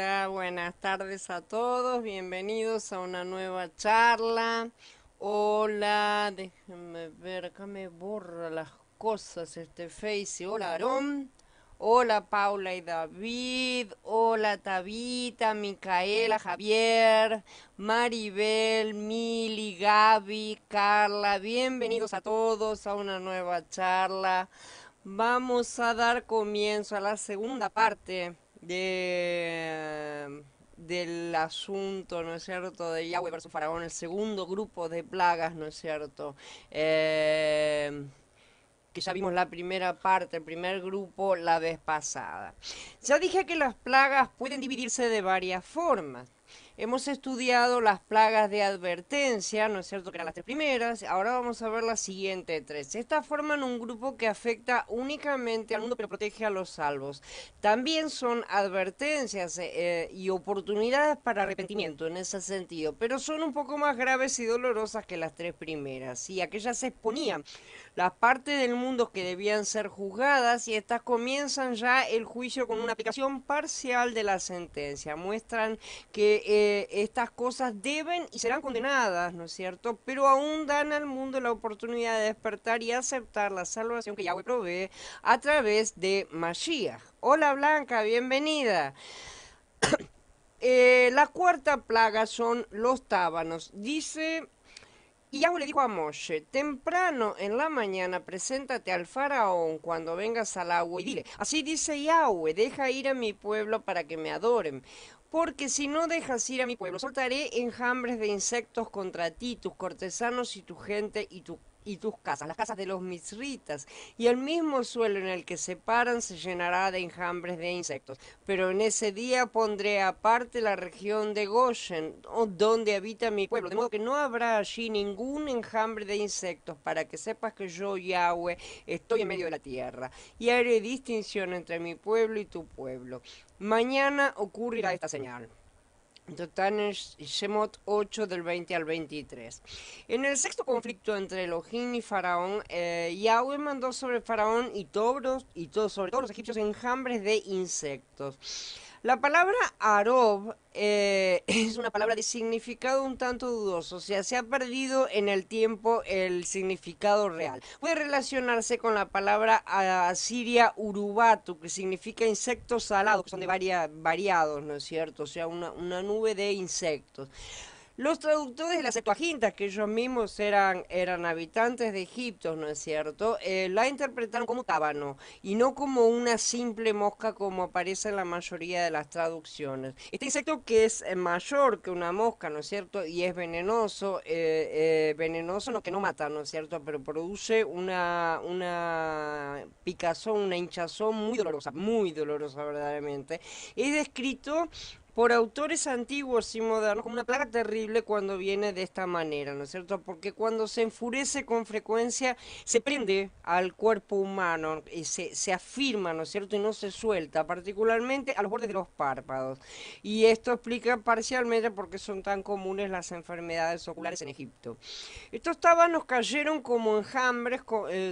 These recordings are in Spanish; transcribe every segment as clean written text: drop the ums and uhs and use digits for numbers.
Hola, buenas tardes a todos, bienvenidos a una nueva charla. Hola, déjenme ver, acá me borra las cosas este Face. Hola, Aarón. Hola, Paula y David. Hola, Tabita, Micaela, Javier, Maribel, Mili, Gaby, Carla. Bienvenidos a todos a una nueva charla. Vamos a dar comienzo a la segunda parte del asunto, ¿no es cierto?, de Yahweh versus Faraón, el segundo grupo de plagas, ¿no es cierto? Que ya vimos la primera parte, el primer grupo la vez pasada. Ya dije que las plagas pueden dividirse de varias formas. Hemos estudiado las plagas de advertencia, ¿no es cierto?, que eran las tres primeras. Ahora vamos a ver las siguientes tres. Estas forman un grupo que afecta únicamente al mundo, pero protege a los salvos. También son advertencias y oportunidades para arrepentimiento en ese sentido, pero son un poco más graves y dolorosas que las tres primeras. Y aquellas exponían las partes del mundo que debían ser juzgadas y estas comienzan ya el juicio con una aplicación parcial de la sentencia. Muestran que estas cosas deben y serán condenadas, ¿no es cierto? Pero aún dan al mundo la oportunidad de despertar y aceptar la salvación que Yahweh provee a través de Mashiach. Hola Blanca, bienvenida. La cuarta plaga son los tábanos. Dice, y Yahweh le dijo a Moshe, temprano en la mañana preséntate al faraón cuando vengas al agua y dile, así dice Yahweh, deja ir a mi pueblo para que me adoren. Porque si no dejas ir a mi pueblo, soltaré enjambres de insectos contra ti, tus cortesanos y tu gente y tus casas, las casas de los misritas, y el mismo suelo en el que se paran se llenará de enjambres de insectos. Pero en ese día pondré aparte la región de Goshen, donde habita mi pueblo, de modo que no habrá allí ningún enjambre de insectos, para que sepas que yo, Yahweh, estoy en medio de la tierra, y haré distinción entre mi pueblo y tu pueblo. Mañana ocurrirá esta señal. Está en Shemot 8 del 20 al 23. En el sexto conflicto entre Elohim y Faraón, Yahweh mandó sobre Faraón sobre todos los egipcios enjambres de insectos. La palabra Arob es una palabra de significado un tanto dudoso, o sea, se ha perdido en el tiempo el significado real. Puede relacionarse con la palabra asiria urubatu, que significa insectos salados, que son de variados, ¿no es cierto? O sea, una nube de insectos. Los traductores de la Septuaginta, que ellos mismos eran habitantes de Egipto, ¿no es cierto?, la interpretaron como tábano y no como una simple mosca como aparece en la mayoría de las traducciones. Este insecto que es mayor que una mosca, ¿no es cierto?, y es venenoso no que no mata, ¿no es cierto?, pero produce una picazón, una hinchazón muy dolorosa verdaderamente. Es descrito por autores antiguos y modernos como una plaga terrible cuando viene de esta manera, ¿no es cierto? Porque cuando se enfurece con frecuencia se prende al cuerpo humano y se afirma, ¿no es cierto? Y no se suelta, particularmente a los bordes de los párpados. Y esto explica parcialmente por qué son tan comunes las enfermedades oculares en Egipto. Estos tábanos cayeron como enjambres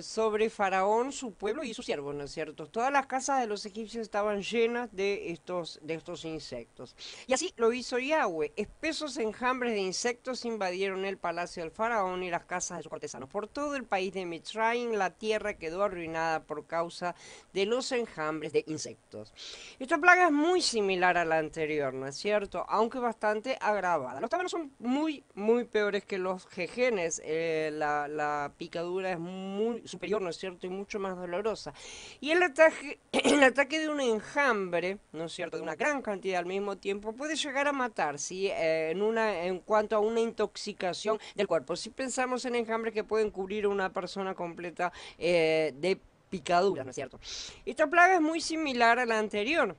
sobre Faraón, su pueblo y sus siervos, ¿no es cierto? Todas las casas de los egipcios estaban llenas de estos insectos. Y así lo hizo Yahweh. Espesos enjambres de insectos invadieron el palacio del Faraón y las casas de sus cortesanos. Por todo el país de Mitzrayim, la tierra quedó arruinada por causa de los enjambres de insectos. Esta plaga es muy similar a la anterior, ¿no es cierto? Aunque bastante agravada. Los tábanos son muy peores que los jejenes. La picadura es muy superior, ¿no es cierto? Y mucho más dolorosa. Y el ataque de un enjambre, ¿no es cierto?, de una gran cantidad al mismo tiempo, puede llegar a matar, ¿sí? En cuanto a una intoxicación del cuerpo. Si pensamos en enjambres que pueden cubrir a una persona completa de picaduras, ¿no es cierto? Esta plaga es muy similar a la anterior.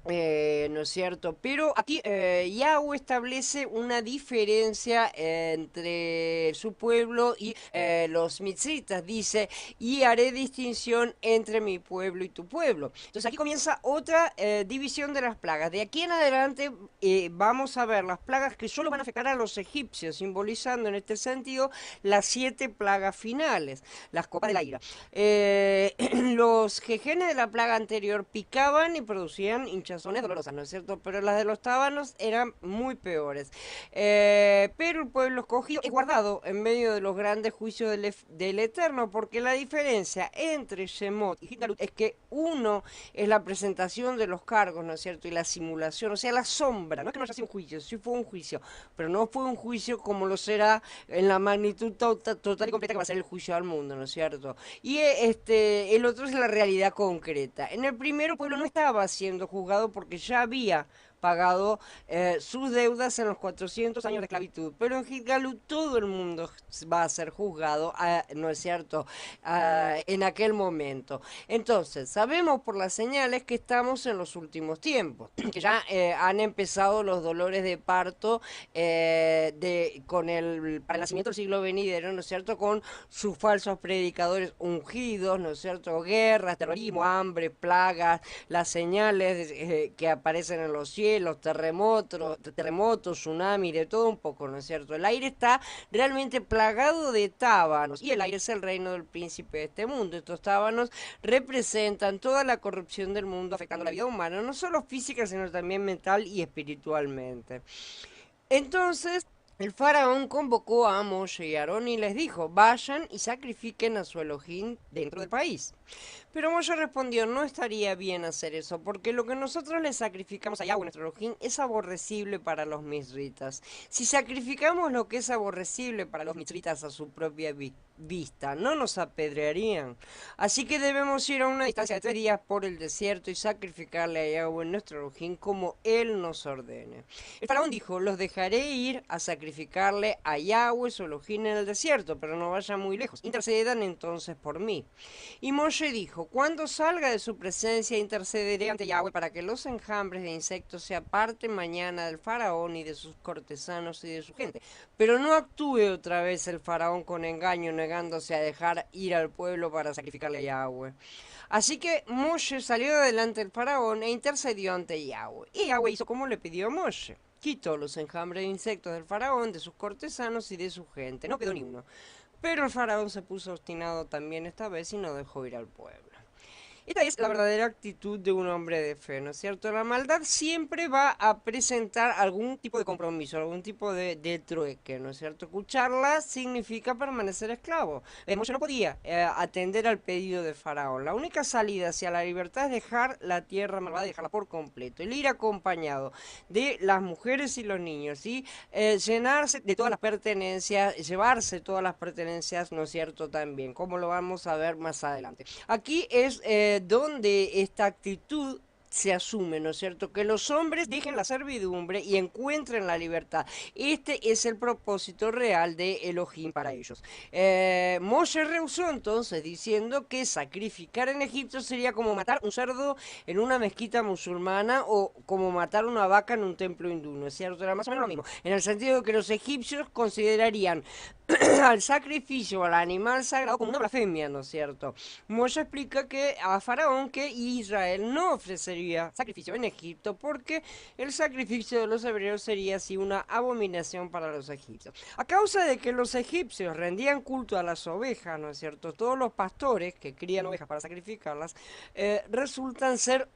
¿No es cierto? Pero aquí Yahweh establece una diferencia entre su pueblo y los mitzritas. Dice, y haré distinción entre mi pueblo y tu pueblo. Entonces aquí comienza otra división de las plagas. De aquí en adelante vamos a ver las plagas que solo van a afectar a los egipcios, simbolizando en este sentido las 7 plagas finales, las copas de la ira. Los jejenes de la plaga anterior picaban y producían hinchazón hinchazones dolorosas, ¿no es cierto? Pero las de los tábanos eran muy peores. Pero el pueblo escogido es guardado en medio de los grandes juicios del Eterno, porque la diferencia entre Shemot y Hitgalut es que uno es la presentación de los cargos, ¿no es cierto? Y la simulación, o sea, la sombra, no es que no haya sido un juicio, sí fue un juicio, pero no fue un juicio como lo será en la magnitud total y completa que va a ser el juicio al mundo, ¿no es cierto? Y el otro es la realidad concreta. En el primero el pueblo no estaba siendo juzgado porque ya había pagado sus deudas en los 400 años de esclavitud. Pero en Gilgalut todo el mundo va a ser juzgado, ¿no es cierto?, en aquel momento. Entonces, sabemos por las señales que estamos en los últimos tiempos, que ya han empezado los dolores de parto para el nacimiento del siglo venidero, ¿no es cierto?, con sus falsos predicadores ungidos, ¿no es cierto?, guerras, terrorismo, hambre, plagas, las señales que aparecen en los cielos, terremotos, tsunami, de todo un poco, ¿no es cierto? El aire está realmente plagado de tábanos y el aire es el reino del príncipe de este mundo. Estos tábanos representan toda la corrupción del mundo afectando la vida humana, no solo física, sino también mental y espiritualmente. Entonces, el faraón convocó a Moshe y Aarón y les dijo, vayan y sacrifiquen a su Elohim dentro del país. Pero Moshe respondió, no estaría bien hacer eso, porque lo que nosotros le sacrificamos a Yahweh, nuestro Elohim, es aborrecible para los misritas. Si sacrificamos lo que es aborrecible para los misritas a su propia vista, no nos apedrearían. Así que debemos ir a una distancia de 3 días por el desierto y sacrificarle a Yahweh, nuestro Elohim, como Él nos ordene. El faraón dijo, los dejaré ir a sacrificarle a Yahweh, su Elohim, en el desierto, pero no vayan muy lejos. Intercedan entonces por mí. Y Moshe dijo, cuando salga de su presencia intercederé ante Yahweh para que los enjambres de insectos se aparten mañana del faraón y de sus cortesanos y de su gente. Pero no actúe otra vez el faraón con engaño, negándose a dejar ir al pueblo para sacrificarle a Yahweh. Así que Moshe salió delante del faraón e intercedió ante Yahweh. Y Yahweh hizo como le pidió a Moshe. Quitó los enjambres de insectos del faraón, de sus cortesanos y de su gente. No quedó ni uno. Pero el faraón se puso obstinado también esta vez y no dejó ir al pueblo. Esta es la verdadera actitud de un hombre de fe, ¿no es cierto? La maldad siempre va a presentar algún tipo de compromiso, algún tipo de trueque, ¿no es cierto? Escucharla significa permanecer esclavo. Moshe no podía atender al pedido de Faraón. La única salida hacia la libertad es dejar la tierra malvada, dejarla por completo. El ir acompañado de las mujeres y los niños y llenarse de todas las pertenencias, llevarse todas las pertenencias, ¿no es cierto? También, como lo vamos a ver más adelante. Aquí es donde esta actitud se asume, ¿no es cierto? Que los hombres dejen la servidumbre y encuentren la libertad. Este es el propósito real de Elohim para ellos. Moshe rehusó entonces diciendo que sacrificar en Egipto sería como matar un cerdo en una mezquita musulmana o como matar una vaca en un templo hindú, ¿no es cierto? Era más o menos lo mismo, en el sentido de que los egipcios considerarían al sacrificio al animal sagrado como una blasfemia, ¿no es cierto? Moshe explica que a Faraón que Israel no ofrecería sacrificio en Egipto porque el sacrificio de los hebreos sería así una abominación para los egipcios. A causa de que los egipcios rendían culto a las ovejas, ¿no es cierto? Todos los pastores que crían ovejas para sacrificarlas resultan ser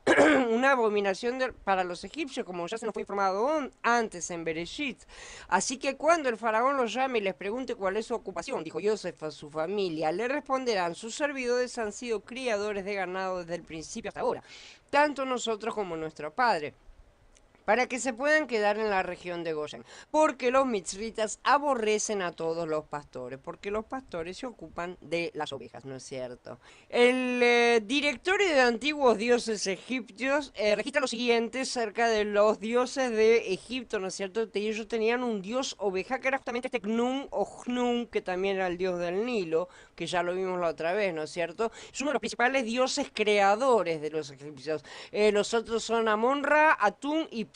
una abominación para los egipcios, como ya se nos fue informado antes en Bereshit. Así que cuando el faraón los llame y les pregunte cuál es su ocupación, dijo Joseph a su familia, le responderán, sus servidores han sido criadores de ganado desde el principio hasta ahora, tanto nosotros como nuestro padre, para que se puedan quedar en la región de Goshen, porque los mitzritas aborrecen a todos los pastores, porque los pastores se ocupan de las ovejas, ¿no es cierto? El directorio de antiguos dioses egipcios registra lo siguiente cerca de los dioses de Egipto, ¿no es cierto? Ellos tenían un dios oveja que era justamente este Knum o Hnum, que también era el dios del Nilo, que ya lo vimos la otra vez, ¿no es cierto? Es uno de los principales dioses creadores de los egipcios. Los otros son Amon-Ra, Atum y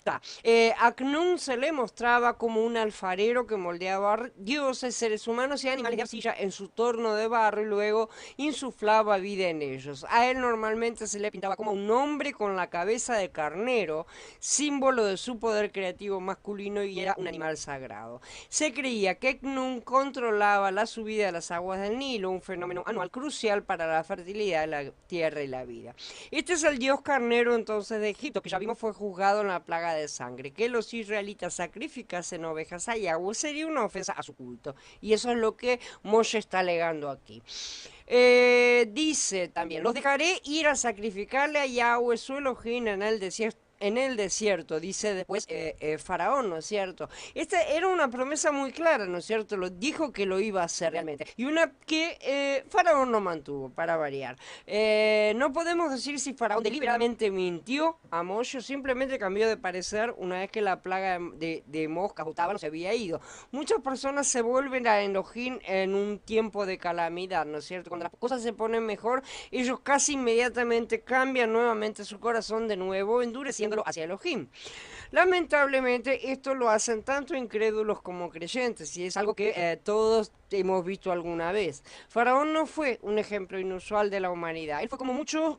Acnún se le mostraba como un alfarero que moldeaba dioses, seres humanos y animales de arcilla en su torno de barro y luego insuflaba vida en ellos. A él normalmente se le pintaba como un hombre con la cabeza de carnero, símbolo de su poder creativo masculino y era un animal sagrado. Se creía que Acnún controlaba la subida de las aguas del Nilo, un fenómeno anual crucial para la fertilidad de la tierra y la vida. Este es el dios carnero entonces de Egipto, que ya vimos fue juzgado en la plaga de sangre. Que los israelitas sacrificasen ovejas a Yahweh sería una ofensa a su culto. Y eso es lo que Moshe está alegando aquí. Dice también, los dejaré ir a sacrificarle a Yahweh su Elohim en el desierto, dice después Faraón, ¿no es cierto? Esta era una promesa muy clara, ¿no es cierto? Lo dijo que lo iba a hacer realmente. Y una que Faraón no mantuvo, para variar. No podemos decir si Faraón deliberadamente mintió a Moshe o simplemente cambió de parecer una vez que la plaga de moscas o tábanos se había ido. Muchas personas se vuelven a Elohim en un tiempo de calamidad, ¿no es cierto? Cuando las cosas se ponen mejor, ellos casi inmediatamente cambian nuevamente su corazón de nuevo, endureciendo hacia Elohim. Lamentablemente esto lo hacen tanto incrédulos como creyentes y es algo que todos hemos visto alguna vez. Faraón no fue un ejemplo inusual de la humanidad. Él fue como muchos,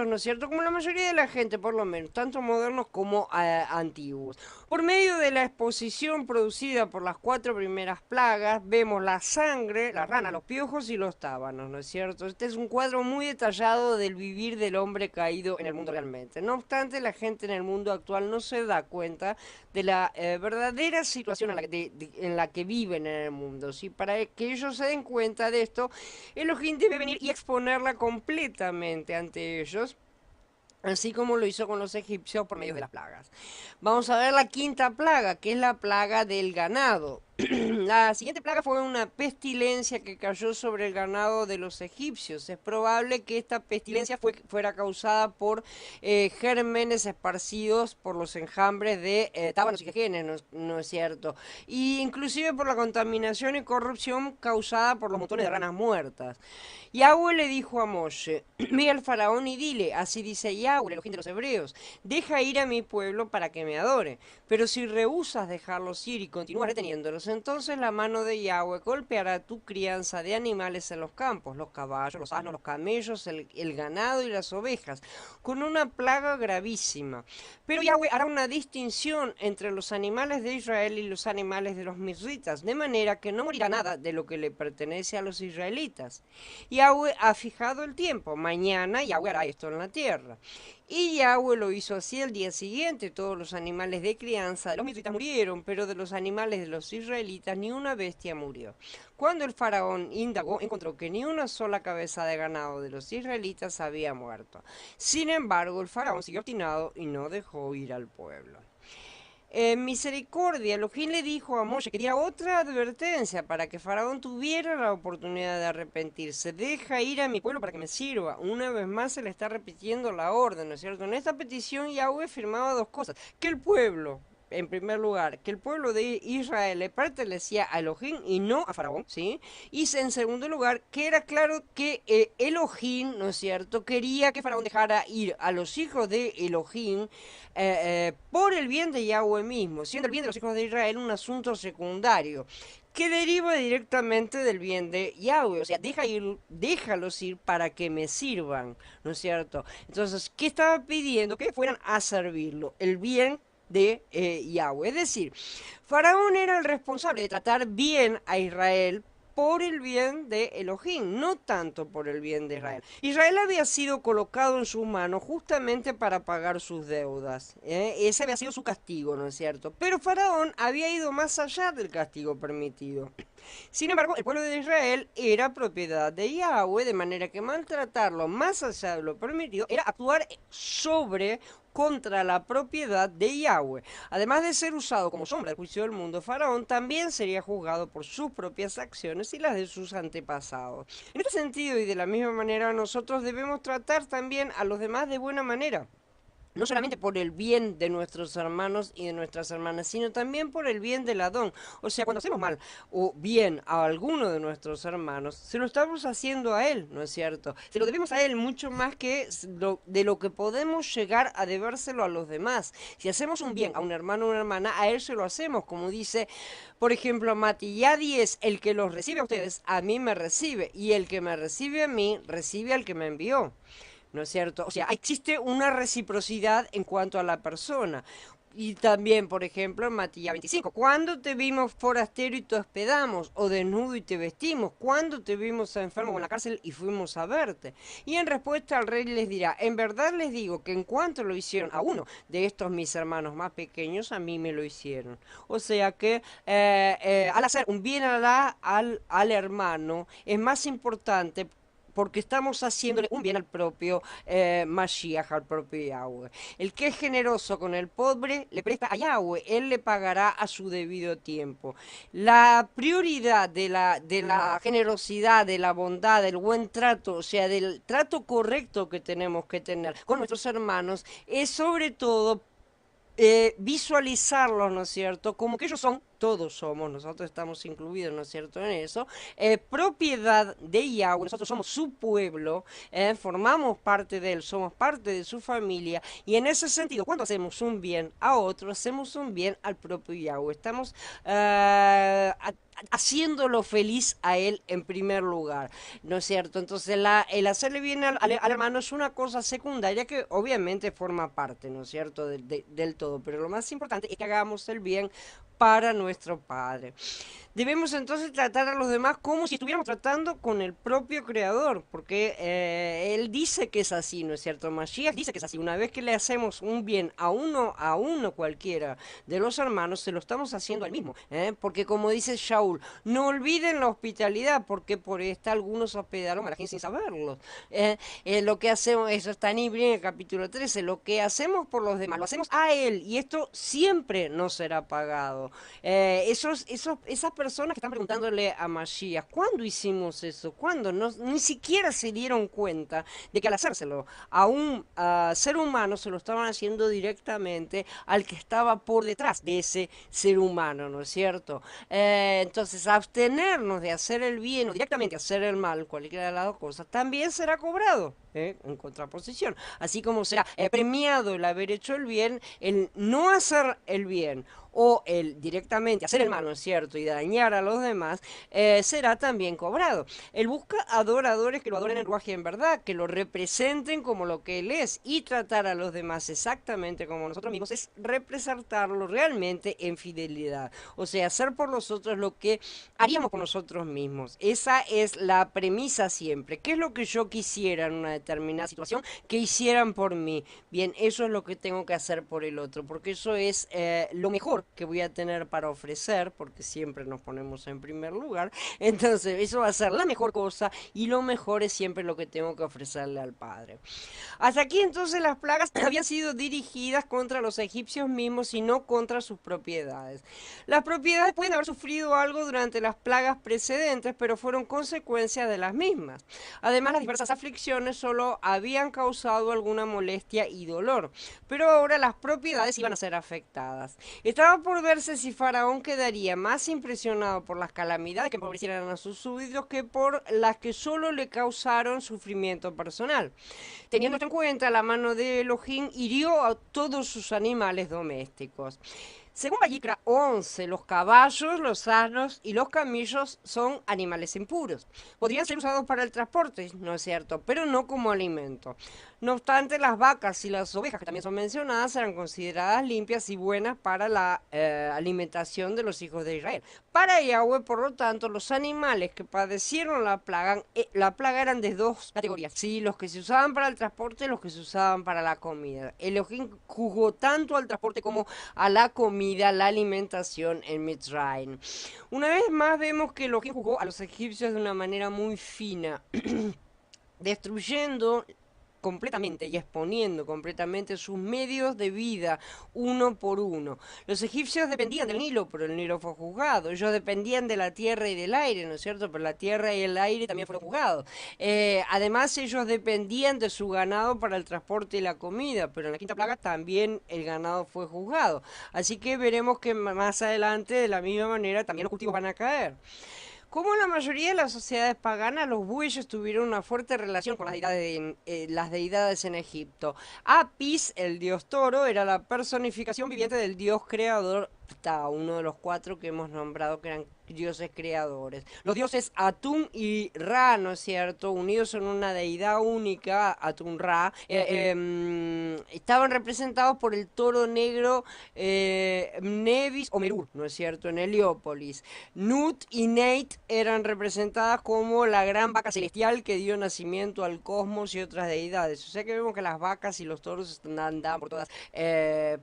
¿no es cierto? Como la mayoría de la gente, por lo menos, tanto modernos como antiguos. Por medio de la exposición producida por las 4 primeras plagas, vemos la sangre, la rana, los piojos y los tábanos, ¿no es cierto? Este es un cuadro muy detallado del vivir del hombre caído en el mundo realmente. No obstante, la gente en el mundo actual no se da cuenta de la verdadera situación en la que viven en el mundo. ¿Sí? Para que ellos se den cuenta de esto, Elohim debe venir y exponerla completamente ante ellos, así como lo hizo con los egipcios por medio de las plagas. Vamos a ver la quinta plaga, que es la plaga del ganado. La siguiente plaga fue una pestilencia que cayó sobre el ganado de los egipcios. Es probable que esta pestilencia fuera causada por gérmenes esparcidos por los enjambres de tábanos y jejenes, no es cierto. Y inclusive por la contaminación y corrupción causada por los montones de ranas muertas. Yahweh le dijo a Moshe, ve al faraón y dile, así dice Yahweh, el Elohim de los hebreos, deja ir a mi pueblo para que me adore. Pero si rehusas dejarlos ir y continúas reteniéndolos, entonces la mano de Yahweh golpeará tu crianza de animales en los campos, los caballos, los asnos, los camellos, el ganado y las ovejas, con una plaga gravísima. Pero Yahweh hará una distinción entre los animales de Israel y los animales de los misritas, de manera que no morirá nada de lo que le pertenece a los israelitas. Yahweh ha fijado el tiempo, mañana Yahweh hará esto en la tierra. Y Yahweh lo hizo así el día siguiente. Todos los animales de crianza de los misritas murieron, pero de los animales de los israelitas ni una bestia murió. Cuando el faraón indagó, encontró que ni una sola cabeza de ganado de los israelitas había muerto. Sin embargo, el faraón siguió obstinado y no dejó ir al pueblo. En misericordia, Elohim le dijo a Moshe que diera otra advertencia para que Faraón tuviera la oportunidad de arrepentirse. Deja ir a mi pueblo para que me sirva. Una vez más se le está repitiendo la orden, ¿no es cierto? En esta petición Yahweh firmaba dos cosas. Que el pueblo, en primer lugar, que el pueblo de Israel le pertenecía a Elohim y no a Faraón, ¿sí? Y en segundo lugar, que era claro que Elohim, ¿no es cierto?, quería que Faraón dejara ir a los hijos de Elohim por el bien de Yahweh mismo, siendo el bien de los hijos de Israel un asunto secundario que deriva directamente del bien de Yahweh, o sea, déjalos ir para que me sirvan, ¿no es cierto? Entonces, ¿qué estaba pidiendo? Que fueran a servirlo, el bien de Yahweh. Es decir, Faraón era el responsable de tratar bien a Israel por el bien de Elohim, no tanto por el bien de Israel. Israel había sido colocado en sus manos justamente para pagar sus deudas. Ese había sido su castigo, ¿no es cierto? Pero Faraón había ido más allá del castigo permitido. Sin embargo, el pueblo de Israel era propiedad de Yahweh, de manera que maltratarlo más allá de lo permitido era actuar contra la propiedad de Yahweh. Además de ser usado como sombra del juicio del mundo, Faraón también sería juzgado por sus propias acciones y las de sus antepasados. En este sentido y de la misma manera, nosotros debemos tratar también a los demás de buena manera. no solamente por el bien de nuestros hermanos y de nuestras hermanas, sino también por el bien del Adón. O sea, cuando hacemos mal o bien a alguno de nuestros hermanos, se lo estamos haciendo a él, ¿no es cierto? Se lo debemos a él mucho más de lo que podemos llegar a debérselo a los demás. Si hacemos un bien a un hermano o una hermana, a él se lo hacemos, como dice, por ejemplo, Mati, ya 10, el que los recibe a ustedes, a mí me recibe, y el que me recibe a mí, recibe al que me envió. ¿No es cierto? O sea, existe una reciprocidad en cuanto a la persona. Y también, por ejemplo, en Matías 25, ¿cuándo te vimos forastero y te hospedamos? ¿O desnudo y te vestimos? ¿Cuándo te vimos enfermo o en la cárcel y fuimos a verte? Y en respuesta al rey les dirá, en verdad les digo que en cuanto lo hicieron a uno de estos mis hermanos más pequeños, a mí me lo hicieron. O sea que al hacer un bien al hermano es más importante porque estamos haciéndole un bien al propio Mashiach, al propio Yahweh. El que es generoso con el pobre le presta a Yahweh, él le pagará a su debido tiempo. La prioridad de la generosidad, de la bondad, del buen trato, o sea, del trato correcto que tenemos que tener con nuestros hermanos, es sobre todo visualizarlos, ¿no es cierto? Como que ellos son, todos somos, nosotros estamos incluidos, ¿no es cierto?, en eso, propiedad de Yahweh, nosotros somos su pueblo, formamos parte de él, somos parte de su familia, y en ese sentido, cuando hacemos un bien a otro, hacemos un bien al propio Yahweh, estamos haciéndolo feliz a él en primer lugar, ¿no es cierto? Entonces el hacerle bien al hermano es una cosa secundaria que obviamente forma parte, ¿no es cierto?, del todo, pero lo más importante es que hagamos el bien para nuestro Padre. Debemos entonces tratar a los demás como si estuviéramos tratando con el propio Creador, porque Él dice que es así, ¿no es cierto? Mashiach dice que es así. Una vez que le hacemos un bien a uno cualquiera de los hermanos, se lo estamos haciendo al mismo, ¿eh? Porque como dice Shaul, no olviden la hospitalidad, porque por esta algunos hospedaron a la gente sin saberlo. Lo que hacemos, eso está en Ibrí en el capítulo 13, lo que hacemos por los demás, lo hacemos a Él, y esto siempre nos será pagado. Esas personas que están preguntándole a Mashiach, ¿cuándo hicimos eso? ¿Cuándo? No, ni siquiera se dieron cuenta de que al hacérselo a un ser humano se lo estaban haciendo directamente al que estaba por detrás de ese ser humano, ¿no es cierto? Entonces, abstenernos de hacer el bien o directamente hacer el mal, cualquiera de las dos cosas, también será cobrado. En contraposición, así como será premiado el haber hecho el bien, el no hacer el bien o el directamente hacer el mal, ¿no es cierto?, y dañar a los demás, será también cobrado. Él busca adoradores que lo adoren en ruaje en verdad, que lo representen como lo que él es, y tratar a los demás exactamente como nosotros mismos es representarlo realmente en fidelidad, o sea, hacer por nosotros lo que haríamos por nosotros mismos. Esa es la premisa siempre. ¿Qué es lo que yo quisiera en una determinada situación? Que hicieran por mí. Bien, eso es lo que tengo que hacer por el otro, porque eso es lo mejor que voy a tener para ofrecer, porque siempre nos ponemos en primer lugar. Entonces, eso va a ser la mejor cosa, y lo mejor es siempre lo que tengo que ofrecerle al Padre. Hasta aquí entonces las plagas habían sido dirigidas contra los egipcios mismos y no contra sus propiedades. Las propiedades pueden haber sufrido algo durante las plagas precedentes, pero fueron consecuencia de las mismas. Además, las diversas aflicciones solo habían causado alguna molestia y dolor, pero ahora las propiedades iban a ser afectadas. Estaba por verse si Faraón quedaría más impresionado por las calamidades que empobrecieran a sus súbditos que por las que solo le causaron sufrimiento personal. Teniendo esto en cuenta, la mano de Elohim hirió a todos sus animales domésticos. Según Vallicra 11, los caballos, los asnos y los camellos son animales impuros. Podrían ser usados para el transporte, ¿no es cierto?, pero no como alimento. No obstante, las vacas y las ovejas, que también son mencionadas, eran consideradas limpias y buenas para la alimentación de los hijos de Israel. Para Yahweh, por lo tanto, los animales que padecieron la plaga eran de dos categorías. Sí, los que se usaban para el transporte y los que se usaban para la comida. Elohim juzgó tanto al transporte como a la comida, la alimentación en Mitzrayim. Una vez más vemos que Elohim juzgó a los egipcios de una manera muy fina, destruyendo completamente y exponiendo completamente sus medios de vida uno por uno. Los egipcios dependían del Nilo, pero el Nilo fue juzgado. Ellos dependían de la tierra y del aire, ¿no es cierto? Pero la tierra y el aire también fueron juzgados. Además, ellos dependían de su ganado para el transporte y la comida, pero en la quinta plaga también el ganado fue juzgado. Así que veremos que más adelante, de la misma manera, también los cultivos van a caer. Como en la mayoría de las sociedades paganas, los bueyes tuvieron una fuerte relación con las deidades en Egipto. Apis, el dios toro, era la personificación viviente del dios creador Ptah, uno de los cuatro que hemos nombrado que eran dioses creadores. Los dioses Atum y Ra, ¿no es cierto? Unidos en una deidad única, Atum Ra, estaban representados por el toro negro Nevis o Merur, ¿no es cierto? En Heliópolis. Nut y Neit eran representadas como la gran vaca celestial que dio nacimiento al cosmos y otras deidades. O sea que vemos que las vacas y los toros andaban por todas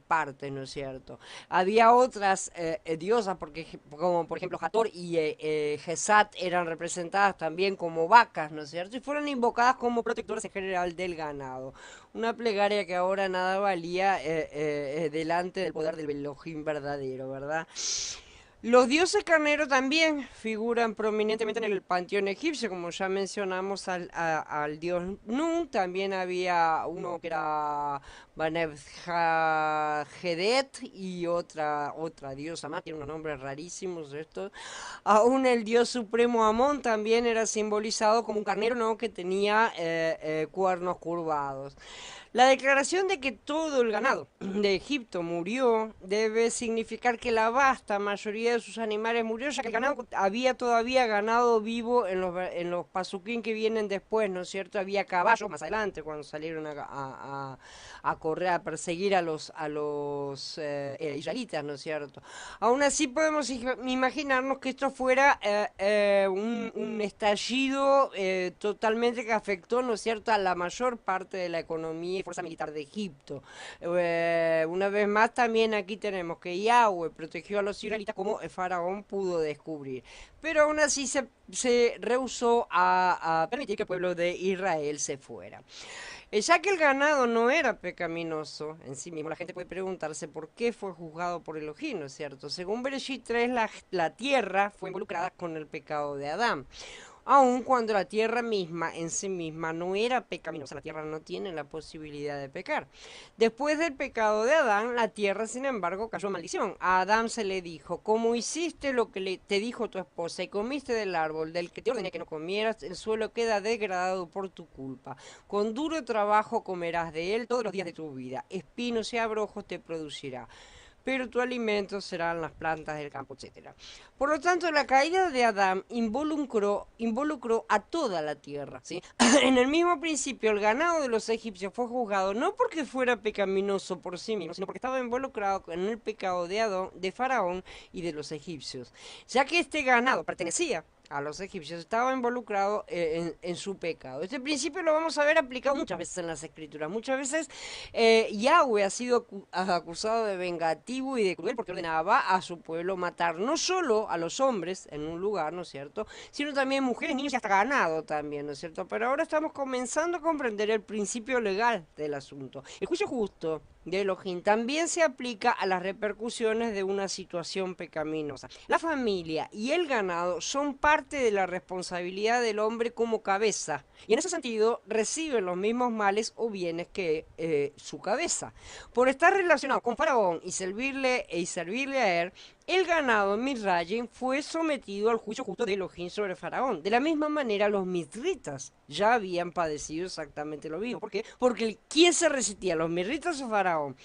partes, ¿no es cierto? Había otras diosas, como por ejemplo Hathor y Gesat eran representadas también como vacas, ¿no es cierto? Y fueron invocadas como protectoras en general del ganado. Una plegaria que ahora nada valía delante del poder del Elohim verdadero, ¿verdad? Los dioses carneros también figuran prominentemente en el panteón egipcio, como ya mencionamos al dios Nun, también había uno que era Banebjedet y otra diosa más, tiene unos nombres rarísimos estos. Aún el dios supremo Amón también era simbolizado como un carnero, ¿no?, que tenía cuernos curvados. La declaración de que todo el ganado de Egipto murió debe significar que la vasta mayoría de sus animales murió, ya que el ganado había todavía ganado vivo en los pasuquín que vienen después, ¿no es cierto? Había caballos más adelante cuando salieron a correr, a perseguir a los israelitas, ¿no es cierto? Aún así podemos imaginarnos que esto fuera un estallido totalmente que afectó, ¿no es cierto?, a la mayor parte de la economía y fuerza militar de Egipto. Una vez más también aquí tenemos que Yahweh protegió a los israelitas como el faraón pudo descubrir. Pero aún así se rehusó a permitir que el pueblo de Israel se fuera. Ya que el ganado no era pecaminoso en sí mismo, la gente puede preguntarse por qué fue juzgado por Elohim, ¿no es cierto? Según Bereshit 3, la tierra fue involucrada con el pecado de Adán. Aun cuando la tierra misma en sí misma no era pecaminosa, la tierra no tiene la posibilidad de pecar. Después del pecado de Adán, la tierra, sin embargo, cayó en maldición. A Adán se le dijo: como hiciste lo que te dijo tu esposa y comiste del árbol del que te ordené que no comieras, el suelo queda degradado por tu culpa. Con duro trabajo comerás de él todos los días de tu vida. Espinos y abrojos te producirá, pero tu alimento serán las plantas del campo, etcétera. Por lo tanto, la caída de Adán involucró a toda la tierra, ¿sí? En el mismo principio, el ganado de los egipcios fue juzgado no porque fuera pecaminoso por sí mismo, sino porque estaba involucrado en el pecado de Faraón y de los egipcios, ya que este ganado pertenecía a los egipcios, estaba involucrado en su pecado. Este principio lo vamos a ver aplicado muchas veces en las escrituras. Muchas veces Yahweh ha sido acusado de vengativo y de cruel porque ordenaba a su pueblo matar no solo a los hombres en un lugar, ¿no es cierto?, sino también mujeres, niños y hasta ganado también, ¿no es cierto? Pero ahora estamos comenzando a comprender el principio legal del asunto. El juicio justo de Elohim también se aplica a las repercusiones de una situación pecaminosa. La familia y el ganado son parte de la responsabilidad del hombre como cabeza, y en ese sentido reciben los mismos males o bienes que su cabeza. Por estar relacionado con Faraón y servirle a él, el ganado en Misraim fue sometido al juicio justo de Elohim sobre Faraón. De la misma manera, los misritas ya habían padecido exactamente lo mismo. ¿Por qué? Porque ¿quién se resistía, los misritas o Faraón?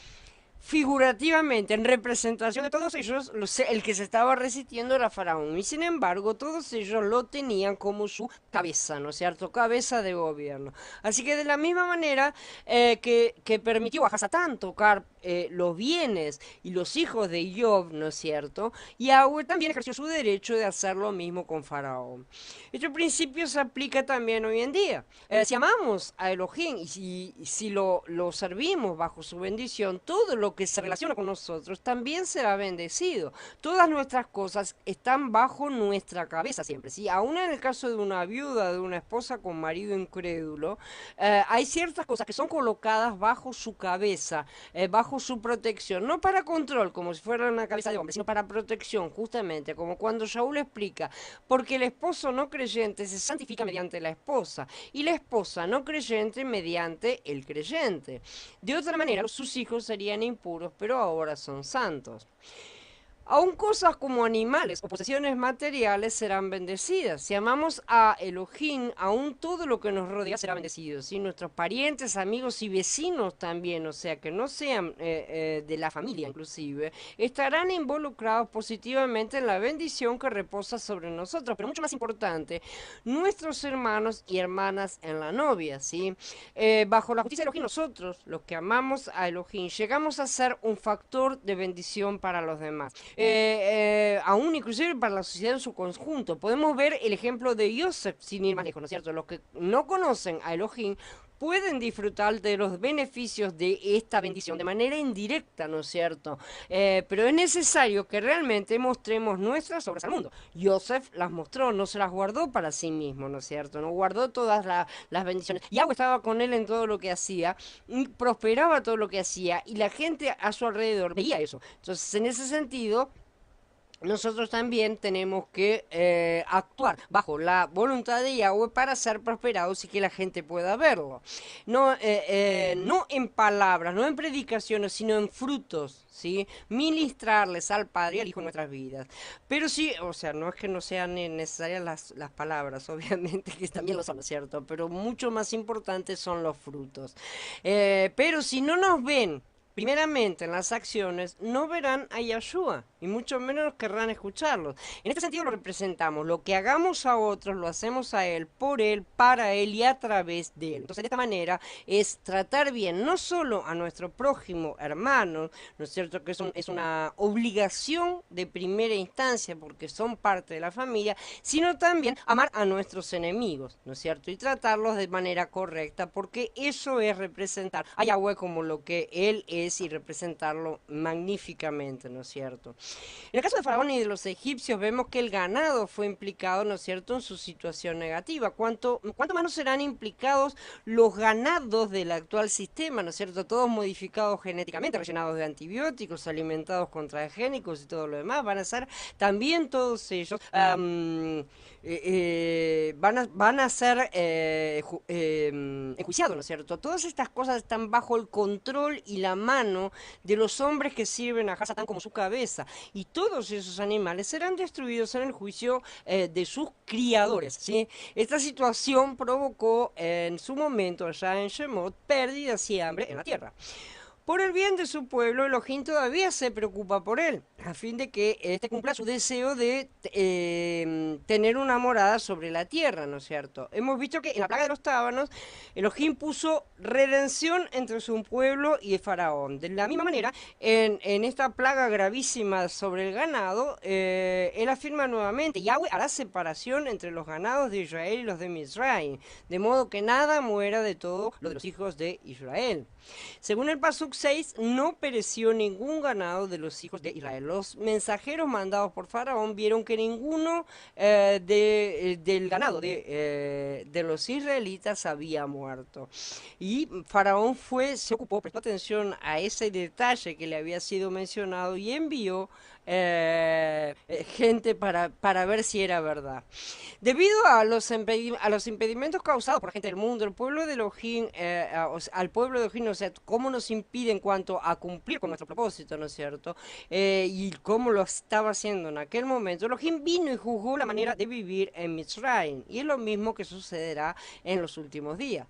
Figurativamente, en representación de todos ellos, el que se estaba resistiendo era Faraón, y sin embargo todos ellos lo tenían como su cabeza, ¿no es cierto?, cabeza de gobierno. Así que de la misma manera que permitió a Hasatán tocar los bienes y los hijos de Job, ¿no es cierto?, Yahweh también ejerció su derecho de hacer lo mismo con Faraón. Este principio se aplica también hoy en día. Si amamos a Elohim y si lo servimos bajo su bendición, todo lo lo que se relaciona con nosotros también será bendecido. Todas nuestras cosas están bajo nuestra cabeza siempre, ¿sí? Aún en el caso de una viuda, de una esposa con marido incrédulo, hay ciertas cosas que son colocadas bajo su cabeza, bajo su protección, no para control, como si fuera una cabeza de hombre, sino para protección, justamente, como cuando Saúl explica, porque el esposo no creyente se santifica mediante la esposa, y la esposa no creyente mediante el creyente. De otra manera, sus hijos serían impuros, pero ahora son santos. Aún cosas como animales o posesiones materiales serán bendecidas. Si amamos a Elohim, aún todo lo que nos rodea será bendecido. ¿Sí? Nuestros parientes, amigos y vecinos también, o sea, que no sean de la familia inclusive, estarán involucrados positivamente en la bendición que reposa sobre nosotros. Pero mucho más importante, nuestros hermanos y hermanas en la novia. ¿Sí? Bajo la justicia de Elohim, nosotros, los que amamos a Elohim, llegamos a ser un factor de bendición para los demás. Aún inclusive para la sociedad en su conjunto. Podemos ver el ejemplo de Yosef, sin ir más lejos, ¿no es cierto? Los que no conocen a Elohim pueden disfrutar de los beneficios de esta bendición de manera indirecta, ¿no es cierto? Pero es necesario que realmente mostremos nuestras obras al mundo. Yosef las mostró, no se las guardó para sí mismo, ¿no es cierto? No guardó todas las bendiciones. Yahweh estaba con él en todo lo que hacía, prosperaba todo lo que hacía y la gente a su alrededor veía eso. Entonces, en ese sentido, nosotros también tenemos que actuar bajo la voluntad de Yahweh para ser prosperados y que la gente pueda verlo. No, no en palabras, no en predicaciones, sino en frutos, ¿sí? Ministrarles al Padre y al Hijo en nuestras vidas. Pero sí, o sea, no es que no sean necesarias las palabras, obviamente que también lo son, ¿cierto? Pero mucho más importantes son los frutos. Pero si no nos ven primeramente en las acciones, no verán a Yahshua y mucho menos querrán escucharlos. En este sentido lo representamos. Lo que hagamos a otros lo hacemos a Él, por Él, para Él y a través de Él. Entonces de esta manera es tratar bien no solo a nuestro prójimo hermano, ¿no es cierto? Que es una obligación de primera instancia porque son parte de la familia, sino también amar a nuestros enemigos, ¿no es cierto? Y tratarlos de manera correcta porque eso es representar a Yahweh como lo que Él es y representarlo magníficamente, ¿no es cierto? En el caso de Faraón y de los egipcios vemos que el ganado fue implicado, ¿no es cierto?, en su situación negativa. ¿Cuánto más no serán implicados los ganados del actual sistema, ¿no es cierto?, todos modificados genéticamente, rellenados de antibióticos, alimentados con transgénicos y todo lo demás, van a ser también todos ellos van a ser enjuiciados, ¿no es cierto? Todas estas cosas están bajo el control y la mano de los hombres que sirven a Hasatán como su cabeza, y todos esos animales serán destruidos en el juicio de sus criadores, ¿sí? Esta situación provocó en su momento allá en Shemot pérdidas y hambre en la tierra. Por el bien de su pueblo, Elohim todavía se preocupa por él, a fin de que éste cumpla su deseo de tener una morada sobre la tierra, ¿no es cierto? Hemos visto que en la plaga de los tábanos, Elohim puso redención entre su pueblo y el faraón. De la misma manera, en esta plaga gravísima sobre el ganado, él afirma nuevamente, Yahweh hará separación entre los ganados de Israel y los de Misraim, de modo que nada muera de todo lo de los hijos de Israel. Según el Pasuk 6, no pereció ningún ganado de los hijos de Israel. Los mensajeros mandados por Faraón vieron que ninguno del ganado de los israelitas había muerto. Y Faraón se ocupó, prestó atención a ese detalle que le había sido mencionado y envió gente para ver si era verdad. Debido a los impedimentos causados por la gente del mundo, el pueblo de Elohim, al pueblo de Elohim, o sea, cómo nos impide en cuanto a cumplir con nuestro propósito, ¿no es cierto? Y cómo lo estaba haciendo en aquel momento, Elohim vino y juzgó la manera de vivir en Mitzrayim, y es lo mismo que sucederá en los últimos días.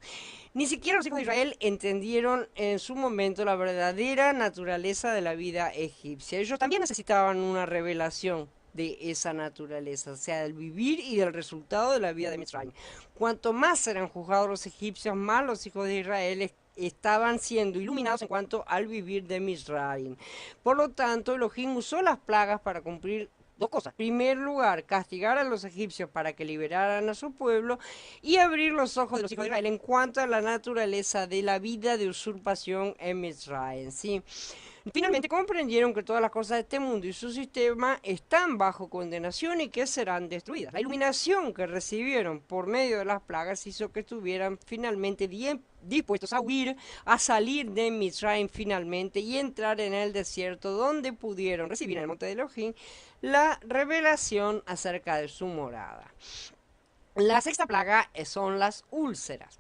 Ni siquiera los hijos de Israel entendieron en su momento la verdadera naturaleza de la vida egipcia. Ellos también necesitaban una revelación de esa naturaleza, o sea, del vivir y del resultado de la vida de Mitzrayim. Cuanto más eran juzgados los egipcios, más los hijos de Israel estaban siendo iluminados en cuanto al vivir de Misraim. Por lo tanto, Elohim usó las plagas para cumplir dos cosas. En primer lugar, castigar a los egipcios para que liberaran a su pueblo y abrir los ojos de los hijos de Israel en cuanto a la naturaleza de la vida de usurpación en Misraim, ¿sí? Finalmente comprendieron que todas las cosas de este mundo y su sistema están bajo condenación y que serán destruidas. La iluminación que recibieron por medio de las plagas hizo que estuvieran finalmente bien dispuestos a huir, a salir de Mitzrayim finalmente y entrar en el desierto, donde pudieron recibir en el monte de Elohim la revelación acerca de su morada. La sexta plaga son las úlceras.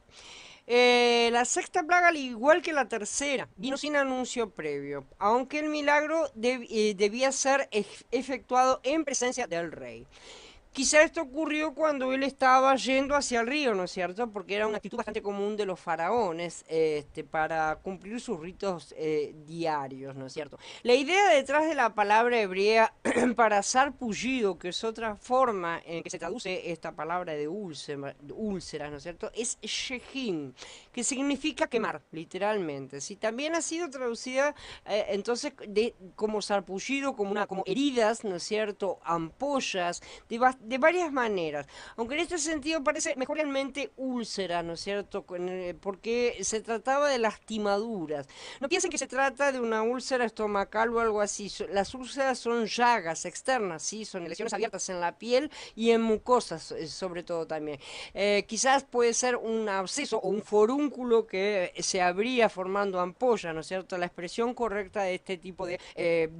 La sexta plaga, al igual que la tercera, vino sin anuncio previo, aunque el milagro debía ser efectuado en presencia del rey. Quizá esto ocurrió cuando él estaba yendo hacia el río, ¿no es cierto? Porque era una actitud bastante común de los faraones para cumplir sus ritos diarios, ¿no es cierto? La idea detrás de la palabra hebrea para sarpullido, que es otra forma en que se traduce esta palabra de úlceras, ¿no es cierto? Es shejin, que significa quemar, literalmente. Si también ha sido traducida entonces como sarpullido, como heridas, ¿no es cierto? Ampollas, de varias maneras, aunque en este sentido parece mejor realmente úlcera, ¿no es cierto? Porque se trataba de lastimaduras. No piensen que se trata de una úlcera estomacal o algo así. Las úlceras son llagas externas, ¿sí? Son lesiones abiertas en la piel y en mucosas, sobre todo también. Quizás puede ser un absceso o un forúnculo que se abría formando ampolla, ¿no es cierto? La expresión correcta de este tipo de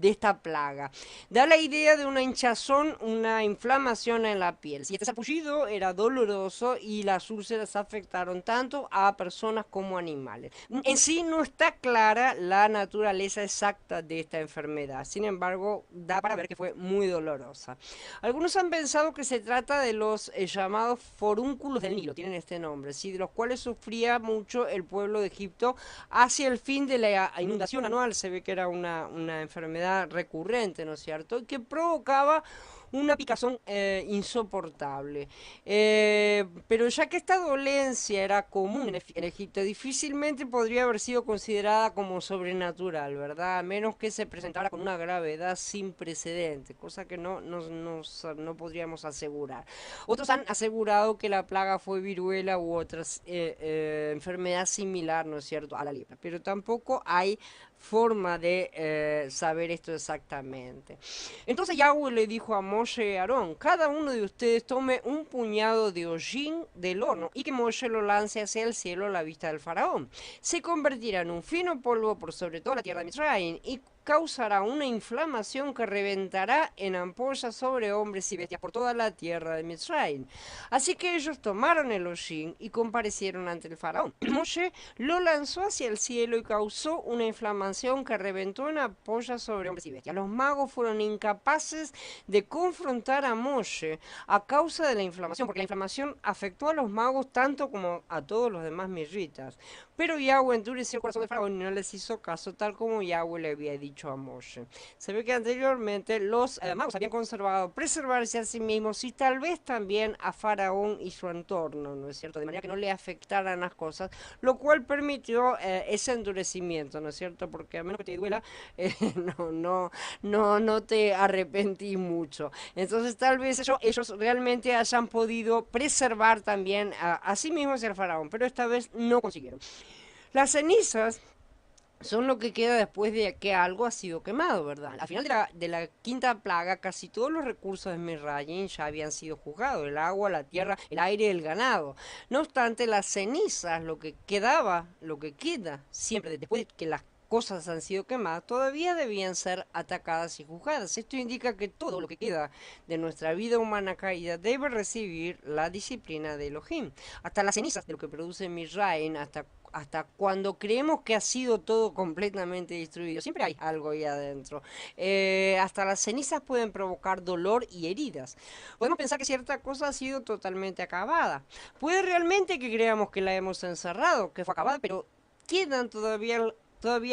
esta plaga. Da la idea de una hinchazón, una inflamación en la piel. Si este sarpullido era doloroso y las úlceras afectaron tanto a personas como animales. En sí no está clara la naturaleza exacta de esta enfermedad, sin embargo da para ver que fue muy dolorosa. Algunos han pensado que se trata de los llamados forúnculos del Nilo, tienen este nombre, ¿sí? De los cuales sufría mucho el pueblo de Egipto hacia el fin de la inundación anual. Se ve que era una enfermedad recurrente, ¿no es cierto? Que provocaba una picazón insoportable. Pero ya que esta dolencia era común en Egipto, difícilmente podría haber sido considerada como sobrenatural, ¿verdad? A menos que se presentara con una gravedad sin precedentes, cosa que no podríamos asegurar. Otros han asegurado que la plaga fue viruela u otra enfermedad similar, ¿no es cierto?, a la lepra, pero tampoco hay forma de saber esto exactamente. Entonces Yahweh le dijo a Moshe y Aarón: cada uno de ustedes tome un puñado de hollín del horno y que Moshe lo lance hacia el cielo a la vista del faraón. Se convertirá en un fino polvo por sobre toda la tierra de Misraim y causará una inflamación que reventará en ampollas sobre hombres y bestias por toda la tierra de Misraim. Así que ellos tomaron el hollín y comparecieron ante el faraón. Moshe lo lanzó hacia el cielo y causó una inflamación que reventó en ampollas sobre hombres y bestias. Los magos fueron incapaces de confrontar a Moshe a causa de la inflamación, porque la inflamación afectó a los magos tanto como a todos los demás mirritas. Pero Yahweh endureció el corazón de Faraón y no les hizo caso, tal como Yahweh le había dicho a Moshe. Se ve que anteriormente los magos habían preservarse a sí mismos y tal vez también a Faraón y su entorno, ¿no es cierto? De manera que no le afectaran las cosas, lo cual permitió ese endurecimiento, ¿no es cierto? Porque a menos que te duela, no te arrepentí mucho. Entonces tal vez ellos realmente hayan podido preservar también a sí mismos y al faraón, pero esta vez no consiguieron. Las cenizas son lo que queda después de que algo ha sido quemado, ¿verdad? Al final de la quinta plaga, casi todos los recursos de Misraim ya habían sido juzgados: el agua, la tierra, el aire y el ganado. No obstante, las cenizas, lo que queda, siempre después de que las cosas han sido quemadas, todavía debían ser atacadas y juzgadas. Esto indica que todo lo que queda de nuestra vida humana caída debe recibir la disciplina de Elohim. Hasta las cenizas de lo que produce Misraim, hasta cuando creemos que ha sido todo completamente destruido, siempre hay algo ahí adentro. Hasta las cenizas pueden provocar dolor y heridas. Podemos pensar que cierta cosa ha sido totalmente acabada. Puede realmente que creamos que la hemos encerrado, que fue acabada, pero quedan todavía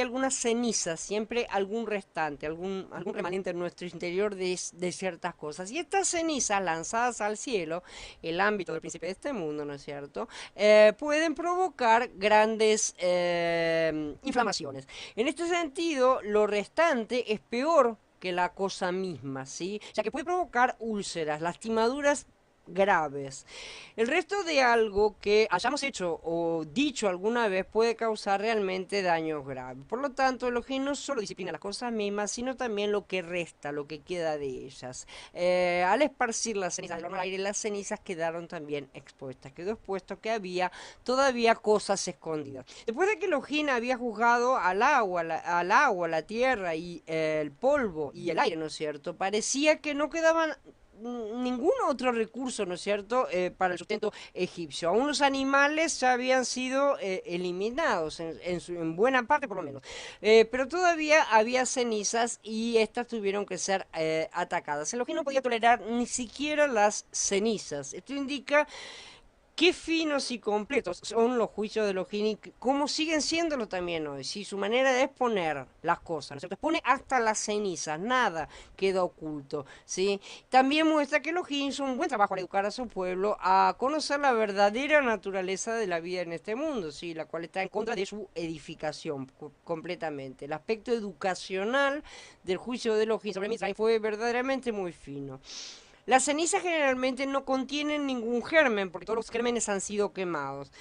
algunas cenizas, siempre algún restante, algún remanente en nuestro interior de ciertas cosas. Y estas cenizas lanzadas al cielo, el ámbito del príncipe de este mundo, ¿no es cierto?, pueden provocar grandes inflamaciones. En este sentido, lo restante es peor que la cosa misma, ¿sí? Ya que puede provocar úlceras, lastimaduras graves. El resto de algo que hayamos hecho o dicho alguna vez puede causar realmente daños graves. Por lo tanto, el Elohim no solo disciplina las cosas mismas, sino también lo que resta, lo que queda de ellas. Al esparcir las cenizas del horno al aire, las cenizas quedaron también expuestas. Quedó expuesto que había todavía cosas escondidas. Después de que Elohim había juzgado al agua, la tierra y el polvo y el aire, ¿no es cierto? Parecía que no quedaban ningún otro recurso, ¿no es cierto?, para el sustento egipcio. Aún los animales ya habían sido eliminados, en buena parte por lo menos. Pero todavía había cenizas y estas tuvieron que ser atacadas. Elohim no podía tolerar ni siquiera las cenizas. Esto indica qué finos y completos son los juicios de los y cómo siguen siéndolo también hoy. Si su manera de exponer las cosas, ¿no es cierto? Expone hasta las cenizas, nada queda oculto, ¿sí? También muestra que los hizo un buen trabajo al educar a su pueblo a conocer la verdadera naturaleza de la vida en este mundo, ¿sí? La cual está en contra de su edificación completamente. El aspecto educacional del juicio de los sobre Misraim fue verdaderamente muy fino. Las cenizas generalmente no contienen ningún germen, porque todos los gérmenes han sido quemados.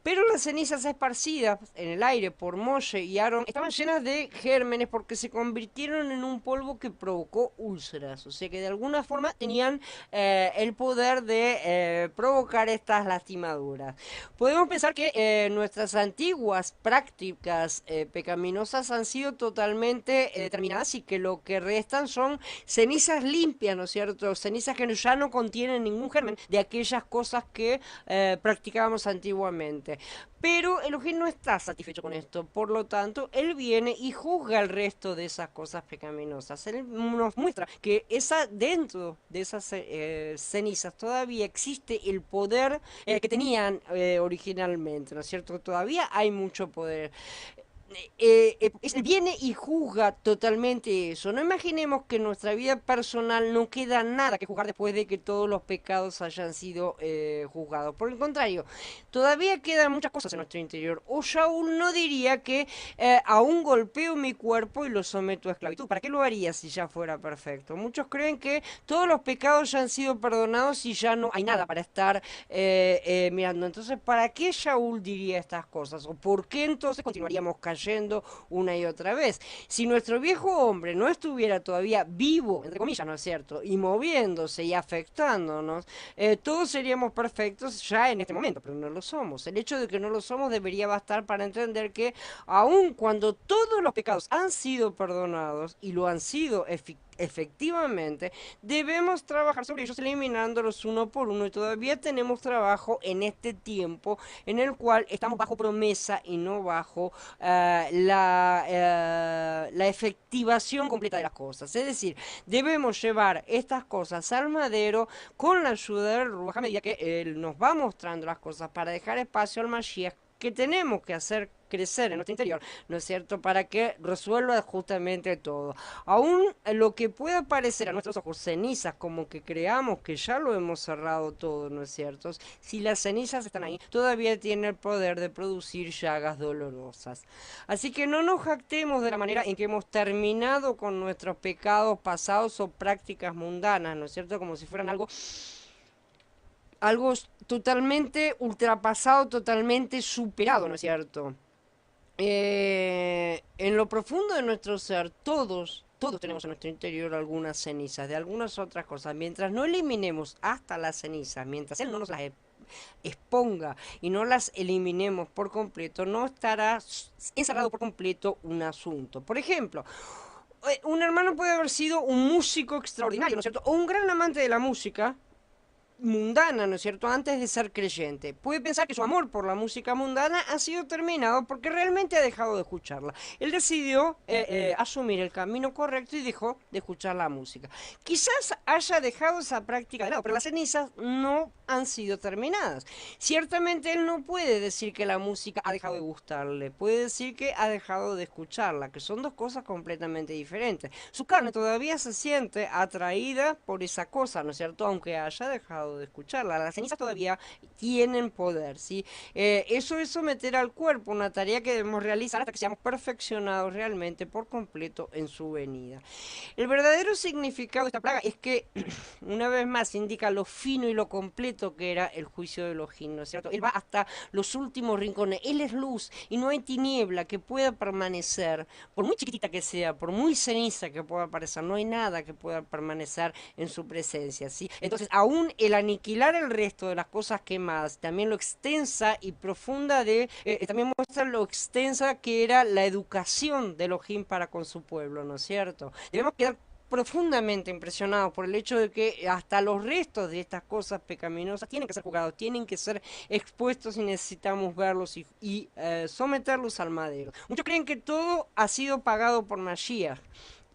Pero las cenizas esparcidas en el aire por Moshe y Aarón estaban llenas de gérmenes porque se convirtieron en un polvo que provocó úlceras. O sea que de alguna forma tenían el poder de provocar estas lastimaduras. Podemos pensar que nuestras antiguas prácticas pecaminosas han sido totalmente determinadas y que lo que restan son cenizas limpias, ¿no es cierto? Cenizas que ya no contienen ningún germen de aquellas cosas que practicábamos antiguamente. Pero Elohim no está satisfecho con esto, por lo tanto, él viene y juzga el resto de esas cosas pecaminosas. Él nos muestra que dentro de esas cenizas todavía existe el poder que tenían originalmente, ¿no es cierto? Todavía hay mucho poder. Viene y juzga totalmente eso. No imaginemos que en nuestra vida personal no queda nada que juzgar después de que todos los pecados hayan sido juzgados. Por el contrario, todavía quedan muchas cosas en nuestro interior. O Shaul no diría que aún golpeo mi cuerpo y lo someto a esclavitud. ¿Para qué lo haría si ya fuera perfecto? Muchos creen que todos los pecados ya han sido perdonados y ya no hay nada para estar mirando. Entonces, ¿para qué Shaul diría estas cosas? ¿O por qué entonces continuaríamos cayendo una y otra vez? Si nuestro viejo hombre no estuviera todavía vivo, entre comillas, ¿no es cierto?, y moviéndose y afectándonos, todos seríamos perfectos ya en este momento, pero no lo somos. El hecho de que no lo somos debería bastar para entender que aun cuando todos los pecados han sido perdonados y lo han sido efectivamente, debemos trabajar sobre ellos eliminándolos uno por uno y todavía tenemos trabajo en este tiempo en el cual estamos bajo promesa y no bajo la efectivación completa de las cosas. Es decir, debemos llevar estas cosas al madero con la ayuda del Ruach a medida que Él nos va mostrando las cosas para dejar espacio al Mashiach que tenemos que hacer crecer en nuestro interior, ¿no es cierto?, para que resuelva justamente todo. Aún lo que pueda parecer a nuestros ojos cenizas, como que creamos que ya lo hemos cerrado todo, ¿no es cierto?, si las cenizas están ahí, todavía tiene el poder de producir llagas dolorosas. Así que no nos jactemos de la manera en que hemos terminado con nuestros pecados pasados o prácticas mundanas, ¿no es cierto?, como si fueran algo totalmente ultrapasado, totalmente superado, ¿no es cierto? En lo profundo de nuestro ser, todos tenemos en nuestro interior algunas cenizas de algunas otras cosas. Mientras no eliminemos hasta las cenizas, mientras Él no nos las exponga y no las eliminemos por completo, no estará encerrado por completo un asunto. Por ejemplo, un hermano puede haber sido un músico extraordinario, ¿no es cierto? O un gran amante de la música mundana, ¿no es cierto?, antes de ser creyente. Puede pensar que su amor por la música mundana ha sido terminado porque realmente ha dejado de escucharla. Él decidió asumir el camino correcto y dejó de escuchar la música. Quizás haya dejado esa práctica de lado, pero las cenizas no han sido terminadas. Ciertamente él no puede decir que la música ha dejado de gustarle, puede decir que ha dejado de escucharla, que son dos cosas completamente diferentes. Su carne todavía se siente atraída por esa cosa, ¿no es cierto?, aunque haya dejado dejado de escucharla. Las cenizas todavía tienen poder, ¿sí? Eso es someter al cuerpo, una tarea que debemos realizar hasta que seamos perfeccionados realmente por completo en su venida. El verdadero significado de esta plaga es que, una vez más, indica lo fino y lo completo que era el juicio de Elohim, ¿no es cierto? Él va hasta los últimos rincones, Él es luz y no hay tiniebla que pueda permanecer, por muy chiquitita que sea, por muy ceniza que pueda parecer, no hay nada que pueda permanecer en su presencia, ¿sí? Entonces, aún el aniquilar el resto de las cosas quemadas, también lo extensa y profunda también muestra lo extensa que era la educación de Elohim para con su pueblo, ¿no es cierto? Debemos quedar profundamente impresionados por el hecho de que hasta los restos de estas cosas pecaminosas tienen que ser juzgados, tienen que ser expuestos y necesitamos verlos y someterlos al madero. Muchos creen que todo ha sido pagado por Mashiach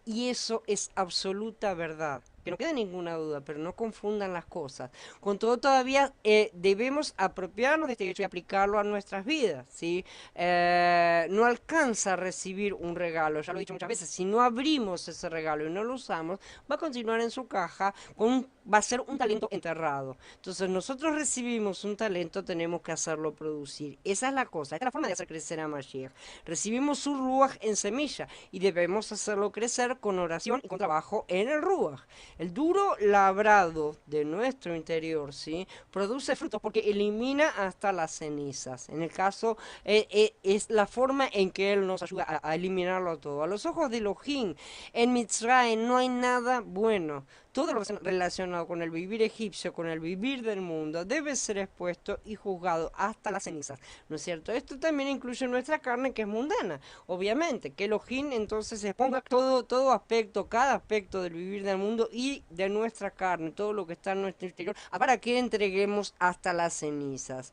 y eso es absoluta verdad. Que no quede ninguna duda, pero no confundan las cosas. Con todo, todavía debemos apropiarnos de este hecho y aplicarlo a nuestras vidas, ¿sí? No alcanza a recibir un regalo, ya lo he dicho muchas veces, si no abrimos ese regalo y no lo usamos, va a continuar en su caja, va a ser un talento enterrado. Entonces, nosotros recibimos un talento, tenemos que hacerlo producir. Esa es la cosa, esta es la forma de hacer crecer a Mashiach. Recibimos su Ruach en semilla y debemos hacerlo crecer con oración y con trabajo en el Ruach. El duro labrado de nuestro interior, ¿sí? Produce frutos porque elimina hasta las cenizas. En el caso, es la forma en que Él nos ayuda a eliminarlo todo. A los ojos de Elohim, en Mitzrayim no hay nada bueno. Todo lo relacionado con el vivir egipcio, con el vivir del mundo, debe ser expuesto y juzgado hasta las cenizas, ¿no es cierto? Esto también incluye nuestra carne que es mundana, obviamente, que Elohim entonces exponga todo aspecto, cada aspecto del vivir del mundo y de nuestra carne, todo lo que está en nuestro interior, para que entreguemos hasta las cenizas.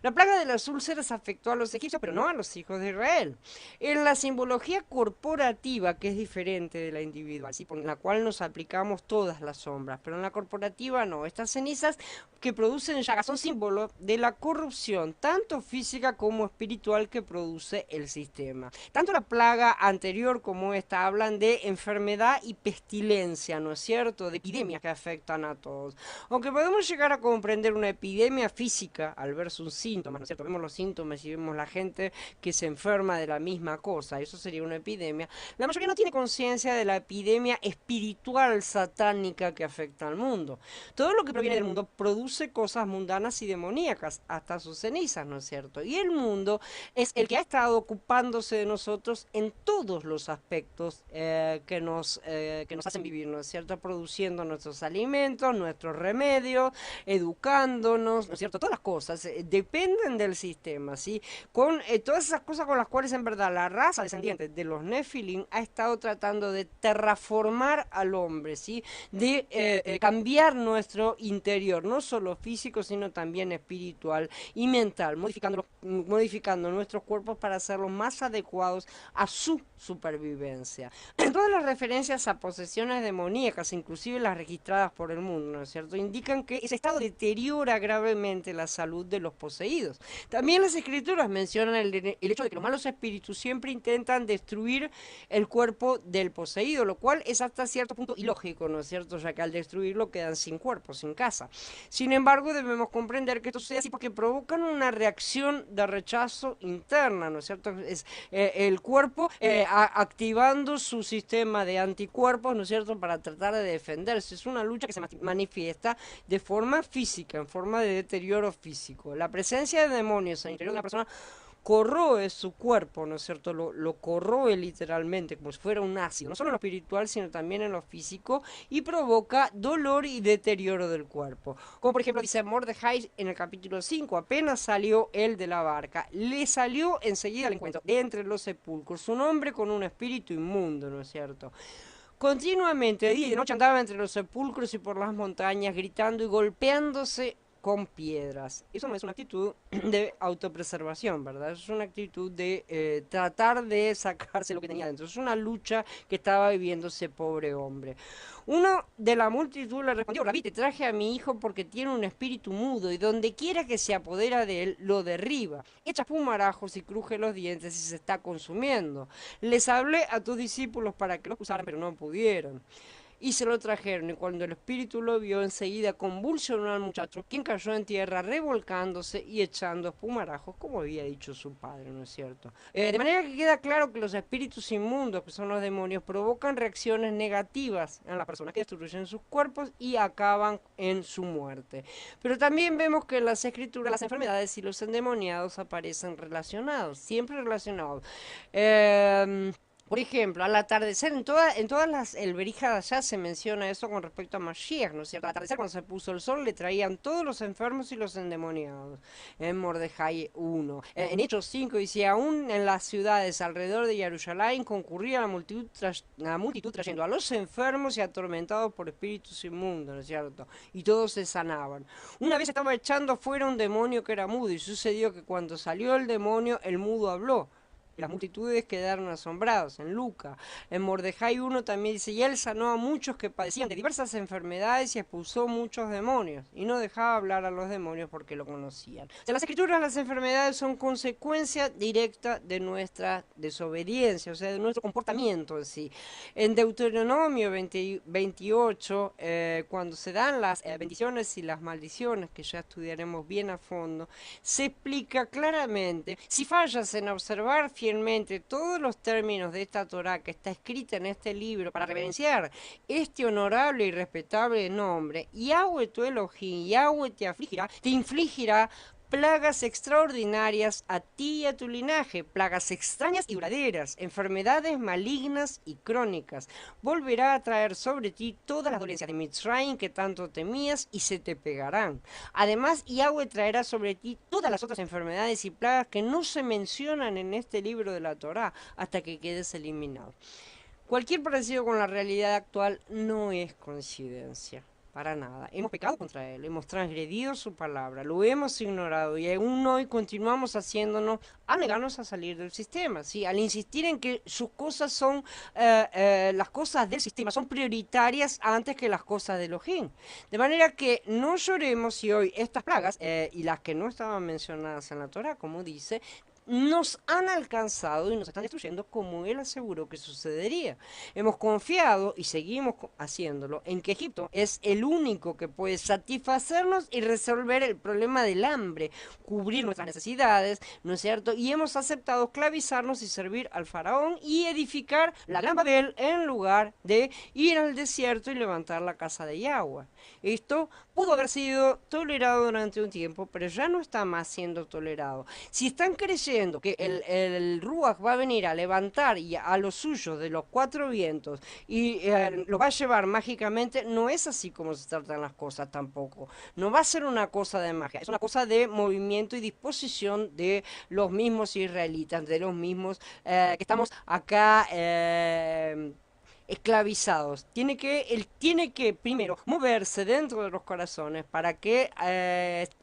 La plaga de las úlceras afectó a los egipcios, pero no a los hijos de Israel. En la simbología corporativa, que es diferente de la individual, ¿sí? Por la cual nos aplicamos todas las sombras, pero en la corporativa no. Estas cenizas que producen llagas son símbolo de la corrupción, tanto física como espiritual, que produce el sistema. Tanto la plaga anterior como esta hablan de enfermedad y pestilencia, ¿no es cierto? De epidemias que afectan a todos. Aunque podemos llegar a comprender una epidemia física al ver sus síntomas, ¿no es cierto? Vemos los síntomas y vemos la gente que se enferma de la misma cosa, eso sería una epidemia. La mayoría no tiene conciencia de la epidemia espiritual satánica que afecta al mundo. Todo lo que proviene del mundo produce cosas mundanas y demoníacas, hasta sus cenizas, ¿no es cierto? Y el mundo es el que ha estado ocupándose de nosotros en todos los aspectos que nos hacen vivir, ¿no es cierto? Produciendo nuestros alimentos, nuestros remedios, educándonos, ¿no es cierto? Todas las cosas dependen del sistema, ¿sí? Con todas esas cosas con las cuales en verdad la raza descendiente de los Nefilim ha estado tratando de terraformar al hombre, ¿sí? De cambiar nuestro interior, no solo físico, sino también espiritual y mental, modificando nuestros cuerpos para hacerlos más adecuados a su supervivencia. Todas las referencias a posesiones demoníacas, inclusive las registradas por el mundo, ¿no es cierto?, indican que ese estado deteriora gravemente la salud de los poseídos. También las escrituras mencionan el hecho de que los malos espíritus siempre intentan destruir el cuerpo del poseído, lo cual es hasta cierto punto ilógico, ¿no es cierto?, ya que al destruirlo quedan sin cuerpo, sin casa. Sin embargo, debemos comprender que esto sucede así porque provocan una reacción de rechazo interna, ¿no es cierto? Es el cuerpo activando su sistema de anticuerpos, ¿no es cierto?, para tratar de defenderse. Es una lucha que se manifiesta de forma física, en forma de deterioro físico. La presencia de demonios en el interior de una persona corroe su cuerpo, ¿no es cierto? Lo corroe literalmente, como si fuera un ácido, no solo en lo espiritual, sino también en lo físico, y provoca dolor y deterioro del cuerpo. Como por ejemplo dice Mordejai en el capítulo 5, apenas salió él de la barca, le salió enseguida al encuentro, de entre los sepulcros, un hombre con un espíritu inmundo, ¿no es cierto? Continuamente, de día y de noche andaba entre los sepulcros y por las montañas, gritando y golpeándose con piedras. Eso no es una actitud de autopreservación, ¿verdad? Es una actitud de tratar de sacarse lo que tenía dentro. Es una lucha que estaba viviendo ese pobre hombre. Uno de la multitud le respondió: Rabí, te traje a mi hijo porque tiene un espíritu mudo y donde quiera que se apodera de él, lo derriba. Echa pumarajos y cruje los dientes y se está consumiendo. Les hablé a tus discípulos para que los usaran, pero no pudieron. y se lo trajeron, y cuando el espíritu lo vio, enseguida convulsionó al muchacho, quien cayó en tierra revolcándose y echando espumarajos, como había dicho su padre, ¿no es cierto? De manera que queda claro que los espíritus inmundos, que son los demonios, provocan reacciones negativas en las personas que destruyen sus cuerpos y acaban en su muerte. Pero también vemos que en las escrituras las enfermedades y los endemoniados aparecen relacionados, siempre relacionados. Eh, por ejemplo, al atardecer, en todas las el Berija ya se menciona eso con respecto a Mashiach, ¿no es cierto? Al atardecer, cuando se puso el sol, le traían todos los enfermos y los endemoniados. En Mordejai 1. En Hechos 5 dice, aún en las ciudades alrededor de Jerusalén concurría la multitud trayendo a los enfermos y atormentados por espíritus inmundos, ¿no es cierto? Y todos se sanaban. Una vez estaba echando fuera un demonio que era mudo y sucedió que cuando salió el demonio, el mudo habló. Las multitudes quedaron asombrados. En Lucas, en Mordejai 1 también dice, y él sanó a muchos que padecían de diversas enfermedades y expulsó muchos demonios, y no dejaba hablar a los demonios porque lo conocían. En las escrituras las enfermedades son consecuencia directa de nuestra desobediencia, o sea, de nuestro comportamiento en sí. En Deuteronomio 28, cuando se dan las bendiciones y las maldiciones, que ya estudiaremos bien a fondo, se explica claramente, si fallas en observar fielmente todos los términos de esta Torá que está escrita en este libro para reverenciar este honorable y respetable nombre, Yahweh tu Elohim, Yahweh te infligirá plagas extraordinarias a ti y a tu linaje, plagas extrañas y duraderas, enfermedades malignas y crónicas. Volverá a traer sobre ti todas las dolencias de Mitzrayim que tanto temías y se te pegarán. Además, Yahweh traerá sobre ti todas las otras enfermedades y plagas que no se mencionan en este libro de la Torá hasta que quedes eliminado. Cualquier parecido con la realidad actual no es coincidencia. Para nada. Hemos pecado contra Él, hemos transgredido su palabra, lo hemos ignorado y aún hoy continuamos haciéndonos a negarnos a salir del sistema, ¿sí? Al insistir en que sus cosas son, las cosas del sistema son prioritarias antes que las cosas de Elohim. De manera que no lloremos si hoy estas plagas, y las que no estaban mencionadas en la Torah, como dice, nos han alcanzado y nos están destruyendo como él aseguró que sucedería. Hemos confiado y seguimos haciéndolo en que Egipto es el único que puede satisfacernos y resolver el problema del hambre, cubrir nuestras necesidades, ¿no es cierto? Y hemos aceptado esclavizarnos y servir al faraón y edificar la gran Babel en lugar de ir al desierto y levantar la casa de Yahweh. Esto pudo haber sido tolerado durante un tiempo, pero ya no está más siendo tolerado. Si están creyendo que el Ruach va a venir a levantar a los suyos de los cuatro vientos y lo va a llevar mágicamente, no es así como se tratan las cosas tampoco. No va a ser una cosa de magia, es una cosa de movimiento y disposición de los mismos israelitas, de los mismos que estamos acá. Esclavizados. Él tiene que primero moverse dentro de los corazones para que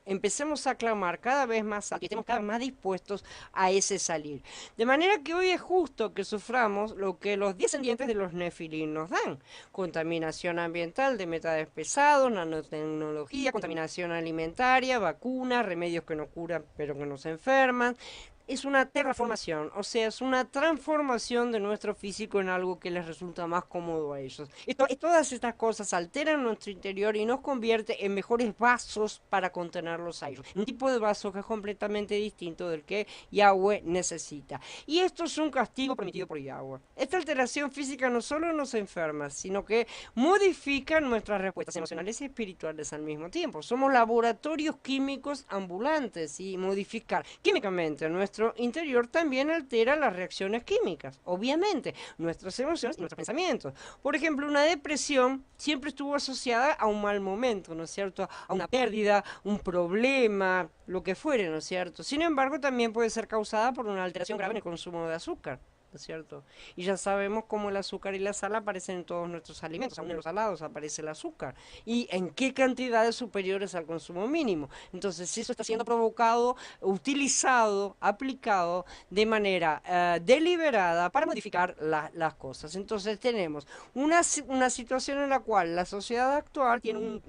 empecemos a clamar cada vez más alto y estemos cada vez más dispuestos a ese salir. De manera que hoy es justo que suframos lo que los descendientes de los Nefilim nos dan. Contaminación ambiental de metales pesados, nanotecnología, contaminación alimentaria, vacunas, remedios que no curan pero que nos enferman. Es una terraformación, o sea, es una transformación de nuestro físico en algo que les resulta más cómodo a ellos. Todas estas cosas alteran nuestro interior y nos convierte en mejores vasos para contenerlos a ellos. Un tipo de vaso que es completamente distinto del que Yahweh necesita. Y esto es un castigo permitido por Yahweh. Esta alteración física no solo nos enferma, sino que modifica nuestras respuestas emocionales y espirituales al mismo tiempo. Somos laboratorios químicos ambulantes y modificar químicamente nuestro interior también altera las reacciones químicas, obviamente, nuestras emociones y nuestros pensamientos. Por ejemplo, una depresión siempre estuvo asociada a un mal momento, ¿no es cierto? A una pérdida, un problema, lo que fuere, ¿no es cierto? Sin embargo, también puede ser causada por una alteración grave en el consumo de azúcar. ¿No es cierto? Y ya sabemos cómo el azúcar y la sal aparecen en todos nuestros alimentos, aún en los salados aparece el azúcar. ¿Y en qué cantidades superiores al consumo mínimo? Entonces, eso está siendo provocado, utilizado, aplicado de manera deliberada para modificar las cosas. Entonces, tenemos una situación en la cual la sociedad actual tiene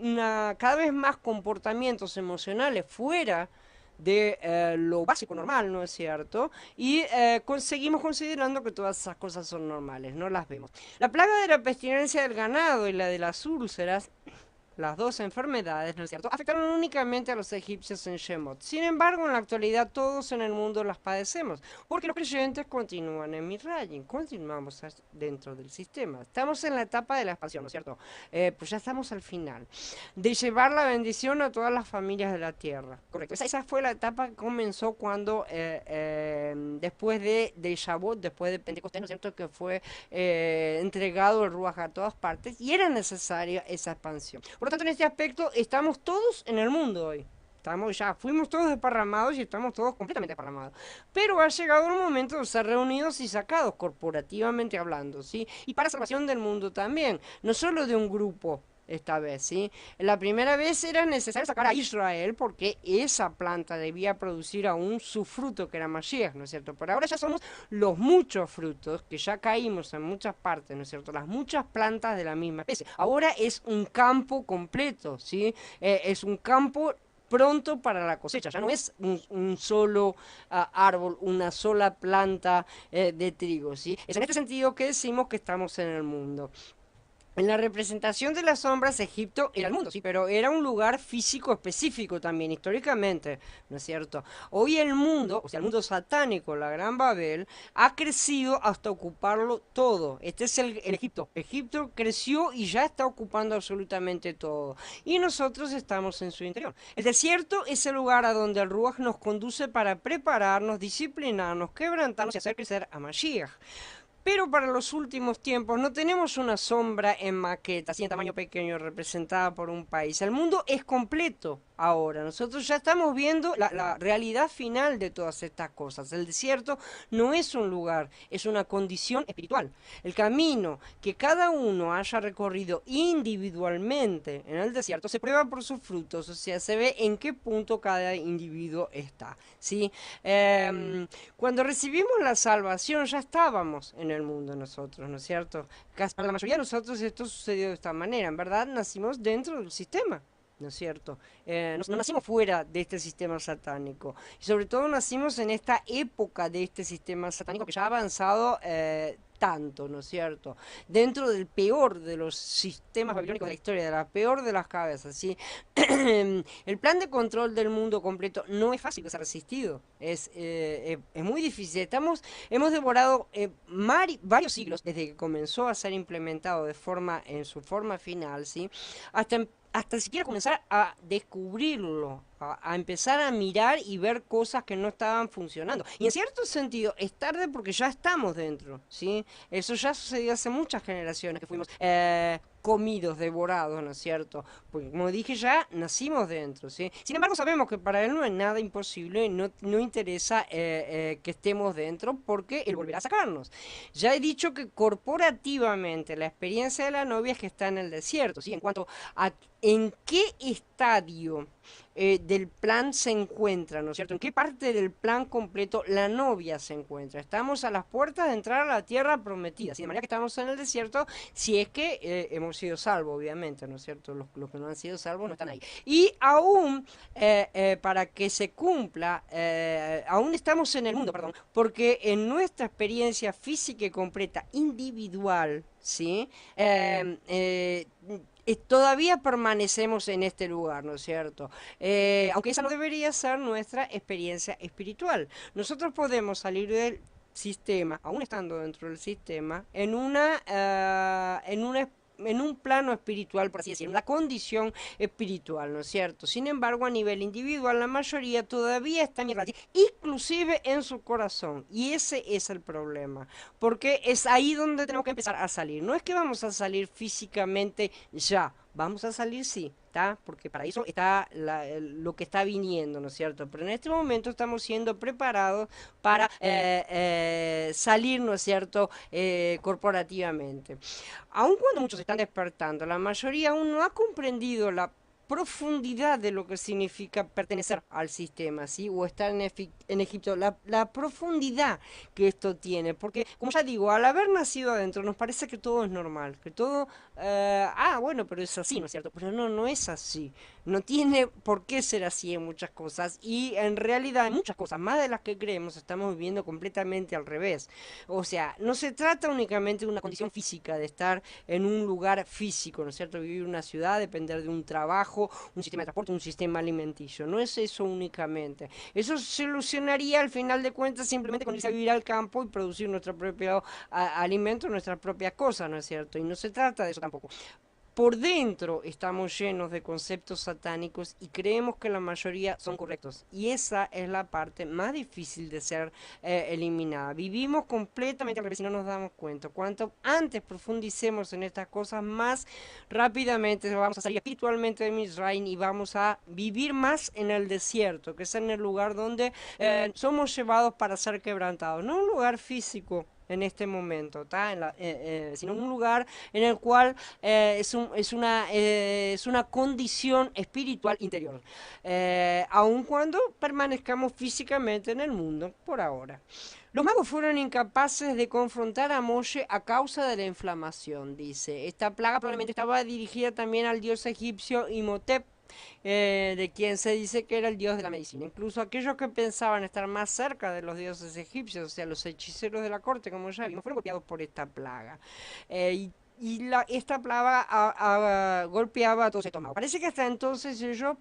cada vez más comportamientos emocionales fuera de lo básico normal, ¿no es cierto? Y seguimos considerando que todas esas cosas son normales, no las vemos. La plaga de la pestilencia del ganado y la de las úlceras, las dos enfermedades, ¿no es cierto?, afectaron únicamente a los egipcios en Shemot. Sin embargo, en la actualidad todos en el mundo las padecemos, porque los creyentes continúan en Misraim, continuamos dentro del sistema. Estamos en la etapa de la expansión, ¿no es cierto? Pues ya estamos al final, de llevar la bendición a todas las familias de la tierra. Correcto. Esa fue la etapa que comenzó cuando, después de Shavuot, después de Pentecostés, ¿no es cierto?, que fue entregado el Ruach a todas partes, y era necesaria esa expansión. Por lo tanto, en este aspecto, estamos todos en el mundo hoy. Fuimos todos desparramados y estamos todos completamente desparramados. Pero ha llegado el momento de ser reunidos y sacados corporativamente hablando, ¿sí? Y para salvación del mundo también, no solo de un grupo. Esta vez, ¿sí? La primera vez era necesario sacar a Israel porque esa planta debía producir aún su fruto, que era Mashiach, ¿no es cierto? Pero ahora ya somos los muchos frutos que ya caímos en muchas partes, ¿no es cierto? Las muchas plantas de la misma especie. Ahora es un campo completo, ¿sí? Es un campo pronto para la cosecha, ya no es un solo árbol, una sola planta de trigo, ¿sí? Es en este sentido que decimos que estamos en el mundo. En la representación de las sombras, Egipto era el mundo, sí, pero era un lugar físico específico también, históricamente, ¿no es cierto? Hoy el mundo, o sea, el mundo satánico, la Gran Babel, ha crecido hasta ocuparlo todo. Este es el Egipto. Egipto creció y ya está ocupando absolutamente todo. Y nosotros estamos en su interior. El desierto es el lugar a donde el Ruach nos conduce para prepararnos, disciplinarnos, quebrantarnos y hacer crecer a Mashiach. Pero para los últimos tiempos no tenemos una sombra en maqueta, así en tamaño pequeño, representada por un país. El mundo es completo ahora. Nosotros ya estamos viendo la realidad final de todas estas cosas. El desierto no es un lugar, es una condición espiritual. El camino que cada uno haya recorrido individualmente en el desierto se prueba por sus frutos, o sea, se ve en qué punto cada individuo está, ¿sí? Cuando recibimos la salvación ya estábamos en el mundo nosotros, ¿no es cierto? Para la mayoría de nosotros esto sucedió de esta manera. En verdad nacimos dentro del sistema, ¿no es cierto? No nacimos fuera de este sistema satánico. Y sobre todo nacimos en esta época de este sistema satánico que ya ha avanzado tanto, ¿no es cierto? Dentro del peor de los sistemas babilónicos de la historia, de la peor de las cabezas, ¿sí? El plan de control del mundo completo no es fácil de ser resistido, es muy difícil. Hemos devorado varios siglos desde que comenzó a ser implementado en su forma final, ¿sí? Hasta siquiera comenzar a descubrirlo, a empezar a mirar y ver cosas que no estaban funcionando. Y en cierto sentido es tarde porque ya estamos dentro, ¿sí? Eso ya sucedió hace muchas generaciones que fuimos comidos, devorados, ¿no es cierto? Porque como dije ya, nacimos dentro, ¿sí? Sin embargo, sabemos que para Él no es nada imposible, no interesa que estemos dentro porque Él volverá a sacarnos. Ya he dicho que corporativamente la experiencia de la novia es que está en el desierto, ¿sí? En cuanto a en qué estadio del plan se encuentra, ¿no es cierto? ¿En qué parte del plan completo la novia se encuentra? Estamos a las puertas de entrar a la tierra prometida, ¿sí? De manera que estamos en el desierto, si es que hemos sido salvos, obviamente, ¿no es cierto? Los que no han sido salvos no están ahí. Y aún, para que se cumpla, aún estamos en el mundo, perdón, porque en nuestra experiencia física y completa, individual, ¿sí? Todavía permanecemos en este lugar, ¿no es cierto? Aunque esa no debería ser nuestra experiencia espiritual. Nosotros podemos salir del sistema, aún estando dentro del sistema, en un plano espiritual, por así decirlo, una condición espiritual, ¿no es cierto? Sin embargo, a nivel individual, la mayoría todavía está en irradia, inclusive en su corazón. Y ese es el problema, porque es ahí donde tenemos que empezar a salir. No es que vamos a salir físicamente ya, vamos a salir sí, ¿está? Porque para eso está lo que está viniendo, ¿no es cierto? Pero en este momento estamos siendo preparados para salir, ¿no es cierto?, corporativamente. Aun cuando muchos están despertando, la mayoría aún no ha comprendido profundidad de lo que significa pertenecer al sistema, ¿sí? O estar en Egipto, la profundidad que esto tiene, porque como ya digo, al haber nacido adentro nos parece que todo es normal, que todo, bueno, pero es así, ¿no es cierto? Pero no, no es así, no tiene por qué ser así en muchas cosas y en realidad en muchas cosas, más de las que creemos, estamos viviendo completamente al revés. O sea, no se trata únicamente de una condición física, de estar en un lugar físico, ¿no es cierto? Vivir en una ciudad, depender de un trabajo, un sistema de transporte, un sistema alimenticio. No es eso únicamente. Eso se solucionaría al final de cuentas simplemente con irse a vivir al campo y producir nuestro propio alimento, nuestras propias cosas, ¿no es cierto? Y no se trata de eso tampoco. Por dentro estamos llenos de conceptos satánicos y creemos que la mayoría son correctos. Y esa es la parte más difícil de ser eliminada. Vivimos completamente al revés y no nos damos cuenta. Cuanto antes profundicemos en estas cosas, más rápidamente vamos a salir espiritualmente de Misraim y vamos a vivir más en el desierto, que es en el lugar donde somos llevados para ser quebrantados. No un lugar físico en este momento, ¿tá? Sino un lugar en el cual es una condición espiritual interior, aun cuando permanezcamos físicamente en el mundo por ahora. Los magos fueron incapaces de confrontar a Moshe a causa de la inflamación, dice. Esta plaga probablemente estaba dirigida también al dios egipcio Imhotep, de quien se dice que era el dios de la medicina. Incluso aquellos que pensaban estar más cerca de los dioses egipcios, o sea, los hechiceros de la corte, como ya vimos, fueron golpeados por esta plaga. Esta plaga golpeaba a todos estos magos. Parece que hasta entonces ellos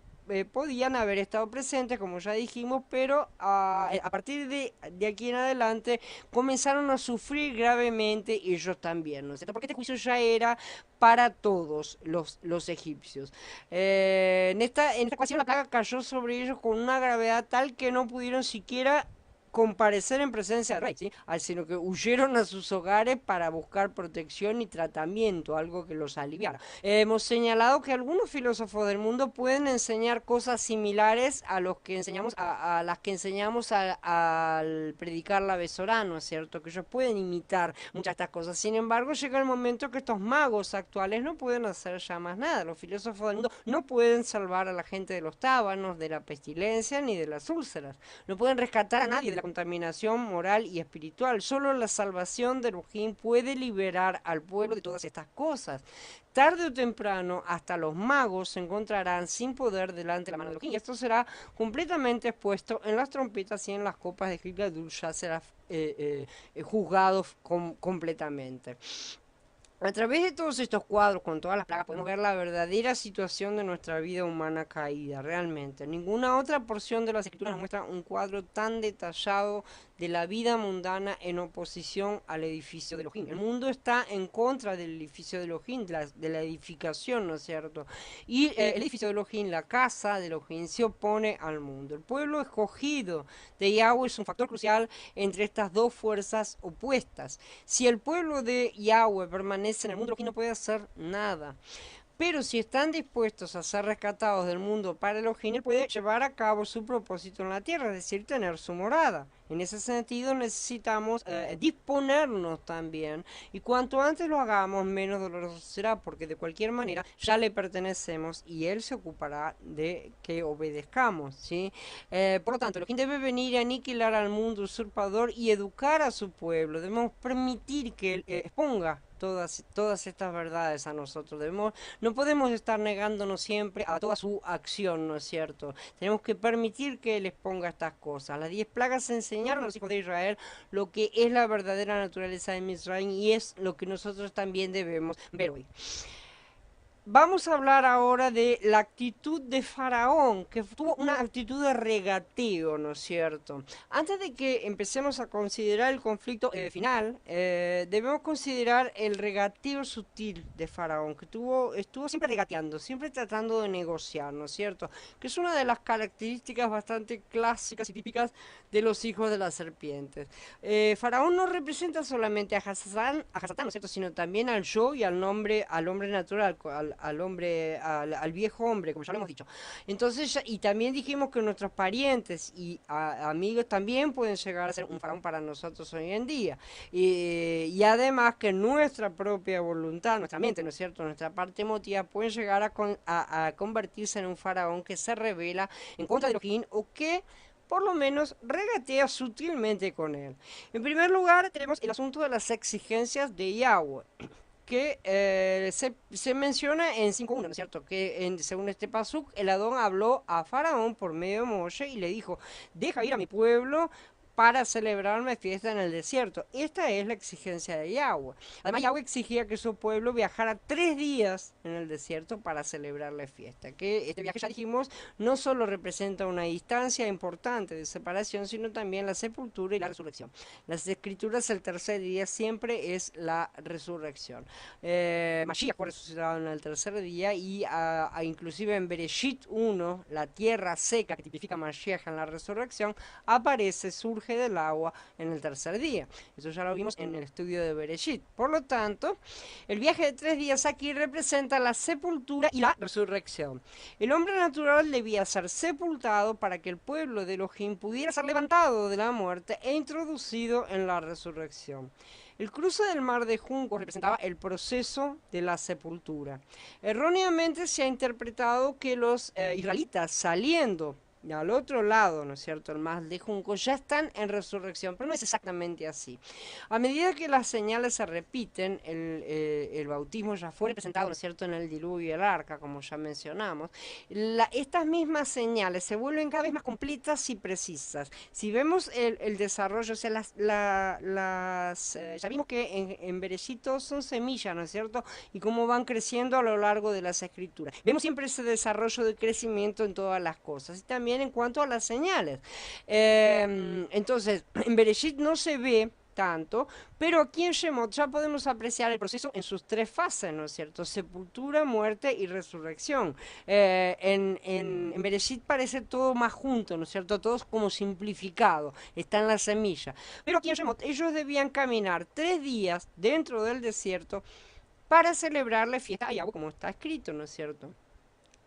podían haber estado presentes, como ya dijimos, pero a partir de aquí en adelante comenzaron a sufrir gravemente ellos también, ¿no es cierto? Porque este juicio ya era para todos los egipcios. En esta ocasión la plaga cayó sobre ellos con una gravedad tal que no pudieron siquiera comparecer en presencia del rey, ¿sí? Sino que huyeron a sus hogares para buscar protección y tratamiento, algo que los aliviara. Hemos señalado que algunos filósofos del mundo pueden enseñar cosas similares a los que enseñamos, a las que enseñamos al predicar la Besorá, ¿no es cierto? Que ellos pueden imitar muchas de estas cosas. Sin embargo, llega el momento que estos magos actuales no pueden hacer ya más nada. Los filósofos del mundo no pueden salvar a la gente de los tábanos, de la pestilencia ni de las úlceras. No pueden rescatar a nadie de la contaminación moral y espiritual. Solo la salvación de Elohim puede liberar al pueblo de todas estas cosas. Tarde o temprano, hasta los magos se encontrarán sin poder delante de la mano de Elohim. Y esto será completamente expuesto en las trompetas y en las copas de Gilgadul. Ya será juzgado completamente. A través de todos estos cuadros, con todas las plagas, podemos ver la verdadera situación de nuestra vida humana caída, realmente. Ninguna otra porción de las escrituras nos muestra un cuadro tan detallado de la vida mundana en oposición al edificio de Elohim. El mundo está en contra del edificio de Elohim, de la edificación, ¿no es cierto? Y el edificio de Elohim, la casa de Elohim, se opone al mundo. El pueblo escogido de Yahweh es un factor crucial entre estas dos fuerzas opuestas. Si el pueblo de Yahweh permanece en el mundo, Elohim no puede hacer nada. Pero si están dispuestos a ser rescatados del mundo para Elohim, él puede llevar a cabo su propósito en la tierra, es decir, tener su morada. En ese sentido necesitamos disponernos también, y cuanto antes lo hagamos, menos doloroso será, porque de cualquier manera ya le pertenecemos y él se ocupará de que obedezcamos, ¿sí? Por lo tanto, Elohim debe venir a aniquilar al mundo usurpador y educar a su pueblo. Debemos permitir que él exponga todas estas verdades a nosotros. No podemos estar negándonos siempre a toda su acción, ¿no es cierto? Tenemos que permitir que Él exponga estas cosas. Las 10 plagas enseñaron a los hijos de Israel lo que es la verdadera naturaleza de Misraim y es lo que nosotros también debemos ver hoy. Vamos a hablar ahora de la actitud de Faraón, que tuvo una actitud de regateo, ¿no es cierto? Antes de que empecemos a considerar el conflicto final, debemos considerar el regateo sutil de Faraón, que estuvo siempre regateando, siempre tratando de negociar, ¿no es cierto? Que es una de las características bastante clásicas y típicas de los hijos de las serpientes. Faraón no representa solamente a Hasatán, ¿no es cierto? Sino también al yo y al hombre natural, al hombre, al viejo hombre, como ya lo hemos dicho. Entonces, y también dijimos que nuestros parientes y amigos también pueden llegar a ser un faraón para nosotros hoy en día. Y además que nuestra propia voluntad, nuestra mente, ¿no es cierto?, nuestra parte emotiva puede llegar a convertirse en un faraón que se revela en contra de Elohim o que por lo menos regatea sutilmente con él. En primer lugar, tenemos el asunto de las exigencias de Yahweh que se menciona en 5.1, ¿no es cierto? Que según este pasuk, el Adón habló a Faraón por medio de Moshe y le dijo, deja ir a mi pueblo para celebrarme fiesta en el desierto. Esta es la exigencia de Yahweh. Además, Yahweh exigía que su pueblo viajara 3 días en el desierto para celebrarle fiesta. Que este viaje, ya dijimos, no solo representa una distancia importante de separación, sino también la sepultura y la resurrección. Las escrituras, el tercer día siempre es la resurrección. Mashiach fue resucitado en el tercer día y inclusive en Bereshit 1, la tierra seca que tipifica Mashiach en la resurrección, aparece, surge del agua en el tercer día. Eso ya lo vimos en el estudio de Bereshit. Por lo tanto, el viaje de 3 días aquí representa la sepultura y la resurrección. El hombre natural debía ser sepultado para que el pueblo de Elohim pudiera ser levantado de la muerte e introducido en la resurrección. El cruce del mar de Juncos representaba el proceso de la sepultura. Erróneamente se ha interpretado que los israelitas saliendo al otro lado, ¿no es cierto?, el mar de Juncos, ya están en resurrección, pero no es exactamente así. A medida que las señales se repiten, el bautismo ya fue representado, ¿no es cierto?, en el diluvio y el arca, como ya mencionamos, estas mismas señales se vuelven cada vez más completas y precisas. Si vemos el desarrollo, o sea, ya vimos que en Bereshit son semillas, ¿no es cierto?, y cómo van creciendo a lo largo de las escrituras. Vemos siempre ese desarrollo de crecimiento en todas las cosas, y también en cuanto a las señales. Entonces, en Bereshit no se ve tanto, pero aquí en Shemot ya podemos apreciar el proceso en sus 3 fases, ¿no es cierto? Sepultura, muerte y resurrección. En Bereshit parece todo más junto, ¿no es cierto? Todo como simplificado, está en la semilla. Pero aquí en Shemot ellos debían caminar 3 días dentro del desierto para celebrarle fiesta a Yahweh, como está escrito, ¿no es cierto?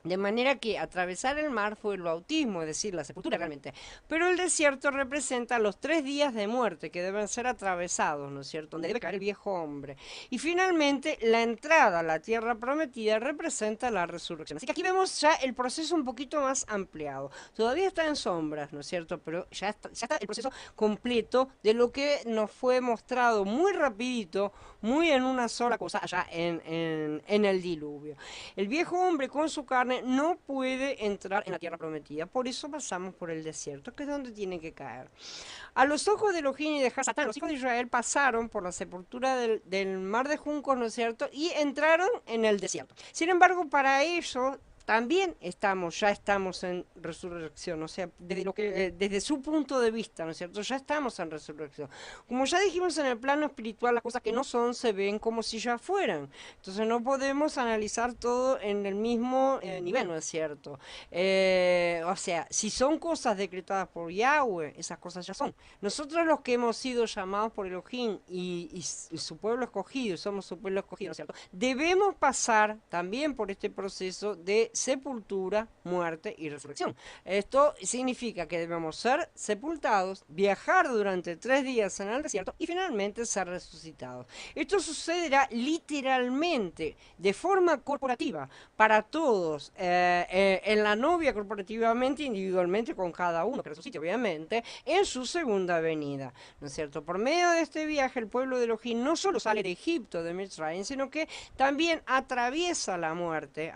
De manera que atravesar el mar fue el bautismo, es decir, la sepultura realmente. Pero el desierto representa los 3 días de muerte que deben ser atravesados, ¿no es cierto? Donde debe caer el viejo hombre. Y finalmente, la entrada a la tierra prometida representa la resurrección. Así que aquí vemos ya el proceso un poquito más ampliado. Todavía está en sombras, ¿no es cierto? Pero ya está el proceso completo de lo que nos fue mostrado muy rapidito, muy en una sola cosa allá en el diluvio. El viejo hombre con su carne no puede entrar en la tierra prometida, por eso pasamos por el desierto, que es donde tiene que caer. A los ojos de Elohim y de Hasatán, los hijos de Israel pasaron por la sepultura del mar de Juncos, ¿no es cierto?, y entraron en el desierto. Sin embargo, para ellos también ya estamos en resurrección, o sea, desde su punto de vista, ¿no es cierto? Ya estamos en resurrección. Como ya dijimos, en el plano espiritual, las cosas que no son se ven como si ya fueran. Entonces no podemos analizar todo en el mismo nivel, ¿no es cierto? O sea, si son cosas decretadas por Yahweh, esas cosas ya son. Nosotros los que hemos sido llamados por Elohim y su pueblo escogido, somos su pueblo escogido, ¿no es cierto? Debemos pasar también por este proceso de sepultura, muerte y resurrección. Esto significa que debemos ser sepultados, viajar durante 3 días en el desierto y finalmente ser resucitados. Esto sucederá literalmente, de forma corporativa, para todos, en la novia corporativamente, individualmente con cada uno que resucite, obviamente, en su segunda venida, ¿no es cierto? Por medio de este viaje, el pueblo de Elohim no solo sale de Egipto, de Mitzrayim, sino que también atraviesa la muerte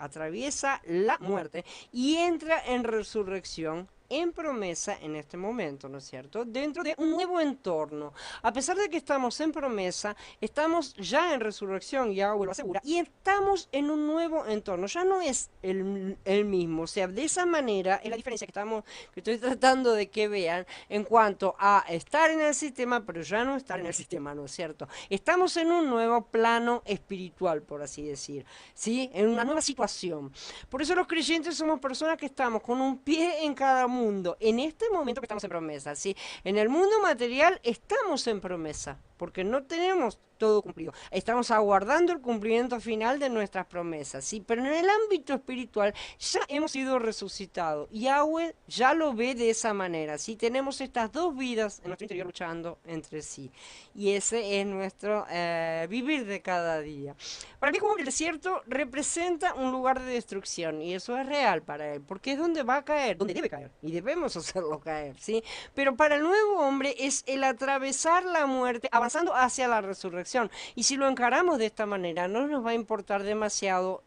y entra en resurrección, en promesa en este momento, ¿no es cierto?, dentro de un nuevo entorno. A pesar de que estamos en promesa, estamos ya en resurrección, Yahweh lo asegura, y estamos en un nuevo entorno, ya no es el mismo. O sea, de esa manera es la diferencia que estoy tratando de que vean en cuanto a estar en el sistema, pero ya no estar en el sistema, ¿no es cierto? Estamos en un nuevo plano espiritual, por así decir, ¿sí? En una nueva situación. Por eso los creyentes somos personas que estamos con un pie en cada mundo, en este momento que estamos en promesa, ¿sí? En el mundo material estamos en promesa, porque no tenemos todo cumplido. Estamos aguardando el cumplimiento final de nuestras promesas, ¿sí? Pero en el ámbito espiritual ya hemos sido resucitados. Yahweh ya lo ve de esa manera, ¿sí? Tenemos estas dos vidas en nuestro interior luchando entre sí. Y ese es nuestro vivir de cada día. Para el viejo hombre, el desierto representa un lugar de destrucción y eso es real para él, porque es donde va a caer, donde debe caer y debemos hacerlo caer, ¿sí? Pero para el nuevo hombre es el atravesar la muerte avanzando hacia la resurrección. Y si lo encaramos de esta manera, no nos va a importar demasiado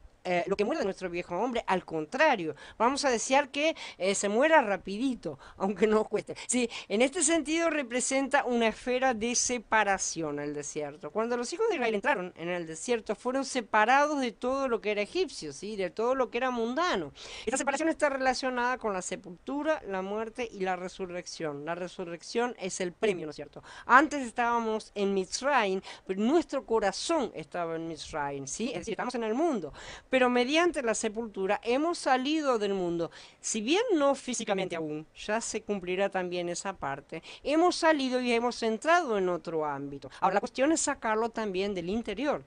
lo que muera de nuestro viejo hombre, al contrario, vamos a desear que se muera rapidito, aunque no cueste. Sí, en este sentido representa una esfera de separación el desierto. Cuando los hijos de Israel entraron en el desierto, fueron separados de todo lo que era egipcio, ¿sí? De todo lo que era mundano. Esta separación está relacionada con la sepultura, la muerte y la resurrección. La resurrección es el premio, ¿no es cierto? Antes estábamos en Mitzrayim, pero nuestro corazón estaba en Mitzrayim, ¿sí? Es decir, estamos en el mundo, pero mediante la sepultura hemos salido del mundo. Si bien no físicamente aún, ya se cumplirá también esa parte, hemos salido y hemos entrado en otro ámbito. Ahora, la cuestión es sacarlo también del interior.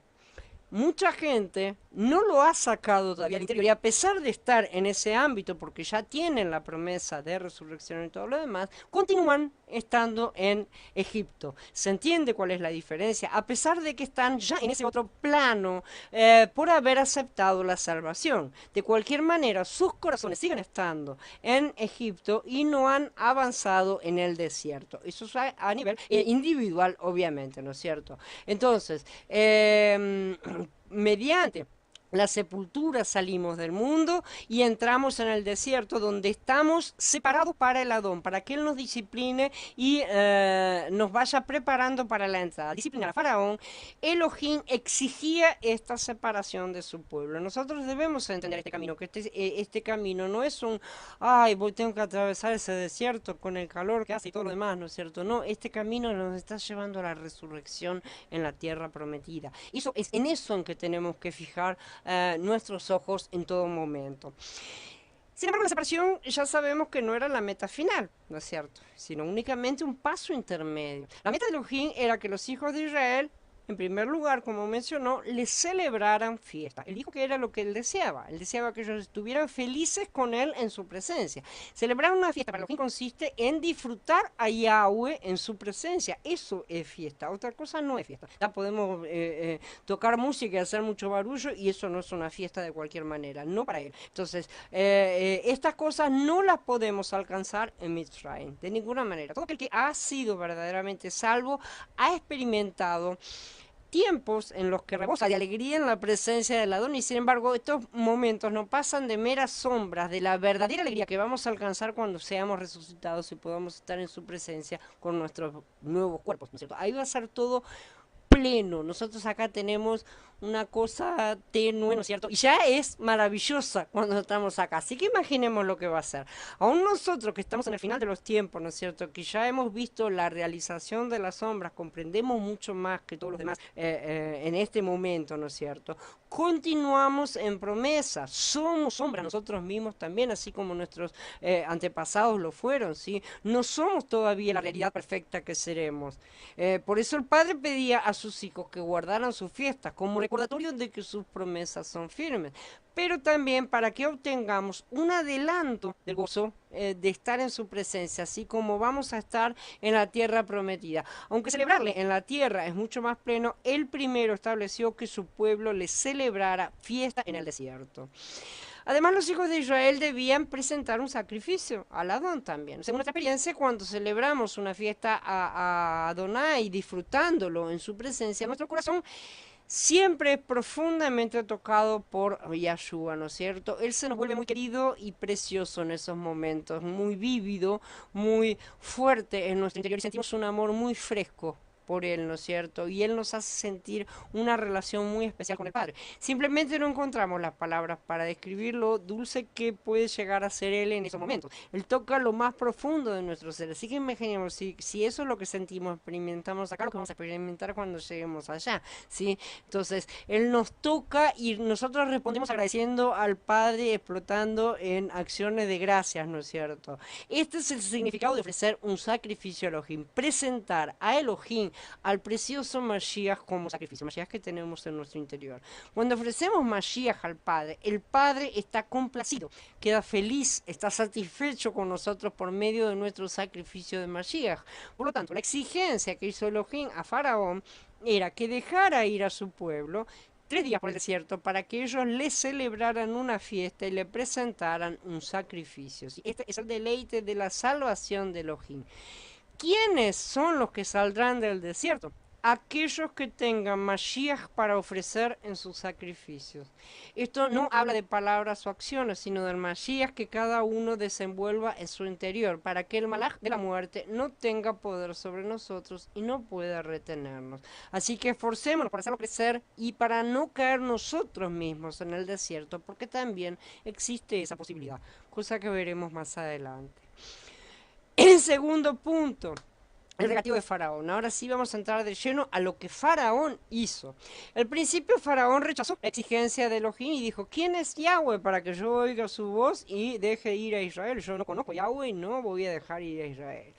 Mucha gente no lo ha sacado todavía al interior y a pesar de estar en ese ámbito, porque ya tienen la promesa de resurrección y todo lo demás, continúan estando en Egipto. ¿Se entiende cuál es la diferencia? A pesar de que están ya en ese otro plano por haber aceptado la salvación. De cualquier manera, sus corazones siguen estando en Egipto y no han avanzado en el desierto. Eso es a nivel individual, obviamente, ¿no es cierto? Entonces, mediante la sepultura salimos del mundo y entramos en el desierto donde estamos separados para el Adón, para que Él nos discipline y nos vaya preparando para la entrada. Disciplinar a Faraón, Elohim exigía esta separación de su pueblo. Nosotros debemos entender este camino, que este camino no es un, ay, tengo que atravesar ese desierto con el calor que hace y todo lo demás, ¿no es cierto? No, este camino nos está llevando a la resurrección en la tierra prometida. Eso es en eso en que tenemos que fijar nuestros ojos en todo momento. Sin embargo, la separación ya sabemos que no era la meta final, ¿no es cierto? Sino únicamente un paso intermedio. La meta de Elohim era que los hijos de Israel, en primer lugar, como mencionó, le celebraran fiesta. Él dijo que era lo que él deseaba. Él deseaba que ellos estuvieran felices con él en su presencia. Celebrar una fiesta para Elohim consiste en disfrutar a Yahweh en su presencia. Eso es fiesta. Otra cosa no es fiesta. Ya podemos tocar música y hacer mucho barullo y eso no es una fiesta de cualquier manera. No para él. Entonces, estas cosas no las podemos alcanzar en Mitzrayim. De ninguna manera. Todo aquel que ha sido verdaderamente salvo ha experimentado tiempos en los que rebosa de alegría en la presencia del Adón y sin embargo estos momentos no pasan de meras sombras de la verdadera alegría que vamos a alcanzar cuando seamos resucitados y podamos estar en su presencia con nuestros nuevos cuerpos, ¿no es cierto? Ahí va a ser todo pleno. Nosotros acá tenemos una cosa tenue, ¿no es cierto? Y ya es maravillosa cuando estamos acá. Así que imaginemos lo que va a ser. Aún nosotros que estamos en el final de los tiempos, ¿no es cierto? Que ya hemos visto la realización de las sombras, comprendemos mucho más que todos los demás en este momento, ¿no es cierto? Continuamos en promesa. Somos sombras nosotros mismos también, así como nuestros antepasados lo fueron, ¿sí? No somos todavía la realidad perfecta que seremos. Por eso el Padre pedía a sus hijos que guardaran sus fiestas como recordatorio de que sus promesas son firmes, pero también para que obtengamos un adelanto del gozo de estar en su presencia, así como vamos a estar en la tierra prometida. Aunque celebrarle en la tierra es mucho más pleno, él primero estableció que su pueblo le celebrara fiesta en el desierto. Además, los hijos de Israel debían presentar un sacrificio al Adón también. Según nuestra experiencia, cuando celebramos una fiesta a Adonai, disfrutándolo en su presencia, nuestro corazón siempre es profundamente tocado por Yahshua, ¿no es cierto? Él se nos vuelve muy querido y precioso en esos momentos, muy vívido, muy fuerte en nuestro interior y sentimos un amor muy fresco por Él, ¿no es cierto? Y Él nos hace sentir una relación muy especial con el Padre. Simplemente no encontramos las palabras para describir lo dulce que puede llegar a ser Él en esos momentos. Él toca lo más profundo de nuestro ser. Así que imaginemos, si eso es lo que sentimos, experimentamos acá, lo que vamos a experimentar cuando lleguemos allá, ¿sí? Entonces, Él nos toca y nosotros respondemos agradeciendo al Padre, explotando en acciones de gracias, ¿no es cierto? Este es el significado de ofrecer un sacrificio a Elohim, presentar a Elohim al precioso Mashiach como sacrificio, Mashiach que tenemos en nuestro interior. Cuando ofrecemos Mashiach al Padre, el Padre está complacido, queda feliz, está satisfecho con nosotros por medio de nuestro sacrificio de Mashiach. Por lo tanto, la exigencia que hizo Elohim a Faraón era que dejara ir a su pueblo 3 días por el desierto para que ellos le celebraran una fiesta y le presentaran un sacrificio. ¿Sí? Este es el deleite de la salvación de Elohim. ¿Quiénes son los que saldrán del desierto? Aquellos que tengan Mashiach para ofrecer en sus sacrificios. Esto no habla de palabras o acciones, sino del Mashiach que cada uno desenvuelva en su interior, para que el malaj de la muerte no tenga poder sobre nosotros y no pueda retenernos. Así que esforcémonos para hacerlo crecer y para no caer nosotros mismos en el desierto, porque también existe esa posibilidad, cosa que veremos más adelante. El segundo punto, el negativo de Faraón. Ahora sí vamos a entrar de lleno a lo que Faraón hizo. Al principio Faraón rechazó la exigencia de Elohim y dijo, ¿quién es Yahweh para que yo oiga su voz y deje ir a Israel? Yo no conozco a Yahweh y no voy a dejar ir a Israel.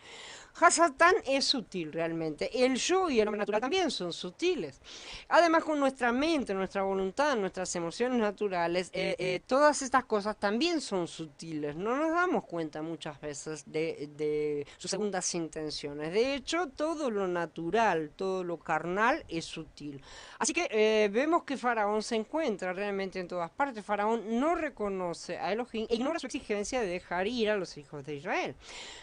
Hasatán es sutil realmente. El yo y el hombre natural también son sutiles. Además, con nuestra mente, nuestra voluntad, nuestras emociones naturales, todas estas cosas también son sutiles. No nos damos cuenta muchas veces de sus segundas intenciones. De hecho, todo lo natural, todo lo carnal es sutil. Así que vemos que Faraón se encuentra realmente en todas partes. Faraón no reconoce a Elohim e ignora su exigencia de dejar ir a los hijos de Israel.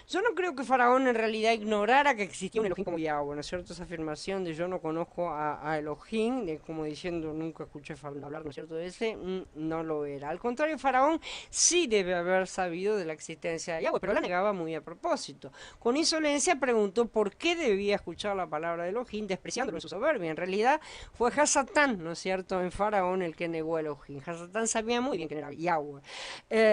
Yo no creo que Faraón en realidad ignorara que existía un Elohim como Yahweh, ¿no es cierto? Esa afirmación de yo no conozco a Elohim, como diciendo nunca escuché hablar, ¿no es cierto? De ese no lo era. Al contrario, Faraón sí debe haber sabido de la existencia de Yahweh, pero la negaba muy a propósito. Con insolencia preguntó por qué debía escuchar la palabra de Elohim, despreciándolo en su soberbia. En realidad fue Hasatán, ¿no es cierto?, en Faraón el que negó a Elohim. Hasatán sabía muy bien quién era Yahweh.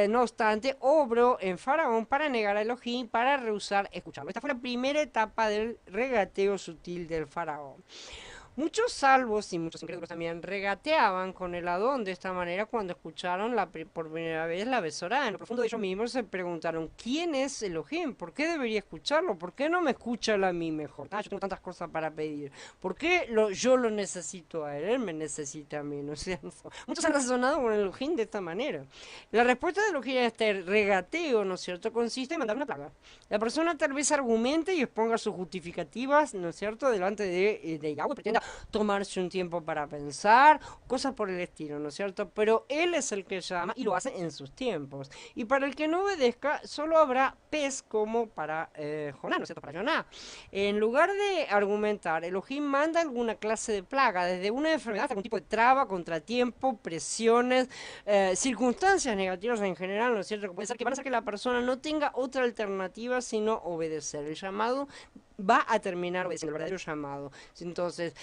No obstante, obró en Faraón para negar a Elohim, para rehusar escucharlo. Esta fue la primera etapa del regateo sutil del Faraón. Muchos salvos y muchos incrédulos también regateaban con el Adón de esta manera cuando escucharon por primera vez la Besorá. En lo profundo de ellos mismos se preguntaron, ¿quién es Elohim? ¿Por qué debería escucharlo? ¿Por qué no me escucha él a mí mejor? Yo tengo tantas cosas para pedir. ¿Por qué yo lo necesito a él? Él me necesita a mí, ¿no es cierto? Muchos han razonado con Elohim de esta manera. La respuesta de Elohim a este regateo, ¿no es cierto?, consiste en mandar una plaga. La persona tal vez argumente y exponga sus justificativas, ¿no es cierto?, delante de Yahweh, pretenda tomarse un tiempo para pensar, cosas por el estilo, ¿no es cierto? Pero él es el que llama y lo hace en sus tiempos. Y para el que no obedezca, solo habrá pez como para Jonás, ¿no es cierto?, para Jonás. En lugar de argumentar, Elohim manda alguna clase de plaga, desde una enfermedad hasta algún tipo de traba, contratiempo, presiones, circunstancias negativas en general, ¿no es cierto?, que puede ser que van a hacer que la persona no tenga otra alternativa sino obedecer. El llamado va a terminar obedeciendo el verdadero llamado. Entonces,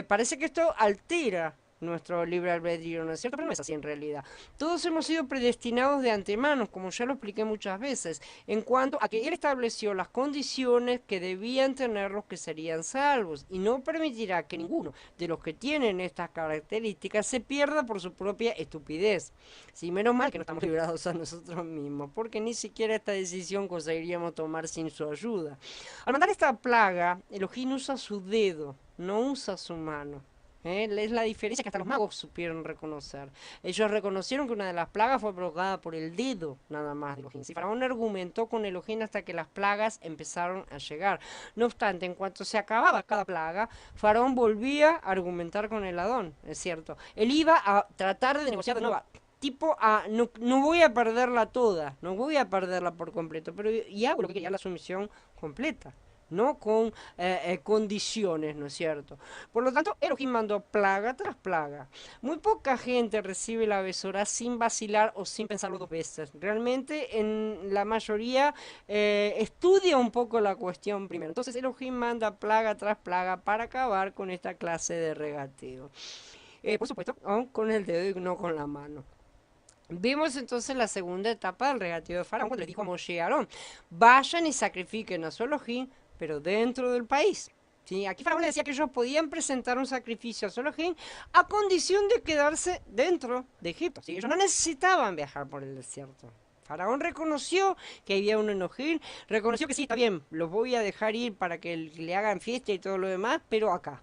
parece que esto altera nuestro libre albedrío, ¿no es cierto? Pero no es así en realidad. Todos hemos sido predestinados de antemano, como ya lo expliqué muchas veces, en cuanto a que Él estableció las condiciones que debían tener los que serían salvos, y no permitirá que ninguno de los que tienen estas características se pierda por su propia estupidez. Sí, menos mal que no estamos librados a nosotros mismos, porque ni siquiera esta decisión conseguiríamos tomar sin su ayuda. Al mandar esta plaga, Elohim usa su dedo, no usa su mano. Es la diferencia que hasta los magos supieron reconocer. Ellos reconocieron que una de las plagas fue provocada por el dedo, nada más, de Elohim. Si Faraón argumentó con Elohim hasta que las plagas empezaron a llegar. No obstante, en cuanto se acababa cada plaga, Faraón volvía a argumentar con el Adón, es cierto. Él iba a tratar de negociar de nuevo. Tipo, no voy a perderla toda, no voy a perderla por completo, pero ya lo que quería la sumisión completa, no con condiciones, ¿no es cierto? Por lo tanto, Elohim mandó plaga tras plaga. Muy poca gente recibe la Besorá sin vacilar o sin pensarlo 2 veces. Realmente, en la mayoría, estudia un poco la cuestión primero. Entonces, Elohim manda plaga tras plaga para acabar con esta clase de regateo. Por supuesto, con el dedo y no con la mano. Vimos entonces la segunda etapa del regateo de Faraón, cuando le dijo a Moshe y Aarón, vayan y sacrifiquen a su Elohim, pero dentro del país. ¿Sí? Aquí Faraón le decía que ellos podían presentar un sacrificio a su Elohim a condición de quedarse dentro de Egipto. ¿Sí? Ellos no necesitaban viajar por el desierto. Faraón reconoció que había un Elohim, reconoció que sí, está bien, los voy a dejar ir para que le hagan fiesta y todo lo demás, pero acá.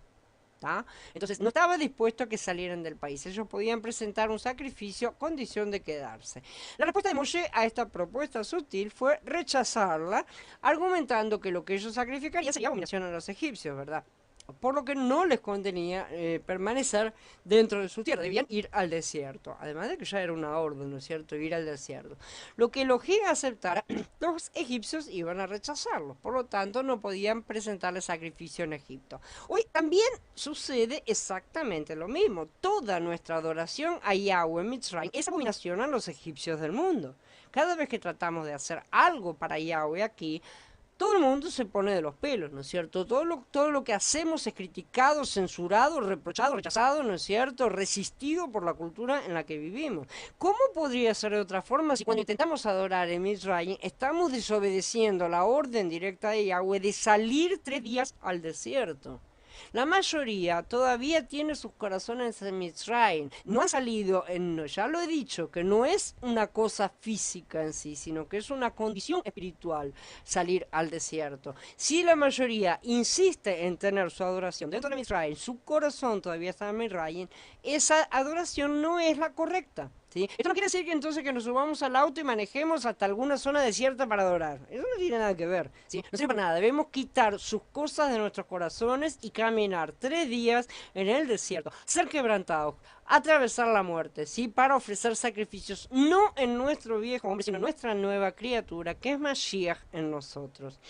¿Tá? Entonces no estaba dispuesto a que salieran del país. Ellos podían presentar un sacrificio a condición de quedarse. La respuesta de Moshe a esta propuesta sutil fue rechazarla, argumentando que lo que ellos sacrificarían sería abominación a los egipcios, ¿verdad? Por lo que no les convenía permanecer dentro de su tierra, debían ir al desierto, además de que ya era una orden, ¿no es cierto?, ir al desierto. Lo que Elohim aceptara, los egipcios iban a rechazarlo, por lo tanto no podían presentarle sacrificio en Egipto. Hoy también sucede exactamente lo mismo, toda nuestra adoración a Yahweh Mitzrayim es abominación a los egipcios del mundo. Cada vez que tratamos de hacer algo para Yahweh aquí, todo el mundo se pone de los pelos, ¿no es cierto? Todo lo que hacemos es criticado, censurado, reprochado, rechazado, ¿no es cierto? Resistido por la cultura en la que vivimos. ¿Cómo podría ser de otra forma si cuando intentamos adorar en Israel estamos desobedeciendo la orden directa de Yahweh de salir 3 días al desierto? La mayoría todavía tiene sus corazones en Mitzrayim. No ha salido en, ya lo he dicho, que no es una cosa física en sí, sino que es una condición espiritual salir al desierto. Si la mayoría insiste en tener su adoración dentro de Mitzrayim, su corazón todavía está en Mitzrayim, esa adoración no es la correcta. ¿Sí? Esto no quiere decir que entonces que nos subamos al auto y manejemos hasta alguna zona desierta para adorar. Eso no tiene nada que ver. ¿Sí? No sirve para nada. Debemos quitar sus cosas de nuestros corazones y caminar 3 días en el desierto, ser quebrantados, atravesar la muerte, ¿sí? Para ofrecer sacrificios, no en nuestro viejo hombre, sino en nuestra nueva criatura, que es Mashiach en nosotros.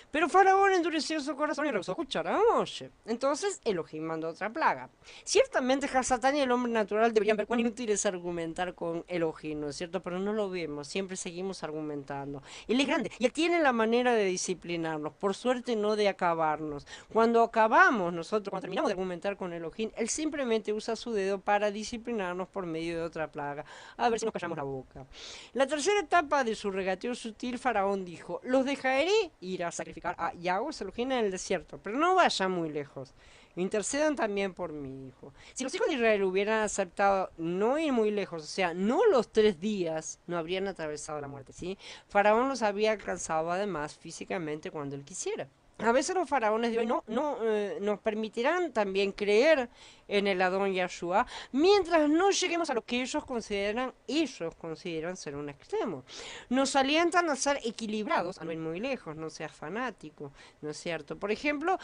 Pero Faraón endureció su corazón y rehusó escuchar a Moshe. Entonces Elohim mandó otra plaga. Ciertamente Hasatán y el hombre natural deberían ver cuán inútil es argumentar con Elohim, ¿no es cierto? Pero no lo vemos, siempre seguimos argumentando. Él es grande y él tiene la manera de disciplinarnos, por suerte no de acabarnos. Cuando acabamos nosotros, cuando terminamos de argumentar con Elohim, él simplemente usa su dedo para disciplinarnos por medio de otra plaga. A ver si nos callamos la boca. La tercera etapa de su regateo sutil, Faraón dijo: los dejaré ir a sacrificar a Yahweh Elohim en el desierto, pero no vayan muy lejos. Intercedan también por mi hijo. Si los hijos de Israel hubieran aceptado no ir muy lejos, o sea, no los 3 días, no habrían atravesado la muerte, ¿sí? Faraón los había alcanzado además físicamente cuando él quisiera. A veces los faraones de hoy nos permitirán también creer en el Adón Yahshua mientras no lleguemos a lo que ellos consideran ser un extremo. Nos alientan a ser equilibrados, a no ir muy lejos, no seas fanático, ¿no es cierto? Por ejemplo,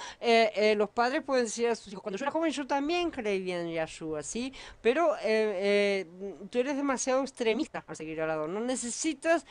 los padres pueden decir a sus hijos: cuando yo era joven yo también creía en Yahshua, ¿sí? Pero tú eres demasiado extremista al seguir al Adón, no necesitas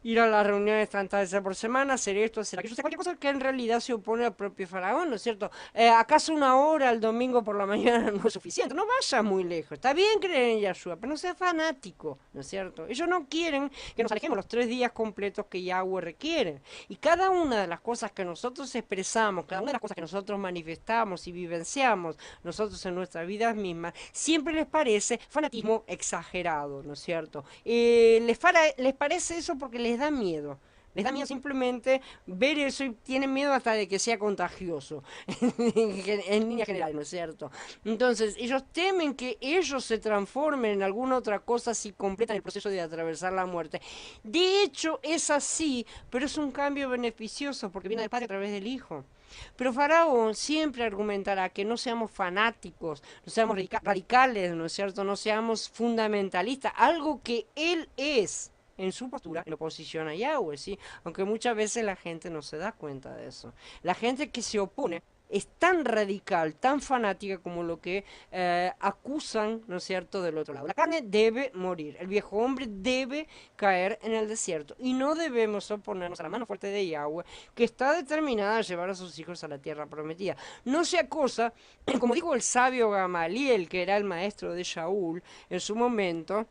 ir a las reuniones tantas veces por semana, hacer esto, hacer aquello, o sea, cualquier cosa que en realidad se opone al propio faraón, ¿no es cierto? ¿Acaso 1 hora el domingo por la mañana no es suficiente? No vayas muy lejos. Está bien creer en Yahshua, pero no seas fanático, ¿no es cierto? Ellos no quieren que nos alejemos los 3 días completos que Yahweh requiere. Y cada una de las cosas que nosotros expresamos, cada una de las cosas que nosotros manifestamos y vivenciamos nosotros en nuestras vidas mismas, siempre les parece fanatismo exagerado, ¿no es cierto? Les parece eso porque les da miedo. Les da miedo simplemente ver eso y tienen miedo hasta de que sea contagioso, en línea general, ¿no es cierto? Entonces, ellos temen que ellos se transformen en alguna otra cosa si completan el proceso de atravesar la muerte. De hecho, es así, pero es un cambio beneficioso porque viene del Padre a través del Hijo. Pero Faraón siempre argumentará que no seamos fanáticos, no seamos radicales, ¿no es cierto? No seamos fundamentalistas, algo que él es en su postura en oposición a Yahweh, ¿sí? Aunque muchas veces la gente no se da cuenta de eso. La gente que se opone es tan radical, tan fanática como lo que acusan, ¿no es cierto?, del otro lado. La carne debe morir, el viejo hombre debe caer en el desierto y no debemos oponernos a la mano fuerte de Yahweh, que está determinada a llevar a sus hijos a la tierra prometida. No sea cosa, como dijo el sabio Gamaliel, que era el maestro de Shaul en su momento,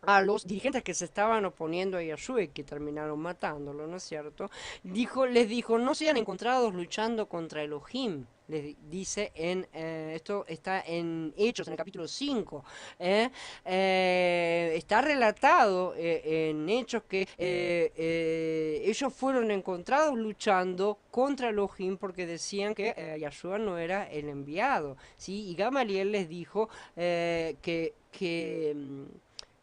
a los dirigentes que se estaban oponiendo a Yahshua y que terminaron matándolo, ¿no es cierto? Les dijo: no sean encontrados luchando contra Elohim. Les dice esto está en Hechos, en el capítulo 5. Está relatado en Hechos que ellos fueron encontrados luchando contra Elohim porque decían que Yahshua no era el enviado, ¿sí? Y Gamaliel les dijo que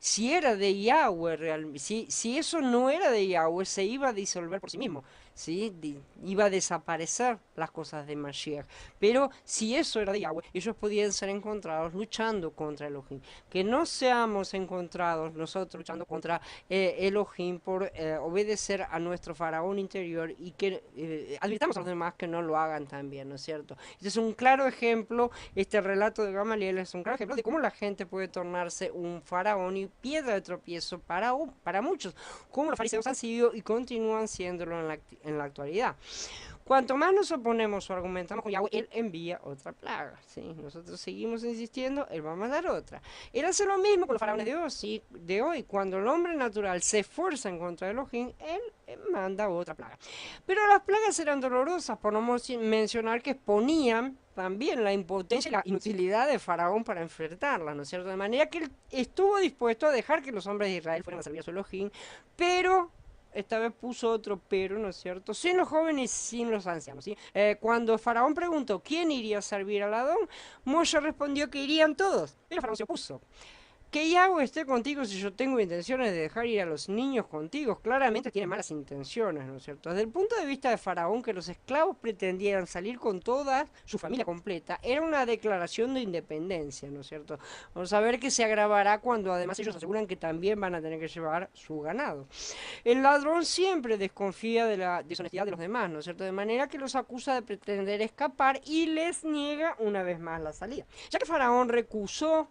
si era de Yahweh, si eso no era de Yahweh, se iba a disolver por sí mismo. ¿Sí? Iba a desaparecer las cosas de Mashiach. Pero si eso era de Yahweh, ellos podían ser encontrados luchando contra Elohim. Que no seamos encontrados nosotros luchando contra Elohim por obedecer a nuestro faraón interior y que advirtamos a los demás que no lo hagan también, ¿no es cierto? Este es un claro ejemplo, este relato de Gamaliel es un claro ejemplo de cómo la gente puede tornarse un faraón y piedra de tropiezo para muchos, como los fariseos han sido y continúan siéndolo en la actualidad. Cuanto más nos oponemos o argumentamos con Yahweh, Él envía otra plaga. ¿Sí? Nosotros seguimos insistiendo, Él va a mandar otra. Él hace lo mismo con los faraones de hoy. ¿Sí? De hoy. Cuando el hombre natural se esfuerza en contra de Elohim, Él manda otra plaga. Pero las plagas eran dolorosas, por no mencionar que exponían también la impotencia y la inutilidad de Faraón para enfrentarlas, ¿no es cierto? De manera que él estuvo dispuesto a dejar que los hombres de Israel fueran a servir a su Elohim, pero esta vez puso otro pero, ¿no es cierto? Sin los jóvenes y sin los ancianos, ¿sí? Cuando Faraón preguntó quién iría a servir al Adón, Moshe respondió que irían todos, pero Faraón se opuso. Que Yahweh esté contigo si yo tengo intenciones de dejar ir a los niños contigo. Claramente tiene malas intenciones, ¿no es cierto? Desde el punto de vista de Faraón, que los esclavos pretendieran salir con toda su familia completa, era una declaración de independencia, ¿no es cierto? Vamos a ver que se agravará cuando además ellos aseguran que también van a tener que llevar su ganado. El ladrón siempre desconfía de la deshonestidad de los demás, ¿no es cierto? De manera que los acusa de pretender escapar y les niega una vez más la salida. Ya que Faraón rehusó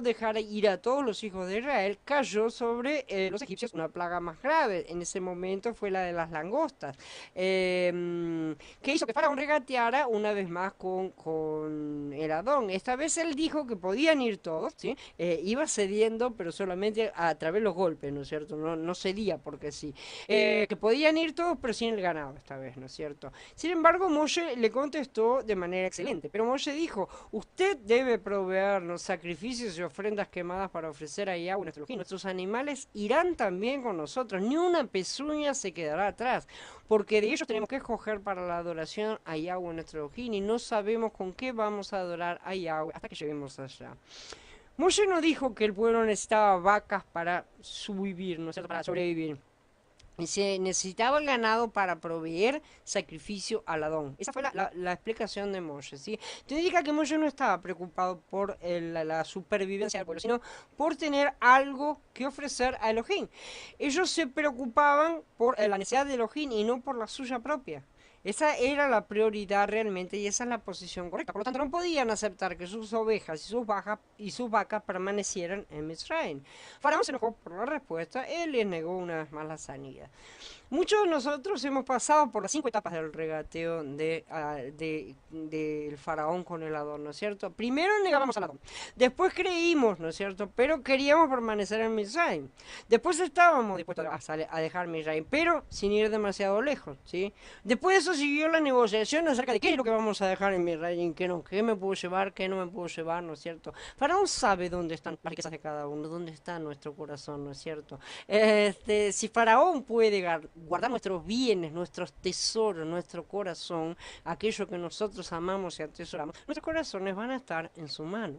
dejar ir a todos los hijos de Israel, cayó sobre los egipcios una plaga más grave. En ese momento fue la de las langostas, que hizo que Faraón regateara una vez más con el Adón. Esta vez él dijo que podían ir todos, ¿sí? Iba cediendo, pero solamente a través de los golpes, ¿no es cierto? No cedía porque sí. Que podían ir todos, pero sin el ganado esta vez, ¿no es cierto? Sin embargo, Moshe le contestó de manera excelente, pero Moshe dijo, usted debe proveernos sacrificios y ofrendas quemadas para ofrecer a Yahweh nuestro Elohim. Nuestros animales irán también con nosotros, ni una pezuña se quedará atrás, porque de ellos tenemos que escoger para la adoración a Yahweh nuestro Elohim y no sabemos con qué vamos a adorar a Yahweh hasta que lleguemos allá. Moshe no dijo que el pueblo necesitaba vacas para subvivir, ¿no es cierto? Para sobrevivir. Y se necesitaba el ganado para proveer sacrificio al Adón. Esa fue la explicación de Moshe, ¿sí? Esto indica que Moshe no estaba preocupado por la supervivencia del pueblo, sino por tener algo que ofrecer a Elohim. Ellos se preocupaban por la necesidad de Elohim y no por la suya propia. Esa era la prioridad realmente y esa es la posición correcta. Por lo tanto, no podían aceptar que sus ovejas y sus vacas permanecieran en Misraim. Faraón se enojó por la respuesta, él les negó una vez más la sanidad. Muchos de nosotros hemos pasado por las 5 etapas del regateo del faraón con el Adón, ¿no es cierto? Primero negábamos al Adón, después creímos, ¿no es cierto? Pero queríamos permanecer en Misraim. Después estábamos dispuestos a dejar Misraim, pero sin ir demasiado lejos, ¿sí? Después de eso siguió la negociación acerca de qué es lo que vamos a dejar en Misraim, qué no, qué me puedo llevar, qué no me puedo llevar, ¿no es cierto? Faraón sabe dónde están las riquezas de cada uno, dónde está nuestro corazón, ¿no es cierto? Si Faraón puede guardar nuestros bienes, nuestros tesoros, nuestro corazón, aquello que nosotros amamos y atesoramos, nuestros corazones van a estar en su mano.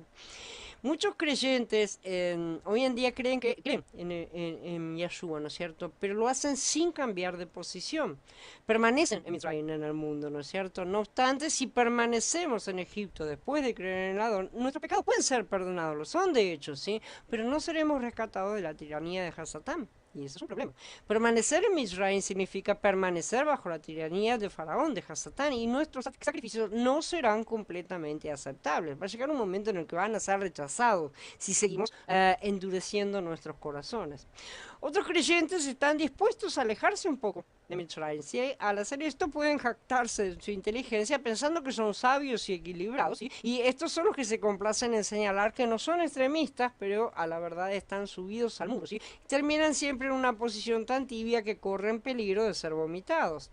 Muchos creyentes hoy en día creen en Yeshua, ¿no es cierto? Pero lo hacen sin cambiar de posición. Permanecen en Israel, en el mundo, ¿no es cierto? No obstante, si permanecemos en Egipto después de creer en el Adón, nuestros pecados pueden ser perdonados, lo son de hecho, ¿sí? Pero no seremos rescatados de la tiranía de Hasatán. Y eso es un problema. Permanecer en Misraim significa permanecer bajo la tiranía de Faraón, de Hasatán, y nuestros sacrificios no serán completamente aceptables. Va a llegar un momento en el que van a ser rechazados si seguimos endureciendo nuestros corazones. Otros creyentes están dispuestos a alejarse un poco de Misraim. ¿Sí? Al hacer esto pueden jactarse de su inteligencia pensando que son sabios y equilibrados. ¿Sí? Y estos son los que se complacen en señalar que no son extremistas, pero a la verdad están subidos al muro. ¿Sí? Terminan siempre en una posición tan tibia que corren peligro de ser vomitados.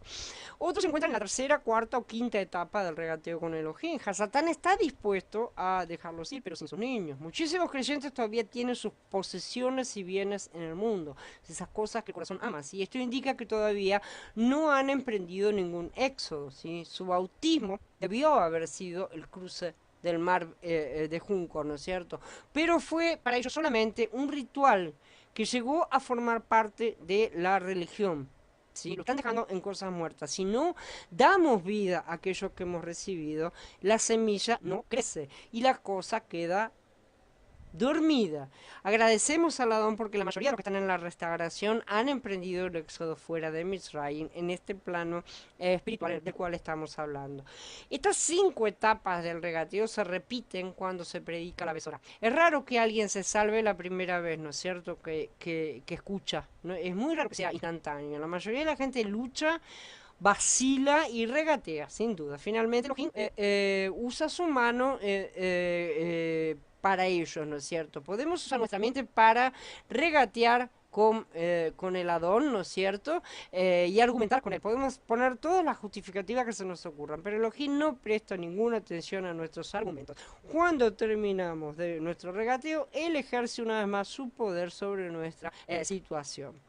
Otros se encuentran en la tercera, cuarta o quinta etapa del regateo con Elohim. Hasatán está dispuesto a dejarlos ir, pero sin sus niños. Muchísimos creyentes todavía tienen sus posesiones y bienes en el mundo, esas cosas que el corazón ama. ¿Sí? Esto indica que todavía no han emprendido ningún éxodo. ¿Sí? Su bautismo debió haber sido el cruce del mar de Junco, ¿no es cierto? Pero fue para ellos solamente un ritual que llegó a formar parte de la religión. ¿Sí? Lo están dejando en cosas muertas. Si no damos vida a aquello que hemos recibido, la semilla no crece y la cosa queda dormida. Agradecemos a Adón porque la mayoría de los que están en la restauración han emprendido el éxodo fuera de Misraim en este plano espiritual del cual estamos hablando. Estas 5 etapas del regateo se repiten cuando se predica la besora. Es raro que alguien se salve la primera vez, ¿no es cierto? Que escucha. ¿No? Es muy raro que sea instantáneo. La mayoría de la gente lucha, vacila y regatea, sin duda. Finalmente, Elohim usa su mano para ellos, ¿no es cierto? Podemos usar nuestra mente para regatear con el Adón, ¿no es cierto? Y argumentar con él. Podemos poner todas las justificativas que se nos ocurran, pero Elohim no presta ninguna atención a nuestros argumentos. Cuando terminamos de nuestro regateo, él ejerce una vez más su poder sobre nuestra situación.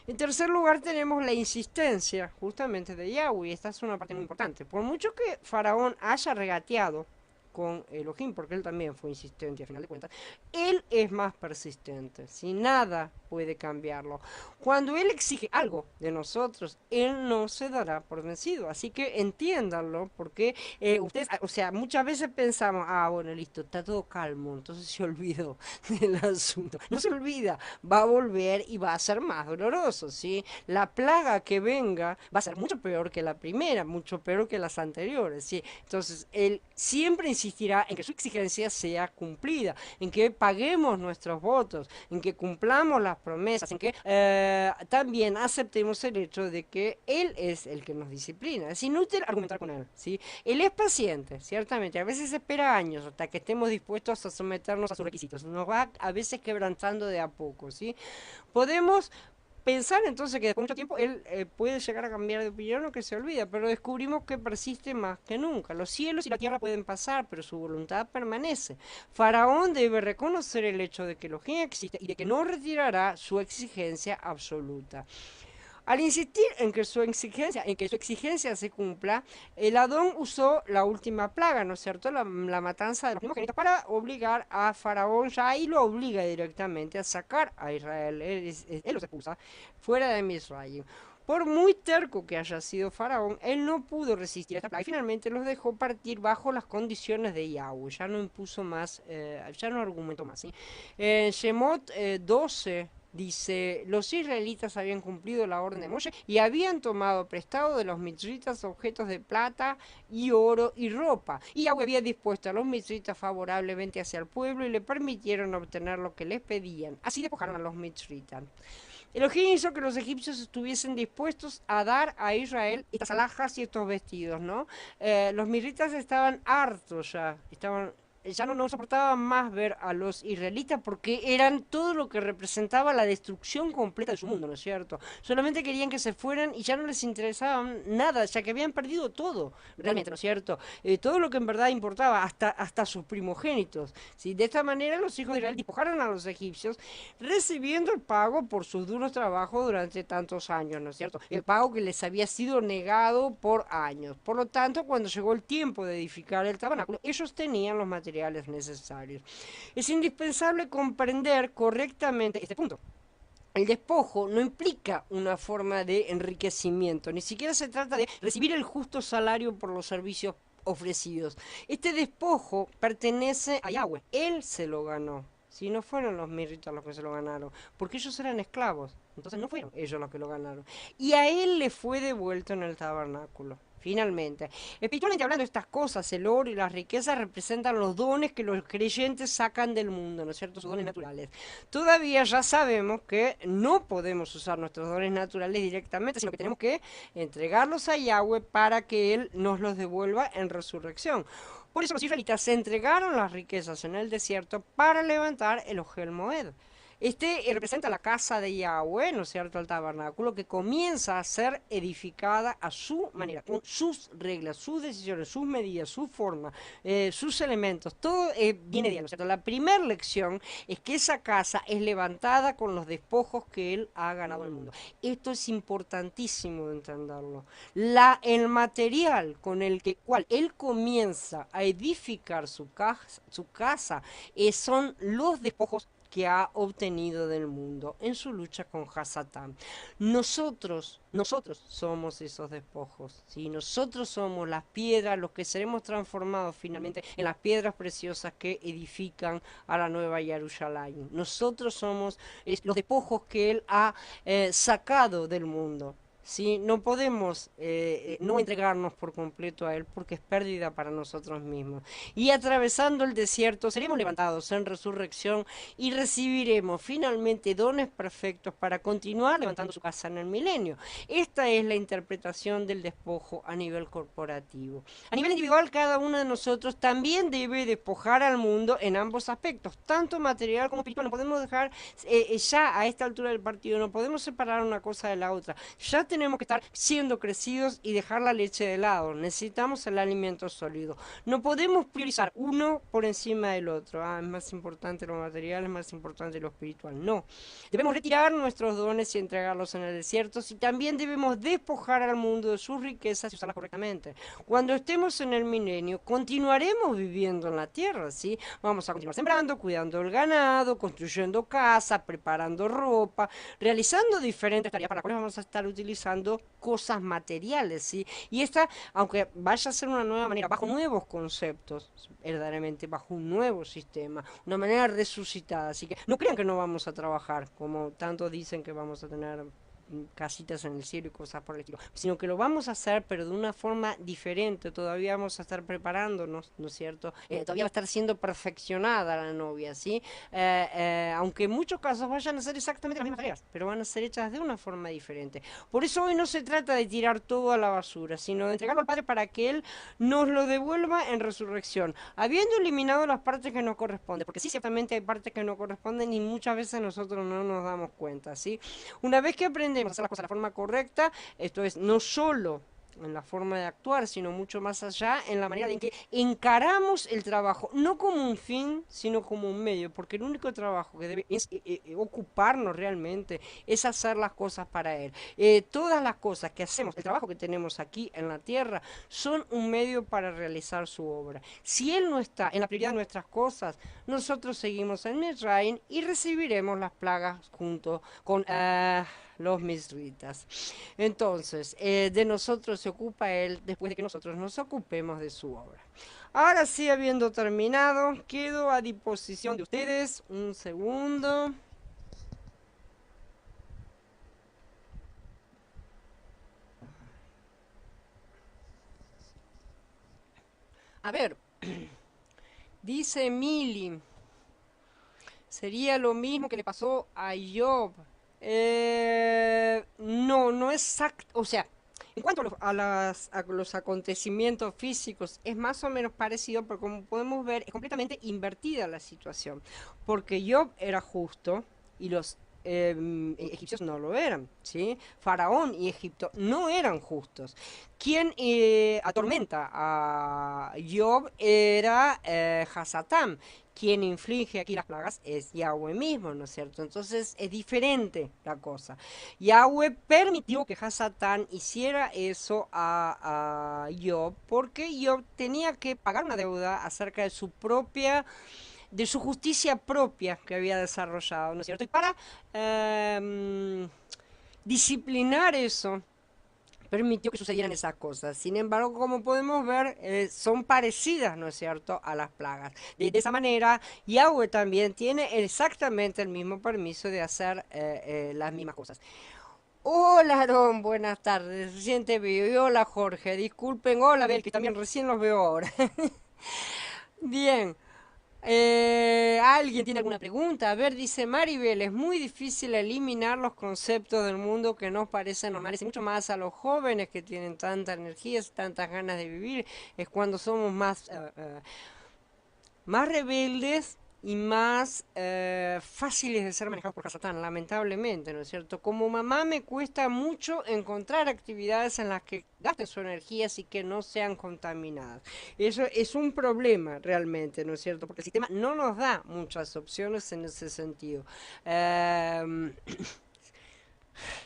En tercer lugar tenemos la insistencia justamente de Yahweh. Esta es una parte muy importante. Por mucho que Faraón haya regateado con Elohim, porque él también fue insistente a final de cuentas, él es más persistente, si nada puede cambiarlo. Cuando él exige algo de nosotros, él no se dará por vencido, así que entiéndanlo, porque ustedes, o sea, muchas veces pensamos, bueno, listo, está todo calmo, entonces se olvidó del asunto. No se olvida, va a volver y va a ser más doloroso, ¿sí? La plaga que venga va a ser mucho peor que la primera, mucho peor que las anteriores, ¿sí? Entonces, él siempre insistirá en que su exigencia sea cumplida, en que paguemos nuestros votos, en que cumplamos las promesas, en que también aceptemos el hecho de que Él es el que nos disciplina. Es inútil argumentar con Él, ¿sí? Él es paciente, ciertamente, a veces espera años hasta que estemos dispuestos a someternos a sus requisitos, nos va a veces quebrantando de a poco, ¿sí? Podemos pensar entonces que después de mucho tiempo él puede llegar a cambiar de opinión o que se olvida, pero descubrimos que persiste más que nunca. Los cielos y la tierra pueden pasar, pero su voluntad permanece. Faraón debe reconocer el hecho de que Elohim existe y de que no retirará su exigencia absoluta. Al insistir en que su exigencia se cumpla, el Adón usó la última plaga, ¿no es cierto? La matanza de los primogénitos para obligar a Faraón ya y lo obliga directamente a sacar a Israel, él los expulsa fuera de Misraim. Por muy terco que haya sido Faraón, él no pudo resistir esta plaga y finalmente los dejó partir bajo las condiciones de Yahweh. Ya no impuso más, ya no argumentó más. ¿Sí? En Shemot 12 dice, los israelitas habían cumplido la orden de Moshe y habían tomado prestado de los mitzritas objetos de plata y oro y ropa. Y Yahweh había dispuesto a los mitzritas favorablemente hacia el pueblo y le permitieron obtener lo que les pedían. Así despojaron a los mitzritas. Elohim hizo que los egipcios estuviesen dispuestos a dar a Israel estas alhajas y estos vestidos, ¿no? Los mitzritas estaban hartos ya no soportaban más ver a los israelitas porque eran todo lo que representaba la destrucción completa de su mundo, ¿no es cierto? Solamente querían que se fueran y ya no les interesaba nada, ya que habían perdido todo, realmente, ¿no es cierto? Todo lo que en verdad importaba, hasta sus primogénitos. ¿Sí? De esta manera los hijos de Israel despojaron a los egipcios recibiendo el pago por sus duros trabajos durante tantos años, ¿no es cierto? El pago que les había sido negado por años. Por lo tanto, cuando llegó el tiempo de edificar el tabernáculo, ellos tenían los materiales necesarios. Es indispensable comprender correctamente este punto. El despojo no implica una forma de enriquecimiento, ni siquiera se trata de recibir el justo salario por los servicios ofrecidos. Este despojo pertenece a Yahweh, Él se lo ganó. Si no fueron los miritas los que se lo ganaron, porque ellos eran esclavos, entonces no fueron ellos los que lo ganaron. Y a él le fue devuelto en el tabernáculo. Finalmente, espiritualmente hablando, estas cosas, el oro y las riquezas representan los dones que los creyentes sacan del mundo, ¿no es cierto? Sus dones naturales. Todavía ya sabemos que no podemos usar nuestros dones naturales directamente, sino que tenemos que entregarlos a Yahweh para que Él nos los devuelva en resurrección. Por eso los israelitas se entregaron las riquezas en el desierto para levantar el Ohel Moed. Este representa la casa de Yahweh, ¿no es cierto? El tabernáculo que comienza a ser edificada a su manera, con sus reglas, sus decisiones, sus medidas, su forma, sus elementos, todo viene de él, ¿no es cierto? La primera lección es que esa casa es levantada con los despojos que él ha ganado en el mundo. Esto es importantísimo de entenderlo. El material con el cual él comienza a edificar su casa son los despojos que ha obtenido del mundo en su lucha con Hasatán. Nosotros somos esos despojos, ¿sí? Nosotros somos las piedras, los que seremos transformados finalmente en las piedras preciosas que edifican a la nueva Jerusalén. Nosotros somos los despojos que él ha sacado del mundo. ¿Sí? No podemos no entregarnos por completo a Él porque es pérdida para nosotros mismos. Y atravesando el desierto seremos levantados en resurrección y recibiremos finalmente dones perfectos para continuar levantando su casa en el milenio. Esta es la interpretación del despojo a nivel corporativo. A nivel individual, cada uno de nosotros también debe despojar al mundo en ambos aspectos, tanto material como espiritual. No podemos dejar ya a esta altura del partido, no podemos separar una cosa de la otra. Ya tenemos que estar siendo crecidos y dejar la leche de lado. Necesitamos el alimento sólido. No podemos priorizar uno por encima del otro. Es más importante lo material, es más importante lo espiritual. No. Debemos retirar nuestros dones y entregarlos en el desierto. Y también debemos despojar al mundo de sus riquezas y usarlas correctamente. Cuando estemos en el milenio, continuaremos viviendo en la tierra, ¿sí? Vamos a continuar sembrando, cuidando el ganado, construyendo casas, preparando ropa, realizando diferentes tareas para las cuales vamos a estar utilizando cosas materiales, ¿sí? Y esta, aunque vaya a ser una nueva manera, bajo nuevos conceptos, verdaderamente bajo un nuevo sistema, una manera resucitada, así que no crean que no vamos a trabajar, como tanto dicen que vamos a tener casitas en el cielo y cosas por el estilo, sino que lo vamos a hacer pero de una forma diferente, todavía vamos a estar preparándonos, ¿no es cierto? Todavía va a estar siendo perfeccionada la novia, ¿sí? Aunque en muchos casos vayan a ser exactamente las mismas tareas, pero van a ser hechas de una forma diferente. Por eso hoy no se trata de tirar todo a la basura, sino de entregarlo al Padre para que Él nos lo devuelva en resurrección, habiendo eliminado las partes que no corresponden, porque sí, ciertamente hay partes que no corresponden y muchas veces nosotros no nos damos cuenta, ¿sí? Una vez que aprendemos a hacer las cosas de la forma correcta, esto es, no solo en la forma de actuar, sino mucho más allá en la manera en que encaramos el trabajo, no como un fin, sino como un medio, porque el único trabajo que debe ocuparnos realmente es hacer las cosas para Él. Todas las cosas que hacemos, el trabajo que tenemos aquí en la tierra, son un medio para realizar su obra. Si Él no está en la prioridad de nuestras cosas, nosotros seguimos en Misraim y recibiremos las plagas junto con los misritas. Entonces, de nosotros se ocupa Él después de que nosotros nos ocupemos de su obra. Ahora sí, habiendo terminado, quedo a disposición de ustedes. Un segundo. A ver, dice Mili, sería lo mismo que le pasó a Job. No, no exacto, o sea, en cuanto a los acontecimientos físicos, es más o menos parecido, pero como podemos ver, es completamente invertida la situación, porque Job era justo y los egipcios no lo eran, ¿sí? Faraón y Egipto no eran justos. Quien atormenta a Job era Hasatán. Quien inflige aquí las plagas es Yahweh mismo, ¿no es cierto? Entonces es diferente la cosa. Yahweh permitió que Hasatán hiciera eso a Job porque Job tenía que pagar una deuda acerca de su justicia propia que había desarrollado, ¿no es cierto? Y para disciplinar eso, permitió que sucedieran esas cosas. Sin embargo, como podemos ver, son parecidas, ¿no es cierto?, a las plagas. De esa manera, Yahweh también tiene exactamente el mismo permiso de hacer las mismas cosas. Hola, Aarón, buenas tardes, recién te veo. Y hola, Jorge, disculpen, hola, Bel, que también recién los veo ahora. Bien. ¿Alguien tiene alguna pregunta? A ver, dice Maribel, es muy difícil eliminar los conceptos del mundo que nos parecen normales y mucho más a los jóvenes que tienen tanta energía, tantas ganas de vivir, es cuando somos más rebeldes y más fáciles de ser manejados por Satán, lamentablemente, ¿no es cierto? Como mamá me cuesta mucho encontrar actividades en las que gasten su energía y que no sean contaminadas. Eso es un problema realmente, ¿no es cierto? Porque el sistema no nos da muchas opciones en ese sentido. Em,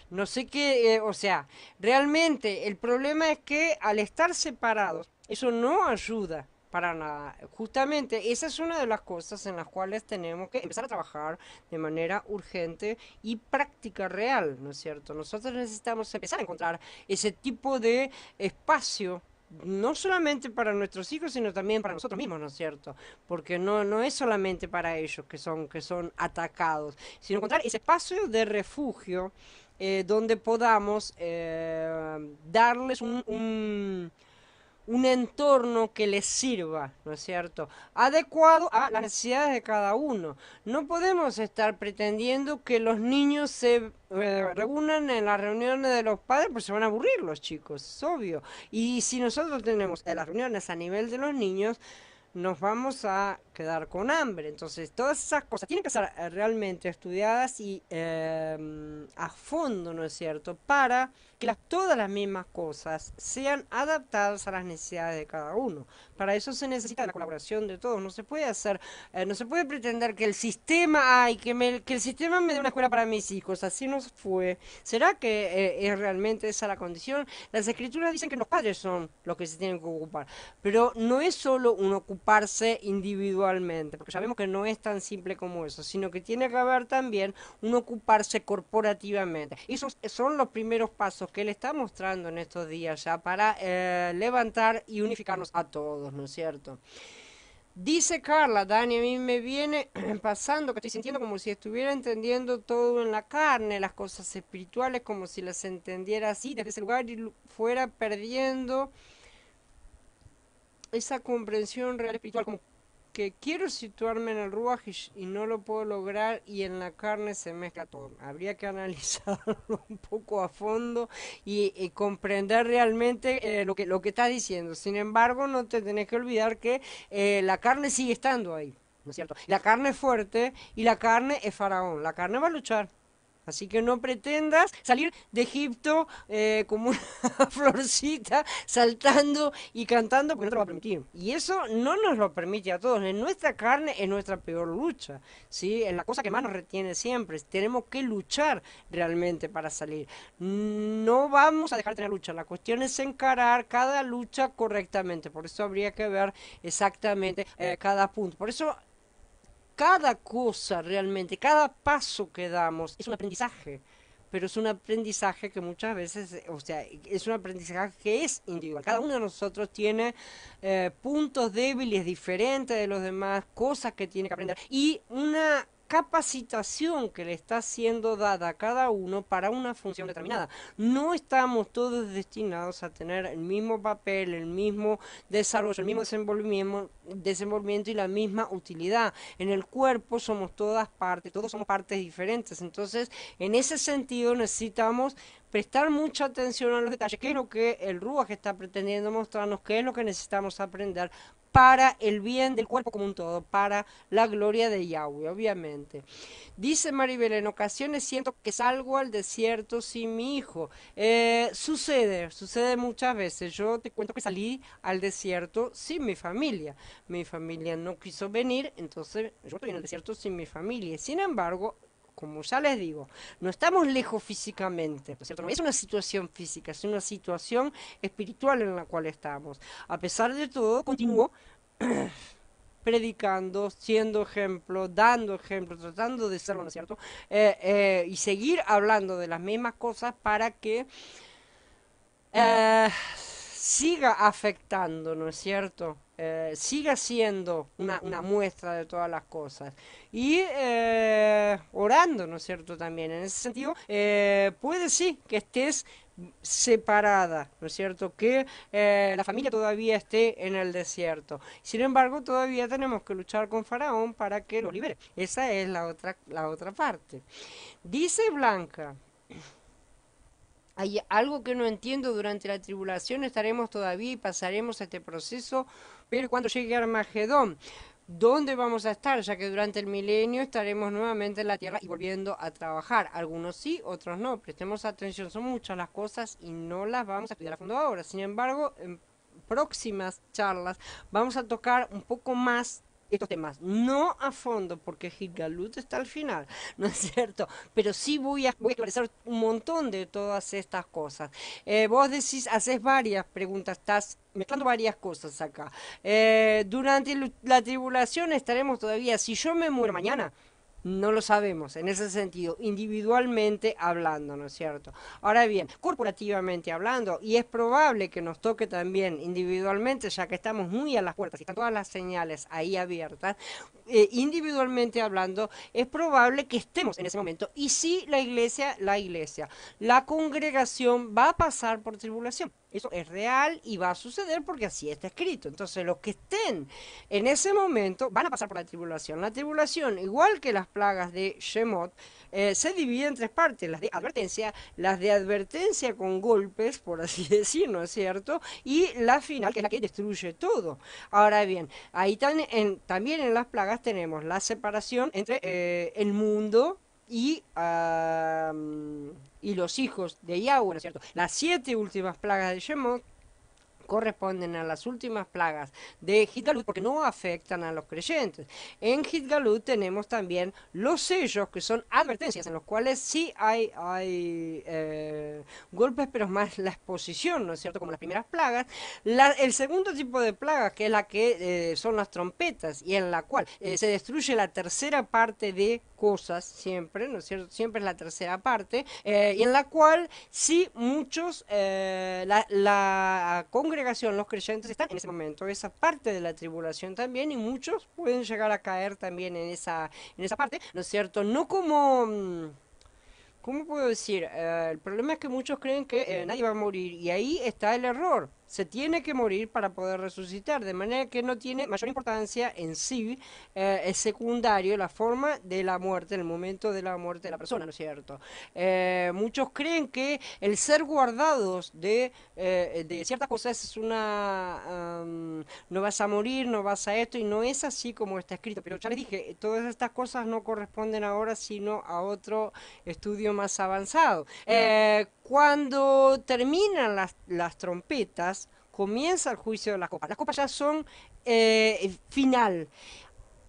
no sé qué, o sea, realmente el problema es que al estar separados, eso no ayuda para nada. Justamente esa es una de las cosas en las cuales tenemos que empezar a trabajar de manera urgente y práctica real, ¿no es cierto? Nosotros necesitamos empezar a encontrar ese tipo de espacio. No solamente para nuestros hijos, sino también para nosotros mismos, ¿no es cierto? Porque no es solamente para ellos que son atacados, sino encontrar ese espacio de refugio donde podamos darles un entorno que les sirva, ¿no es cierto? Adecuado a las necesidades de cada uno. No podemos estar pretendiendo que los niños se reúnan en las reuniones de los padres, pues se van a aburrir los chicos, es obvio. Y si nosotros tenemos las reuniones a nivel de los niños, nos vamos a quedar con hambre. Entonces, todas esas cosas tienen que ser realmente estudiadas y a fondo, ¿no es cierto? Para que todas las mismas cosas sean adaptadas a las necesidades de cada uno. Para eso se necesita la colaboración de todos. No se puede hacer, no se puede pretender que el sistema, ay, que el sistema me dé una escuela para mis hijos. Así no fue. ¿Será que es realmente esa la condición? Las escrituras dicen que los padres son los que se tienen que ocupar. Pero no es solo un ocuparse individualmente, porque sabemos que no es tan simple como eso, sino que tiene que haber también un ocuparse corporativamente. Esos son los primeros pasos que él está mostrando en estos días ya para levantar y unificarnos a todos, ¿no es cierto? Dice Carla, Dani, a mí me viene pasando que estoy sintiendo como si estuviera entendiendo todo en la carne, las cosas espirituales, como si las entendiera así desde ese lugar y fuera perdiendo esa comprensión real espiritual, como que quiero situarme en el Ruach y no lo puedo lograr y en la carne se mezcla todo. Habría que analizarlo un poco a fondo y comprender realmente lo que estás diciendo. Sin embargo, no te tenés que olvidar que la carne sigue estando ahí, ¿no es cierto? La carne es fuerte y la carne es faraón. La carne va a luchar. Así que no pretendas salir de Egipto como una florcita saltando y cantando porque no te lo va a permitir. Y eso no nos lo permite a todos. En nuestra carne es nuestra peor lucha. ¿Sí? Es la cosa que más nos retiene siempre. Tenemos que luchar realmente para salir. No vamos a dejar de tener lucha. La cuestión es encarar cada lucha correctamente. Por eso habría que ver exactamente cada punto. Por eso cada cosa realmente, cada paso que damos es un aprendizaje, pero es un aprendizaje que muchas veces, o sea, es un aprendizaje que es individual. Cada uno de nosotros tiene puntos débiles diferentes de los demás, cosas que tiene que aprender y una capacitación que le está siendo dada a cada uno para una función determinada. No estamos todos destinados a tener el mismo papel, el mismo desarrollo, el mismo desenvolvimiento y la misma utilidad. En el cuerpo somos todas partes, todos somos partes diferentes. Entonces, en ese sentido necesitamos prestar mucha atención a los detalles, qué es lo que el Ruach está pretendiendo mostrarnos, qué es lo que necesitamos aprender para el bien del cuerpo como un todo, para la gloria de Yahweh, obviamente. Dice Maribel, en ocasiones siento que salgo al desierto sin mi hijo. Sucede muchas veces. Yo te cuento que salí al desierto sin mi familia. Mi familia no quiso venir, entonces yo estoy en el desierto sin mi familia. Sin embargo, como ya les digo, no estamos lejos físicamente, ¿no es cierto? No es una situación física, es una situación espiritual en la cual estamos. A pesar de todo, continúo predicando, siendo ejemplo, dando ejemplo, tratando de serlo, ¿no es cierto? Y seguir hablando de las mismas cosas para que siga afectando, ¿no es cierto? Siga siendo una muestra de todas las cosas. Y orando, ¿no es cierto? También en ese sentido, puede sí que estés separada, ¿no es cierto? Que la familia todavía esté en el desierto. Sin embargo, todavía tenemos que luchar con Faraón para que lo libere. Esa es la otra parte. Dice Blanca. Hay algo que no entiendo durante la tribulación, estaremos todavía y pasaremos este proceso, pero cuando llegue Armagedón. dónde vamos a estar, ya que durante el milenio estaremos nuevamente en la Tierra y volviendo a trabajar. Algunos sí, otros no. Prestemos atención, son muchas las cosas y no las vamos a estudiar a fondo ahora. Sin embargo, en próximas charlas vamos a tocar un poco más estos temas, no a fondo porque Gilgalut está al final, ¿no es cierto? Pero sí voy a esclarecer un montón de todas estas cosas. Vos decís, haces varias preguntas, estás mezclando varias cosas acá. Durante la tribulación estaremos todavía, si yo me muero mañana, no lo sabemos, en ese sentido, individualmente hablando, ¿no es cierto? Ahora bien, corporativamente hablando, y es probable que nos toque también individualmente, ya que estamos muy a las puertas y están todas las señales ahí abiertas, individualmente hablando, es probable que estemos en ese momento. Y si la congregación va a pasar por tribulación. Eso es real y va a suceder porque así está escrito. Entonces, los que estén en ese momento van a pasar por la tribulación. La tribulación, igual que las plagas de Shemot, se divide en tres partes: las de advertencia con golpes, por así decir, ¿no es cierto? Y la final, que es la que destruye todo. Ahora bien, ahí también en las plagas tenemos la separación entre el mundo y los hijos de Yahweh, ¿no es cierto? Las 7 últimas plagas de Shemot corresponden a las últimas plagas de Hitgalut porque no afectan a los creyentes. En Hitgalut tenemos también los sellos, que son advertencias en los cuales sí hay golpes, pero es más la exposición, ¿no es cierto? Como las primeras plagas. El segundo tipo de plaga, que es la que son las trompetas, y en la cual se destruye la tercera parte de cosas, siempre, ¿no es cierto? Siempre es la tercera parte, y en la cual sí muchos, la congregación, los creyentes están en ese momento, esa parte de la tribulación también, y muchos pueden llegar a caer también en esa parte, ¿no es cierto? No como... ¿Cómo puedo decir? El problema es que muchos creen que nadie va a morir y ahí está el error. Se tiene que morir para poder resucitar, de manera que no tiene mayor importancia en sí, es secundario la forma de la muerte, el momento de la muerte de la persona, ¿no es cierto? Muchos creen que el ser guardados de ciertas cosas es no vas a morir, no vas a esto, y no es así como está escrito. Pero ya les dije, todas estas cosas no corresponden ahora, sino a otro estudio más avanzado. Cuando terminan las trompetas, comienza el juicio de las copas. Las copas ya son final.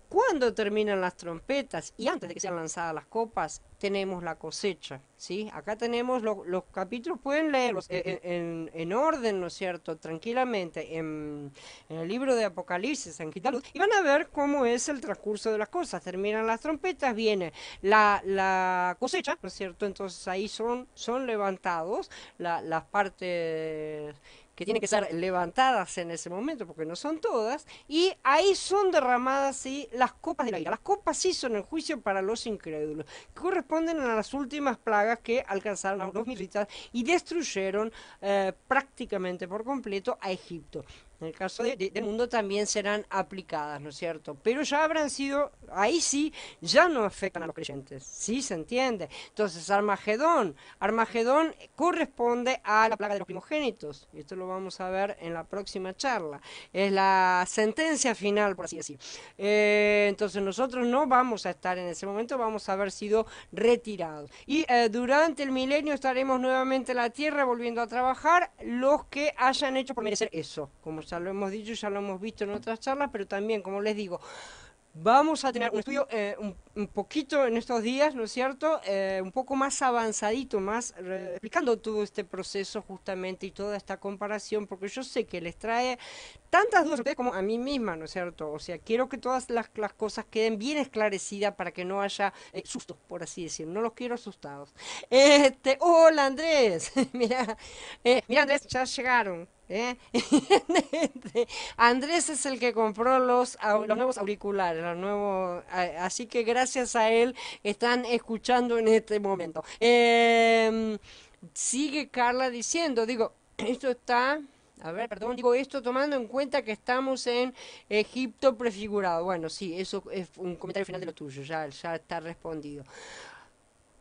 Cuando terminan las trompetas y antes de que sean lanzadas las copas, tenemos la cosecha, ¿sí? Acá tenemos los capítulos, pueden leerlos en orden, ¿no es cierto? Tranquilamente, en el libro de Apocalipsis, en Gitalud, y van a ver cómo es el transcurso de las cosas. Terminan las trompetas, viene la cosecha, ¿no es cierto? Entonces ahí son levantados las partes que tienen que ser levantadas en ese momento, porque no son todas, y ahí son derramadas sí las copas de la ira. Las copas sí son el juicio para los incrédulos, que corresponden a las últimas plagas que alcanzaron a los militas y destruyeron prácticamente por completo a Egipto. En el caso del mundo también serán aplicadas, ¿no es cierto? Pero ya habrán sido, ahí sí, ya no afectan a los creyentes, ¿sí se entiende? Entonces, Armagedón corresponde a la plaga de los primogénitos, y esto lo vamos a ver en la próxima charla. Es la sentencia final, por así decir. Entonces, nosotros no vamos a estar en ese momento, vamos a haber sido retirados. Y durante el milenio estaremos nuevamente en la tierra volviendo a trabajar los que hayan hecho por merecer eso, como ya lo hemos dicho, ya lo hemos visto en otras charlas, pero también, como les digo, vamos a tener un estudio un poquito en estos días, ¿no es cierto? Un poco más avanzadito, más explicando todo este proceso justamente y toda esta comparación, porque yo sé que les trae tantas dudas a ustedes como a mí misma, ¿no es cierto? O sea, quiero que todas las cosas queden bien esclarecidas para que no haya sustos, por así decirlo. No los quiero asustados. Hola Andrés, mira Andrés, ya llegaron. Andrés es el que compró los nuevos auriculares, así que gracias a él están escuchando en este momento. Sigue Carla diciendo, digo, esto está, a ver, perdón, digo esto tomando en cuenta que estamos en Egipto prefigurado. Bueno, sí, eso es un comentario final de lo tuyo, ya está respondido.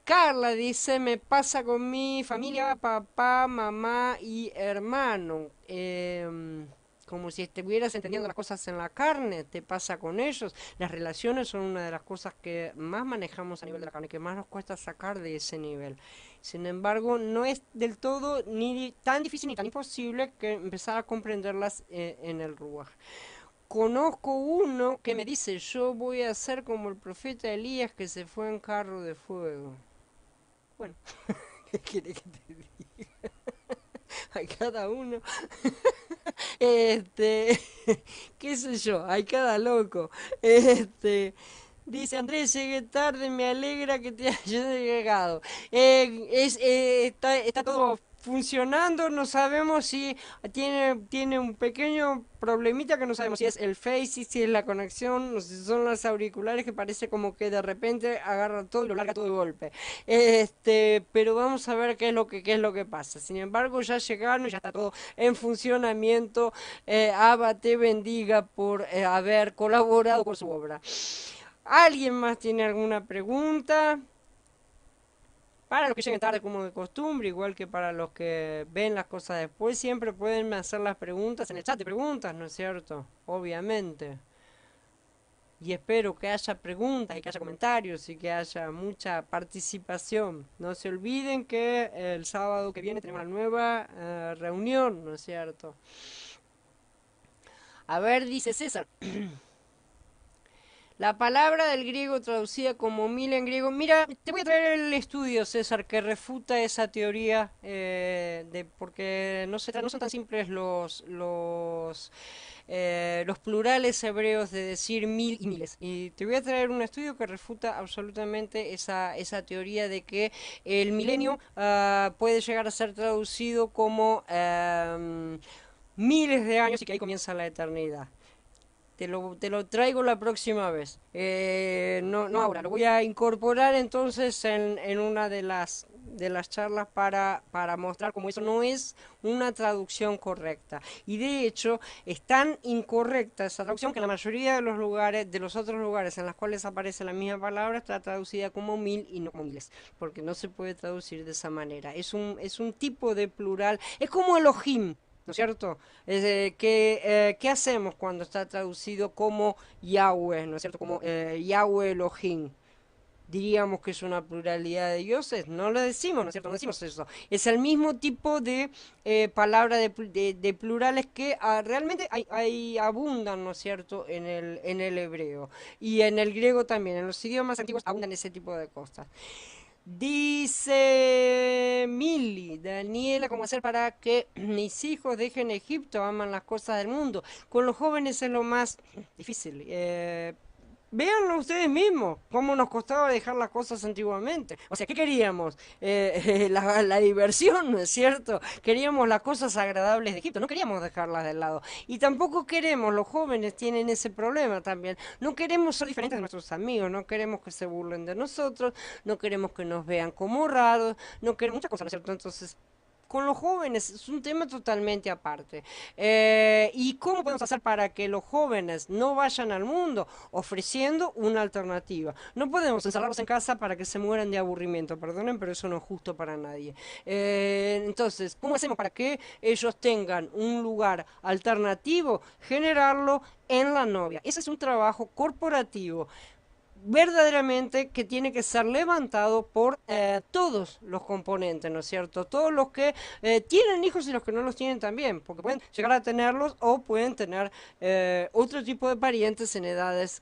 Carla dice, me pasa con mi familia, papá, mamá y hermano. como si estuvieras entendiendo las cosas en la carne, te pasa con ellos. Las relaciones son una de las cosas que más manejamos a nivel de la carne, que más nos cuesta sacar de ese nivel. Sin embargo, no es del todo ni tan difícil ni tan imposible que empezar a comprenderlas en el Ruach. Conozco uno que me dice, yo voy a ser como el profeta Elías que se fue en carro de fuego. Bueno, ¿qué quiere que te diga? A cada uno. Este, qué sé yo, hay cada loco. Dice Andrés, llegué tarde, me alegra que te hayas llegado. Está todo funcionando, no sabemos si tiene un pequeño problemita que no sabemos si es el Face, si es la conexión, no sé si son los auriculares que parece como que de repente agarra todo y lo larga todo de golpe. Pero vamos a ver qué es lo que pasa. Sin embargo, ya llegaron, ya está todo en funcionamiento. Abba te bendiga por haber colaborado con su obra. ¿Alguien más tiene alguna pregunta? Para los que lleguen tarde como de costumbre, igual que para los que ven las cosas después, siempre pueden hacer las preguntas en el chat de preguntas, ¿no es cierto? Obviamente. Y espero que haya preguntas y que haya comentarios y que haya mucha participación. No se olviden que el sábado que viene tenemos una nueva reunión, ¿no es cierto? A ver, dice César. La palabra del griego traducida como mil en griego. Mira, te voy a traer el estudio, César, que refuta esa teoría porque no son tan simples los plurales hebreos de decir mil y miles. Y te voy a traer un estudio que refuta absolutamente esa teoría de que el milenio puede llegar a ser traducido como miles de años y que ahí comienza la eternidad. Te lo traigo la próxima vez. No ahora, lo voy a incorporar entonces en una de las charlas para mostrar cómo eso no es una traducción correcta. Y de hecho, es tan incorrecta esa traducción que la mayoría de los lugares, de los otros lugares en los cuales aparece la misma palabra, está traducida como mil y no como miles. Porque no se puede traducir de esa manera. Es un tipo de plural. Es como Elohim. ¿No es cierto? ¿Qué hacemos cuando está traducido como Yahweh? ¿No es cierto? Como Yahweh Elohim. Diríamos que es una pluralidad de dioses. No lo decimos, ¿no es cierto? No decimos eso. Es el mismo tipo de palabra de plurales que realmente abundan, ¿no es cierto? En el hebreo. Y en el griego también. En los idiomas antiguos abundan ese tipo de cosas. Dice Mili, Daniela, ¿cómo hacer para que mis hijos dejen Egipto? Aman las cosas del mundo. Con los jóvenes es lo más difícil. Véanlo ustedes mismos, cómo nos costaba dejar las cosas antiguamente. O sea, ¿qué queríamos? La diversión, ¿no es cierto? Queríamos las cosas agradables de Egipto, no queríamos dejarlas de lado. Y tampoco queremos, los jóvenes tienen ese problema también. No queremos ser diferentes de nuestros amigos, no queremos que se burlen de nosotros, no queremos que nos vean como raros, no queremos muchas cosas, ¿no es cierto? Entonces, con los jóvenes es un tema totalmente aparte. ¿Y cómo podemos hacer para que los jóvenes no vayan al mundo? Ofreciendo una alternativa. No podemos encerrarlos en casa para que se mueran de aburrimiento, perdonen, pero eso no es justo para nadie. Entonces, ¿cómo hacemos para que ellos tengan un lugar alternativo? Generarlo en la novia. Ese es un trabajo corporativo verdaderamente que tiene que ser levantado por todos los componentes, ¿no es cierto? Todos los que tienen hijos y los que no los tienen también, porque pueden llegar a tenerlos o pueden tener otro tipo de parientes en edades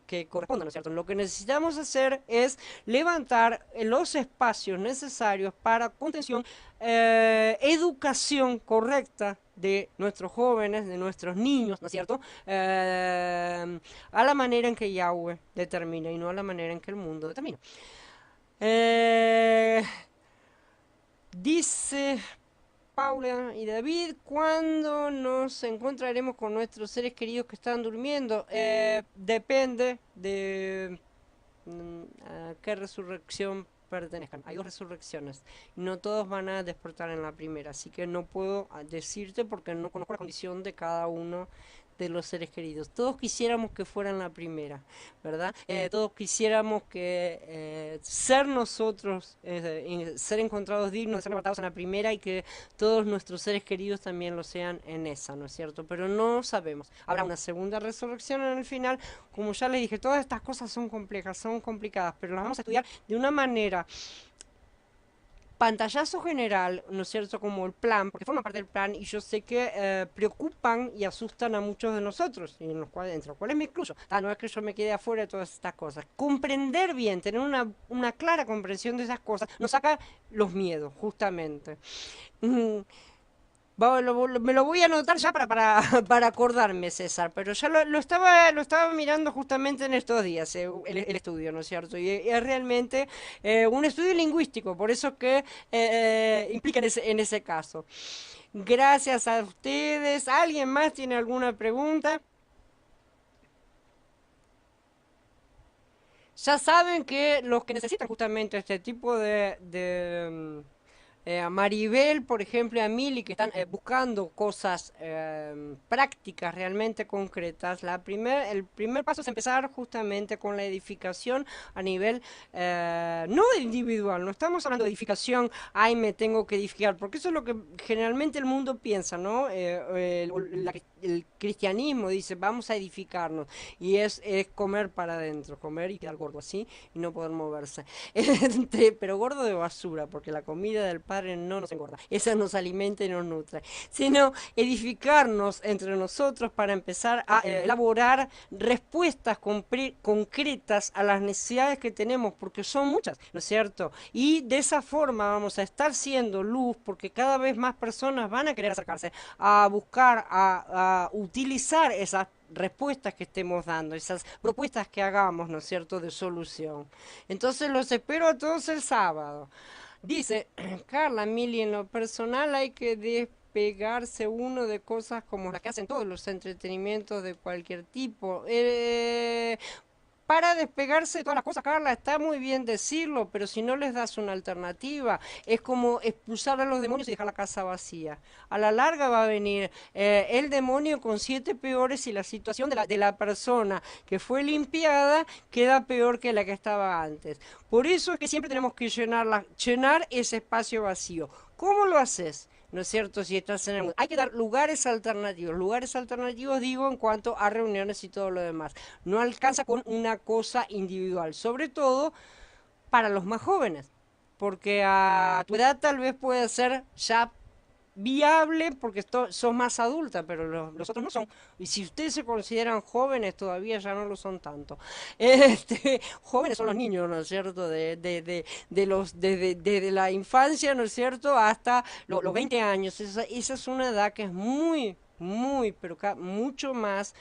que correspondan, ¿no es cierto? Lo que necesitamos hacer es levantar los espacios necesarios para contención, educación correcta de nuestros jóvenes, de nuestros niños, ¿no es cierto? A la manera en que Yahweh determina y no a la manera en que el mundo determina. Eh, dice Paula y David, ¿cuándo nos encontraremos con nuestros seres queridos que están durmiendo? Depende de a qué resurrección pertenezcan. Hay dos resurrecciones. No todos van a despertar en la primera, así que no puedo decirte porque no conozco la condición de cada uno de los seres queridos. Todos quisiéramos que fueran la primera, ¿verdad? Todos quisiéramos que ser nosotros, ser encontrados dignos de ser levantados en la primera y que todos nuestros seres queridos también lo sean en esa, ¿no es cierto? Pero no sabemos. Habrá una segunda resurrección en el final. Como ya les dije, todas estas cosas son complejas, son complicadas, pero las vamos a estudiar de una manera pantallazo general, ¿no es cierto?, como el plan, porque forma parte del plan y yo sé que preocupan y asustan a muchos de nosotros, y entre los cuales me incluyo. No es que yo me quede afuera de todas estas cosas. Comprender bien, tener una clara comprensión de esas cosas, nos saca los miedos, justamente. Mm, me lo voy a anotar ya para acordarme, César, pero ya lo estaba mirando justamente en estos días, el estudio, ¿no es cierto? Y es realmente un estudio lingüístico, por eso que implica en ese caso. Gracias a ustedes. ¿Alguien más tiene alguna pregunta? Ya saben que los que necesitan justamente este tipo a Maribel, por ejemplo, y a Mili, que están buscando cosas prácticas realmente concretas. El primer paso es empezar justamente con la edificación a nivel no individual, no estamos hablando de edificación, ay, me tengo que edificar, porque eso es lo que generalmente el mundo piensa, ¿no? El cristianismo dice, vamos a edificarnos, y es comer para adentro, comer y quedar gordo así, y no poder moverse. Pero gordo de basura, porque la comida del Padre no nos engorda, esa nos alimenta y nos nutre, sino edificarnos entre nosotros para empezar a elaborar respuestas concretas a las necesidades que tenemos, porque son muchas, ¿no es cierto? Y de esa forma vamos a estar siendo luz, porque cada vez más personas van a querer acercarse a buscar, a utilizar esas respuestas que estemos dando, esas propuestas que hagamos, ¿no es cierto?, de solución. Entonces los espero a todos el sábado. Dice Carla Mili, en lo personal hay que despegarse uno de cosas como las que hacen todos los entretenimientos de cualquier tipo. Para despegarse de todas las cosas, Carla, está muy bien decirlo, pero si no les das una alternativa, es como expulsar a los demonios y dejar la casa vacía. A la larga va a venir el demonio con 7 peores y la situación de la persona que fue limpiada queda peor que la que estaba antes. Por eso es que siempre tenemos que llenar ese espacio vacío. ¿Cómo lo haces? ¿No es cierto? Si estás en el mundo. Hay que dar lugares alternativos digo en cuanto a reuniones y todo lo demás. No alcanza con una cosa individual, sobre todo para los más jóvenes, porque a tu edad tal vez puede ser ya viable porque sos más adulta, pero los otros no son. Y si ustedes se consideran jóvenes, todavía ya no lo son tanto. Jóvenes son los niños, ¿no es cierto? Desde la infancia, ¿no es cierto? Hasta los 20 años. Esa es una edad que es pero mucho más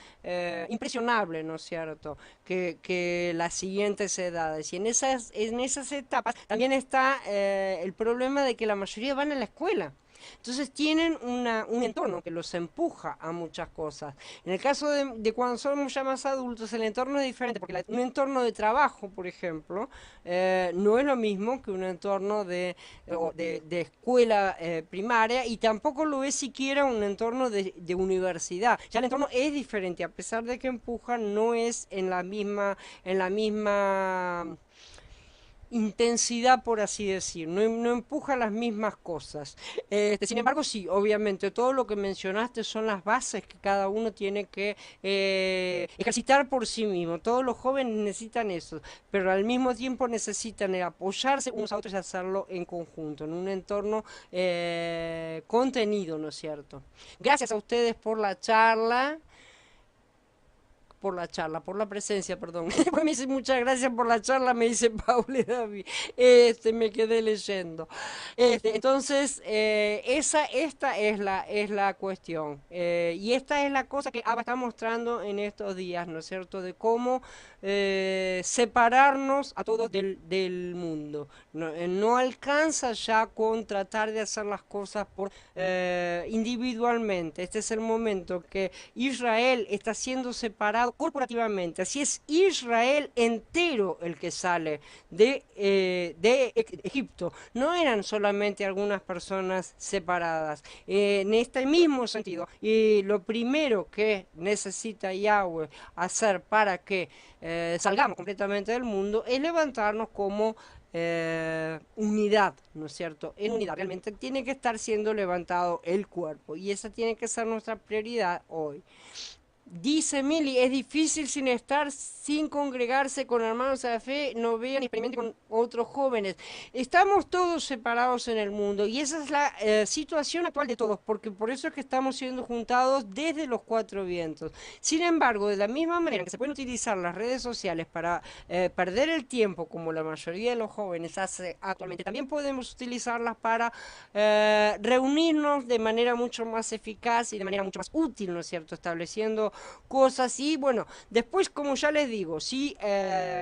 impresionable, ¿no es cierto?, que las siguientes edades. Y en esas etapas también está el problema de que la mayoría van a la escuela. Entonces tienen un entorno que los empuja a muchas cosas. En el caso de cuando somos ya más adultos, el entorno es diferente, porque un entorno de trabajo, por ejemplo, no es lo mismo que un entorno de escuela primaria, y tampoco lo es siquiera un entorno de universidad. Ya el entorno es diferente, a pesar de que empuja, no es en la misma intensidad, por así decir, no empuja las mismas cosas. Sin embargo, sí, obviamente, todo lo que mencionaste son las bases que cada uno tiene que ejercitar por sí mismo. Todos los jóvenes necesitan eso, pero al mismo tiempo necesitan apoyarse unos a otros y hacerlo en conjunto, en un entorno contenido, ¿no es cierto? Gracias a ustedes por la presencia, perdón. Después me dice muchas gracias por la charla, me dice Paula y David. Me quedé leyendo. Entonces, esta es la cuestión. Y esta es la cosa que Abba está mostrando en estos días, ¿no es cierto? De cómo separarnos a todos del mundo. No alcanza ya con tratar de hacer las cosas individualmente. Este es el momento que Israel está siendo separado levantado corporativamente. Así es Israel entero el que sale de Egipto. No eran solamente algunas personas separadas. En este mismo sentido, y lo primero que necesita Yahweh hacer para que salgamos completamente del mundo es levantarnos como unidad, ¿no es cierto? En unidad realmente tiene que estar siendo levantado el cuerpo y esa tiene que ser nuestra prioridad hoy. Dice Mili, es difícil sin estar, sin congregarse con hermanos de la fe, no vean ni experimenten con otros jóvenes. Estamos todos separados en el mundo y esa es la situación actual de todos, porque por eso es que estamos siendo juntados desde los cuatro vientos. Sin embargo, de la misma manera que se pueden utilizar las redes sociales para perder el tiempo, como la mayoría de los jóvenes hace actualmente, también podemos utilizarlas para reunirnos de manera mucho más eficaz y de manera mucho más útil, ¿no es cierto? Estableciendo cosas y bueno, después como ya les digo, si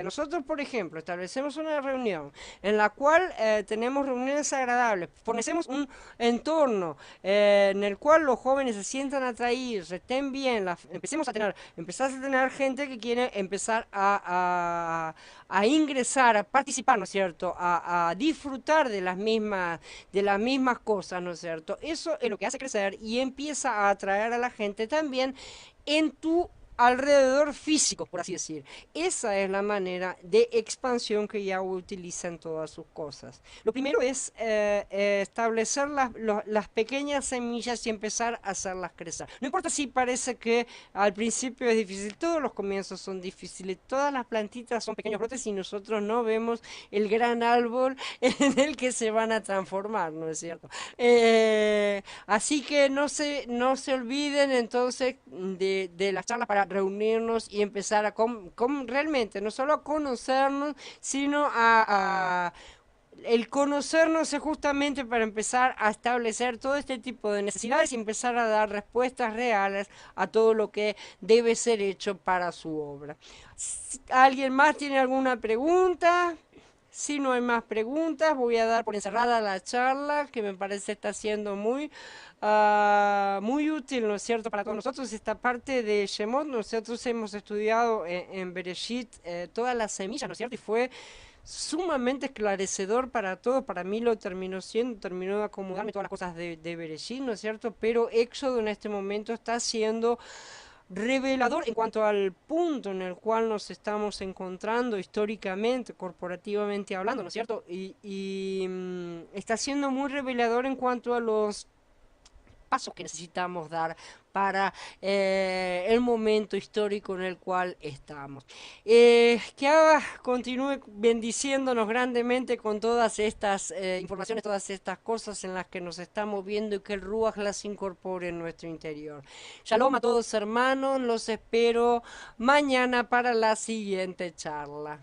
nosotros por ejemplo establecemos una reunión en la cual tenemos reuniones agradables, fornecemos un entorno en el cual los jóvenes se sientan atraídos, estén bien, empezás a tener gente que quiere empezar a ingresar, a participar, ¿no es cierto? A disfrutar de las mismas cosas, ¿no es cierto? Eso es lo que hace crecer y empieza a atraer a la gente también en tu alrededor físico, por así decir. Esa es la manera de expansión que Yahweh utiliza en todas sus cosas. Lo primero es establecer las pequeñas semillas y empezar a hacerlas crecer. No importa si parece que al principio es difícil, todos los comienzos son difíciles, todas las plantitas son pequeños brotes y nosotros no vemos el gran árbol en el que se van a transformar, ¿no es cierto? Así que no se olviden entonces de las charlas para reunirnos y empezar a realmente no solo a conocernos, sino el conocernos es justamente para empezar a establecer todo este tipo de necesidades y empezar a dar respuestas reales a todo lo que debe ser hecho para su obra. ¿Alguien más tiene alguna pregunta? Si no hay más preguntas, voy a dar por encerrada la charla, que me parece está siendo muy útil, ¿no es cierto?, para todos nosotros. Esta parte de Shemot, nosotros hemos estudiado en Bereshit todas las semillas, ¿no es cierto?, y fue sumamente esclarecedor para todos. Para mí lo terminó siendo, terminó de acomodarme todas las cosas de Bereshit, ¿no es cierto?, pero Éxodo en este momento está siendo revelador en cuanto al punto en el cual nos estamos encontrando históricamente, corporativamente hablando, ¿no es cierto? Y está siendo muy revelador en cuanto a los pasos que necesitamos dar para el momento histórico en el cual estamos. Que Abba continúe bendiciéndonos grandemente con todas estas informaciones, todas estas cosas en las que nos estamos viendo y que el Ruach las incorpore en nuestro interior. Shalom a todos hermanos, los espero mañana para la siguiente charla.